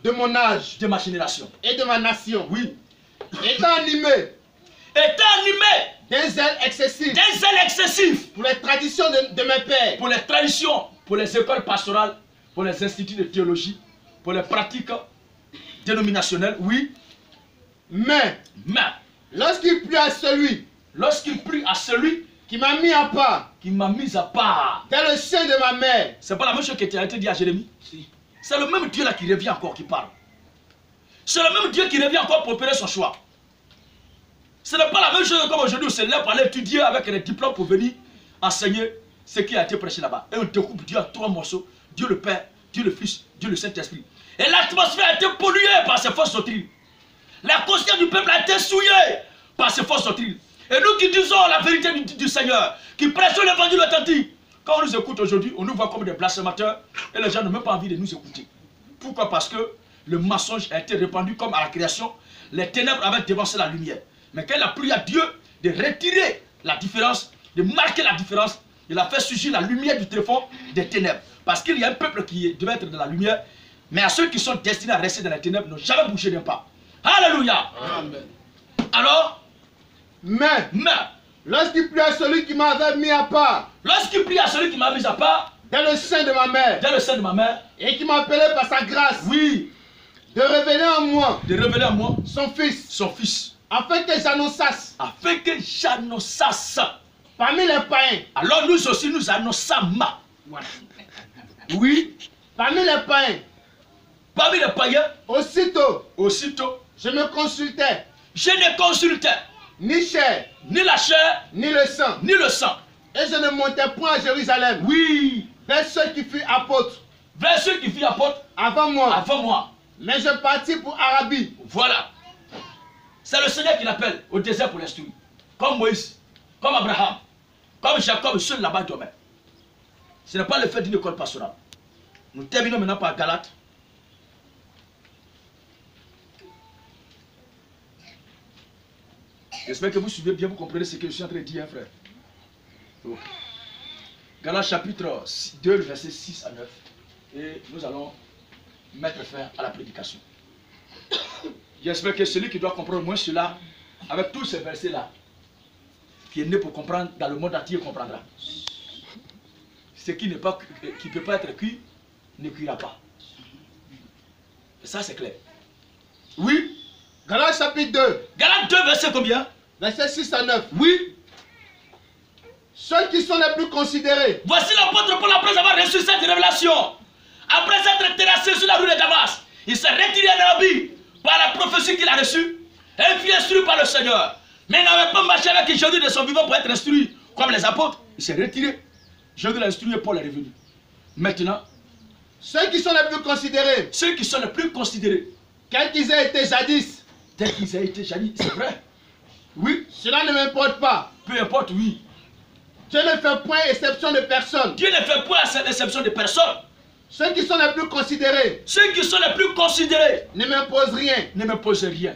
De mon âge. De ma génération. Et de ma nation. Oui. Étant animé. D'un zèle excessif. Pour les traditions de mes pères. Pour les écoles pastorales. Pour les instituts de théologie. Pour les pratiques dénominationnelles. Oui. Mais. Lorsqu'il plut à celui. Qui m'a mis à part. Dans le sein de ma mère. C'est pas la même chose qui a été dit à Jérémie. Si. C'est le même Dieu là qui revient encore, qui parle. C'est le même Dieu qui revient encore pour opérer son choix. Ce n'est pas la même chose comme aujourd'hui où c'est là pour aller étudier avec les diplômes pour venir enseigner ce qui a été prêché là-bas. Et on découpe Dieu en 3 morceaux. Dieu le Père, Dieu le Fils, Dieu le Saint-Esprit. Et l'atmosphère a été polluée par ces fausses doctrines. La conscience du peuple a été souillée par ces fausses doctrines. Et nous qui disons la vérité du Seigneur, qui prêchons l'évangile authentique, quand on nous écoute aujourd'hui, on nous voit comme des blasphémateurs et les gens n'ont même pas envie de nous écouter. Pourquoi? Parce que le mensonge a été répandu comme à la création. Les ténèbres avaient dévancé la lumière. Mais quand il a plu à Dieu de retirer la différence, de marquer la différence, il a fait surgir la lumière du tréfonds des ténèbres. Parce qu'il y a un peuple qui devait être dans la lumière, mais à ceux qui sont destinés à rester dans les ténèbres n'ont jamais bougé d'un pas. Alléluia. Amen. Alors, mais lorsqu'il plut à celui qui m'avait mis à part. Dans le sein de ma mère. Et qui m'appelait par sa grâce. Oui. De révéler en moi. Son fils. Afin que j'annonçasse. Parmi les païens. Alors nous aussi nous annonçâmes. Voilà. Oui. Parmi les païens. Aussitôt. Je ne consultais. Ni chair. Ni la chair. Ni le sang. Et je ne montais point à Jérusalem. Oui. Vers ceux qui furent apôtres. Avant moi. Mais je partis pour Arabie. Voilà. C'est le Seigneur qui l'appelle au désert pour l'instruire. Comme Moïse, comme Abraham, comme Jacob, seul là-bas dormait. Ce n'est pas le fait d'une école pastorale. Nous terminons maintenant par Galates. J'espère que vous suivez bien, vous comprenez ce que je suis en train de dire, hein, frère. Donc, Galates chapitre 2, verset 6 à 9. Et nous allons mettre fin à la prédication. J'espère que celui qui doit comprendre moins cela, avec tous ces versets-là, qui est né pour comprendre dans le monde entier, comprendra. Ce qui ne peut pas être cuit, ne cuira pas. Et ça, c'est clair. Oui. Galates chapitre 2. Galates 2, verset combien? Verset 6 à 9. Oui. Ceux qui sont les plus considérés. Voici l'apôtre Paul après avoir reçu cette révélation. Après s'être terrassé sur la rue de Damas, il s'est retiré en Arabie par la prophétie qu'il a reçue et fut instruit par le Seigneur. Mais il n'avait pas marché avec Jésus de son vivant pour être instruit comme les apôtres. Il s'est retiré. Jésus l'a instruit et Paul est revenu. Maintenant, Ceux qui sont les plus considérés. Ceux qui sont les plus considérés. Quels qu'ils aient été jadis. Tels qu'ils aient été jadis, c'est vrai. Oui. Cela ne m'importe pas. Peu importe, oui. Dieu ne fait point exception de personne. Dieu ne fait point exception de personne. Ceux qui sont les plus considérés. Ceux qui sont les plus considérés. Ne m'imposent rien. Ne m'imposent rien.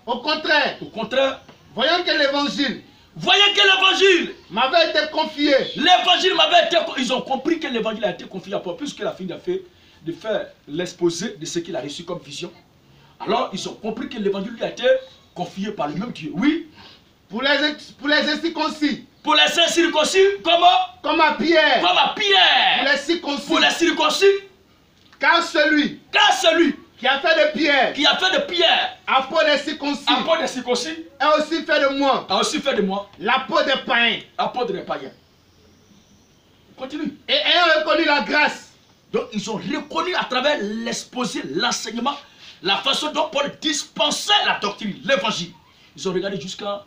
Au contraire. Au contraire. Voyant que l'évangile. Voyez que l'évangile m'avait été confié. L'évangile m'avait été confié. Ils ont compris que l'évangile a été confié à Paul, puisqu'il a fini de faire l'exposé de ce qu'il a reçu comme vision. Alors, ils ont compris que l'évangile lui a été confié par le même Dieu. Oui. Pour les incirconcis. Pour les incirconcis, comment? Comme à Pierre. Comme à Pierre. Pour les circoncis. Pour les circoncis. Car celui. Qui a fait de Pierre. Qui a fait de Pierre. À peau des circoncis. À peau des circoncis. A aussi fait de moi. A aussi fait de moi. La peau des païens. La peau des païens. Continue. Et ayant reconnu la grâce. Donc ils ont reconnu à travers l'exposé, l'enseignement, la façon dont Paul dispensait la doctrine, l'évangile. Ils ont regardé jusqu'à...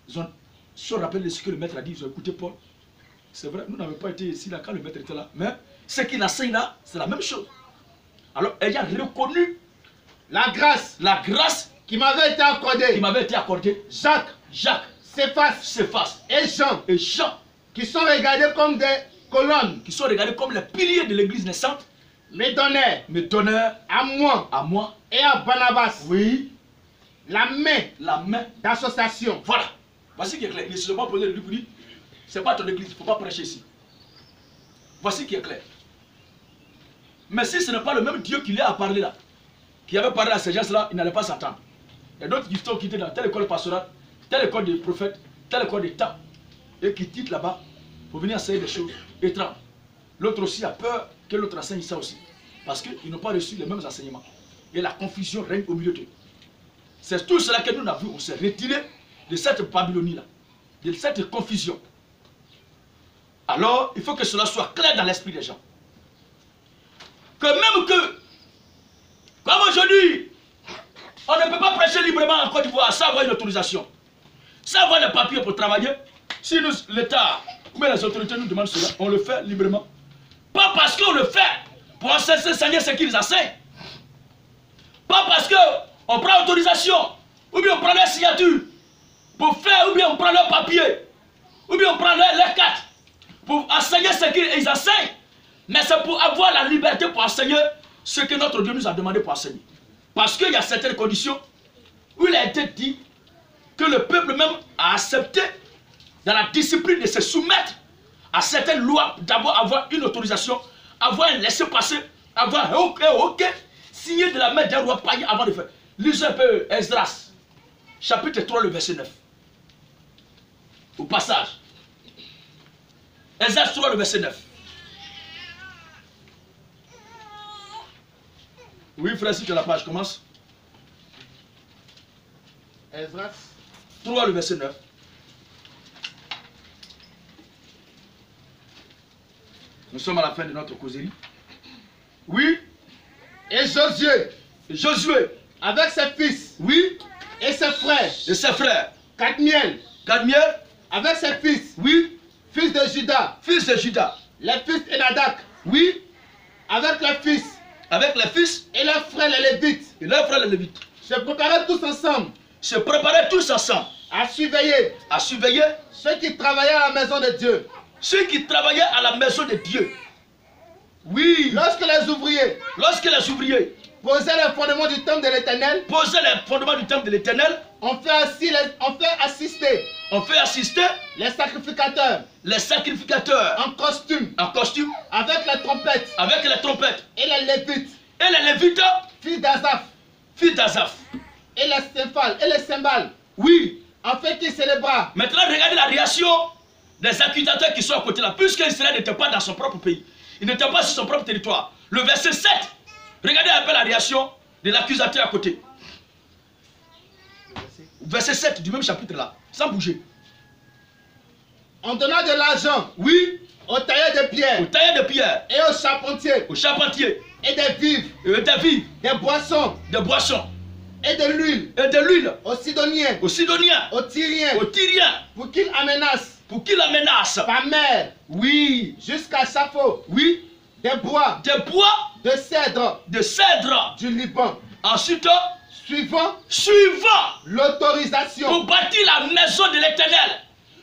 Ils ont se rappelé de ce que le maître a dit. Ils ont écouté Paul. C'est vrai, nous n'avons pas été ici là quand le maître était là. Mais ce qu'il enseigne là, c'est la même chose. Alors, ayant reconnu la grâce qui m'avait été accordée, Jacques, Céphas et Jean, qui sont regardés comme des colonnes, qui sont regardés comme les piliers de l'église naissante, me donnèrent à moi et à Barnabas, oui, la main d'association. Voilà. Voici qui est clair. Il ne se pas poser le lui pour dire, c'est pas ton église, il ne faut pas prêcher ici. Voici qui est clair. Mais si ce n'est pas le même Dieu qui lui a parlé là, qui avait parlé à ces gens-là, il n'allait pas s'attendre. Il y a d'autres qui sont quittés dans telle école pastorale, telle école des prophètes, telle école des temps, et qui quittent là-bas pour venir enseigner des choses étranges. L'autre aussi a peur que l'autre enseigne ça aussi, parce qu'ils n'ont pas reçu les mêmes enseignements. Et la confusion règne au milieu d'eux. C'est tout cela que nous avons vu, on s'est retiré de cette Babylonie-là, de cette confusion. Alors, il faut que cela soit clair dans l'esprit des gens. Que même que, comme aujourd'hui, on ne peut pas prêcher librement en Côte d'Ivoire sans avoir une autorisation, sans avoir des papiers pour travailler. Si l'État ou les autorités nous demandent cela, on le fait librement. Pas parce qu'on le fait pour enseigner ce qu'ils enseignent. Pas parce qu'on prend autorisation, ou bien on prend leur signature pour faire, ou bien on prend leur papier, ou bien on prend leur carte pour enseigner ce qu'ils enseignent. Mais c'est pour avoir la liberté pour enseigner ce que notre Dieu nous a demandé pour enseigner. Parce qu'il y a certaines conditions où il a été dit que le peuple même a accepté dans la discipline de se soumettre à certaines lois, d'abord avoir une autorisation, avoir un laissez-passer, avoir un ok, signé de la main d'un roi païen avant de faire. Lisez un peu Esdras, chapitre 3, le verset 9. Au passage. Esdras 3, le verset 9. Oui, frère, si tu as la page, commence. Esdras 3, le verset 9. Nous sommes à la fin de notre causerie. Oui. Et Josué, avec ses fils, oui, et ses frères, Cadmiel, avec ses fils, oui, fils de Juda, les fils d'Enadak, oui, avec les fils, et leurs frères les Lévites, se préparaient tous ensemble, à surveiller, ceux qui travaillaient à la maison de Dieu, oui, lorsque les ouvriers posaient les fondements du temple de l'Éternel, on fait assister les sacrificateurs en costume, avec les trompettes, et les Lévites, fils d'Asaph, et les cymbales, oui, en fait qu'ils célébrent. Maintenant, regardez la réaction des accusateur qui sont à côté là, puisque Israël n'était pas dans son propre pays, il n'était pas sur son propre territoire. Le verset 7, regardez un peu la réaction de l'accusateur à côté. Verset 7 du même chapitre là, sans bouger. En donnant de l'argent, oui, aux tailleurs de pierre, et aux charpentiers, et des vivres, des boissons, et de l'huile, aux Sidoniens, aux Tyriens, pour qu'ils amenassent par mer, oui, jusqu'à Sappho, oui, des bois de cèdre du Liban. Ensuite, Suivant l'autorisation pour bâtir la maison de l'Éternel.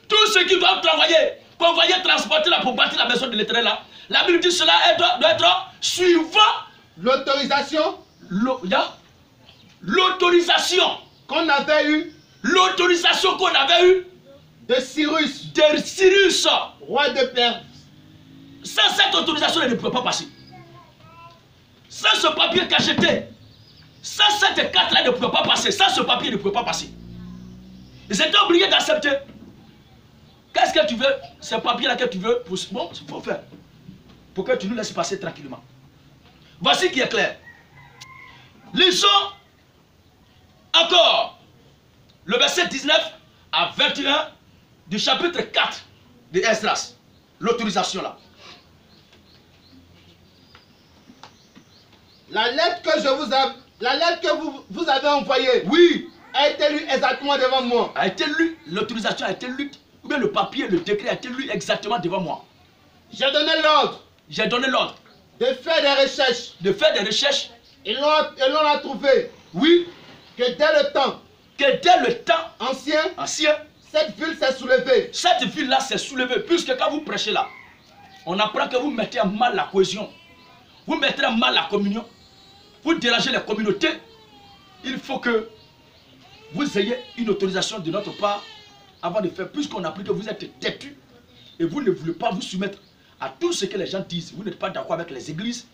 Tous ceux qui doivent convoyer, transporter là pour bâtir la maison de l'Éternel là. La Bible dit cela doit être suivant l'autorisation. L'autorisation qu'on avait eue. L'autorisation qu'on avait eue de Cyrus. Roi de Perse. Sans cette autorisation, elle ne pouvait pas passer. Sans ce papier cacheté, sans cette carte-là, elle ne pouvait pas passer. Sans ce papier, elle ne pouvait pas passer. Ils étaient obligés d'accepter. Qu'est-ce que tu veux? Ce papier-là que tu veux, bon, il faut faire. Pour que tu nous laisses passer tranquillement. Voici qui est clair. Lisons encore le verset 19 à 21 du chapitre 4 de Esdras. L'autorisation là. La lettre que vous avez envoyée, oui, a été lue exactement devant moi. A été lue, l'autorisation a été lue, ou bien le papier, le décret a été lu exactement devant moi. J'ai donné l'ordre. De faire des recherches. Et l'on a trouvé. Oui. Que dès le temps ancien, cette ville s'est soulevée. Cette ville-là s'est soulevée. Puisque quand vous prêchez là, on apprend que vous mettez en mal la cohésion. Vous mettez en mal la communion. Vous dérangez les communautés. Il faut que vous ayez une autorisation de notre part avant de faire. Puisqu'on a appris que vous êtes têtus et vous ne voulez pas vous soumettre à tout ce que les gens disent. Vous n'êtes pas d'accord avec les églises.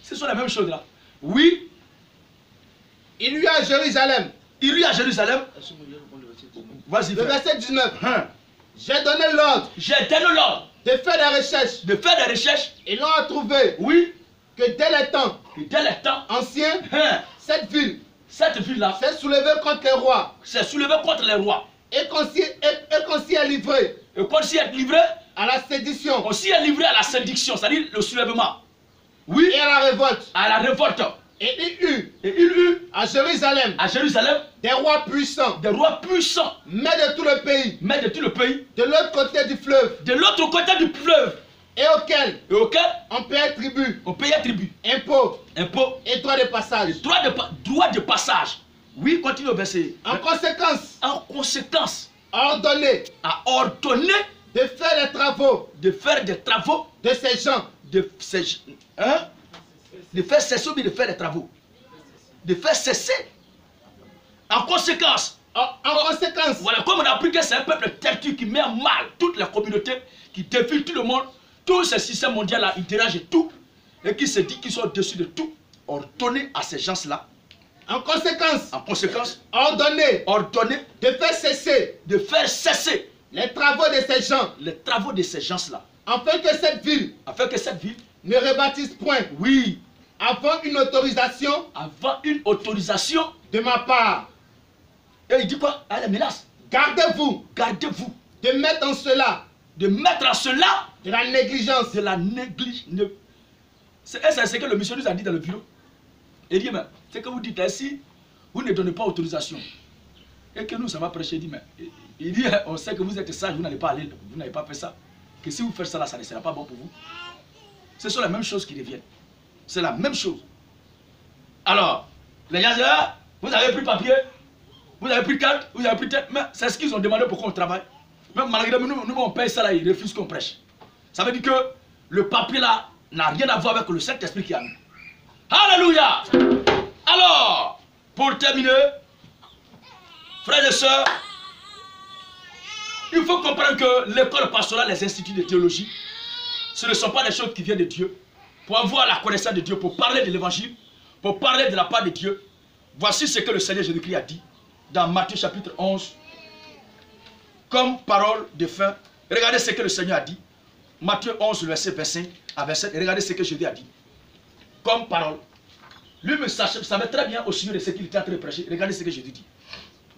Ce sont les mêmes choses là. Oui. Il y a à Jérusalem. Vas-y. Le verset 19. J'ai donné l'ordre. De faire des recherches. Et l'on a trouvé. Oui. Que dès les temps anciens, cette ville-là s'est soulevée contre les rois. Et qu'on s'y est livré. À la sédition. On s'y est livré à la sédition, c'est-à-dire le soulèvement. Oui. Et à la révolte. Et il eut à Jérusalem des rois puissants. Mais de tout le pays. De l'autre côté du fleuve. Et auquel on payait tribut. Impôt. Et droit de passage. Droit de passage. Oui, continue au verset. En conséquence. Ordonné. De faire des travaux. De ces gens. De faire cesser ou de faire des travaux. De faire cesser. En conséquence. Voilà, comme on a appris que c'est un peuple têtu qui met en mal toutes les communautés, qui défie tout le monde, tout ce système mondial là, il dérange tout, et qui se dit qu'ils sont au-dessus de tout. Ordonner à ces gens-là. En conséquence. Ordonner. De faire cesser. Les travaux de ces gens. Afin que cette ville. Ne rebâtisse point. Oui. Avant une autorisation. De ma part. Et il dit quoi? Elle menace. Gardez-vous. De mettre en cela. De la négligence. C'est ce que le missionnaire nous a dit dans le bureau. Il dit, mais c'est que vous dites ainsi, vous ne donnez pas autorisation. Et que nous, ça va prêcher. Il dit, on sait que vous êtes sage, vous n'allez pas aller, vous n'avez pas fait ça. Que si vous faites ça là, ça ne sera pas bon pour vous. Ce sont les mêmes choses qui reviennent. C'est la même chose. Alors, les gens disent, ah, vous avez pris papier, vous avez pris carte, vous avez pris tête, mais c'est ce qu'ils ont demandé pour qu'on travaille. Même malgré nous, on paye ça là, ils refusent qu'on prêche. Ça veut dire que le papier là n'a rien à voir avec le Saint-Esprit qui a mis. Alléluia! Alors, pour terminer, frères et sœurs, il faut comprendre que l'école pastorale, les instituts de théologie, ce ne sont pas des choses qui viennent de Dieu. Pour avoir la connaissance de Dieu, pour parler de l'évangile, pour parler de la part de Dieu, voici ce que le Seigneur Jésus-Christ a dit dans Matthieu chapitre 11, comme parole de fin. Regardez ce que le Seigneur a dit. Matthieu 11, verset 25 à 27. Et regardez ce que Jésus a dit. Comme parole. Lui me savait très bien au sujet de ce qu'il était en train de prêcher. Regardez ce que Jésus dit.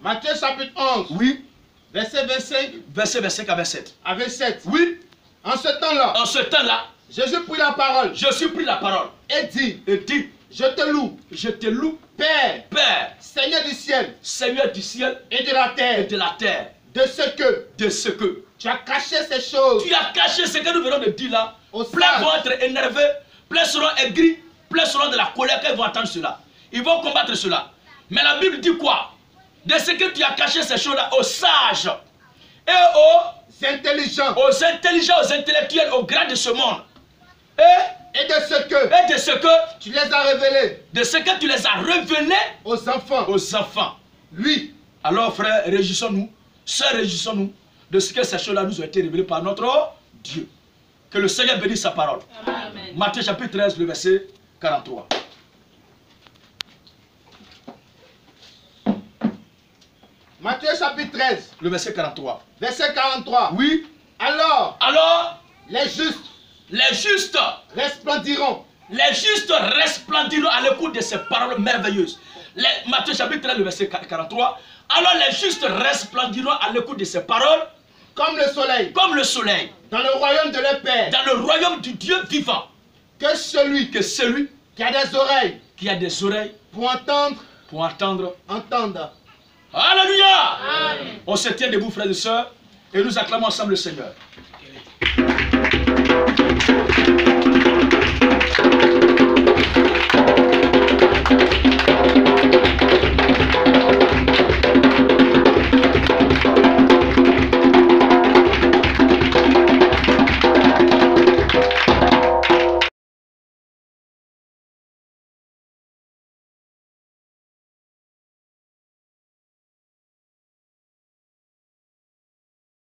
Matthieu chapitre 11. Oui. Verset 25. Verset 25 à 27. À 27. Oui. En ce temps-là. Jésus prit la parole. Et dit. Je te loue. Père. Seigneur du ciel. Et de la terre. De ce que. Tu as caché ces choses. Tu as caché ce que nous venons de dire là. Plein vont être énervés. Plein seront aigris. plesseront de la colère quand ils vont entendre cela. Ils vont combattre cela. Mais la Bible dit quoi? De ce que tu as caché ces choses-là aux sages et aux intelligents, aux intellectuels, aux grands de ce monde. Et de ce que tu les as révélés. De ce que tu les as révélés aux enfants. Aux enfants. Oui. Alors frères, réjouissons-nous. Sœurs, réjouissons-nous de ce que ces choses-là nous ont été révélées par notre Dieu. Que le Seigneur bénisse sa parole. Amen. Matthieu chapitre 13, le verset 43. Matthieu chapitre 13. Le verset 43. Verset 43. Oui. Alors, les justes resplendiront. Les justes resplendiront à l'écoute de ces paroles merveilleuses. Matthieu chapitre 13, le verset 43. Alors les justes resplendiront à l'écoute de ces paroles. Comme le soleil. Comme le soleil. Dans le royaume de leur Père. Dans le royaume du Dieu vivant. Que celui qui a des oreilles. Qui a des oreilles. Pour entendre. Alléluia. Amen. On se tient debout, frères et sœurs, et nous acclamons ensemble le Seigneur.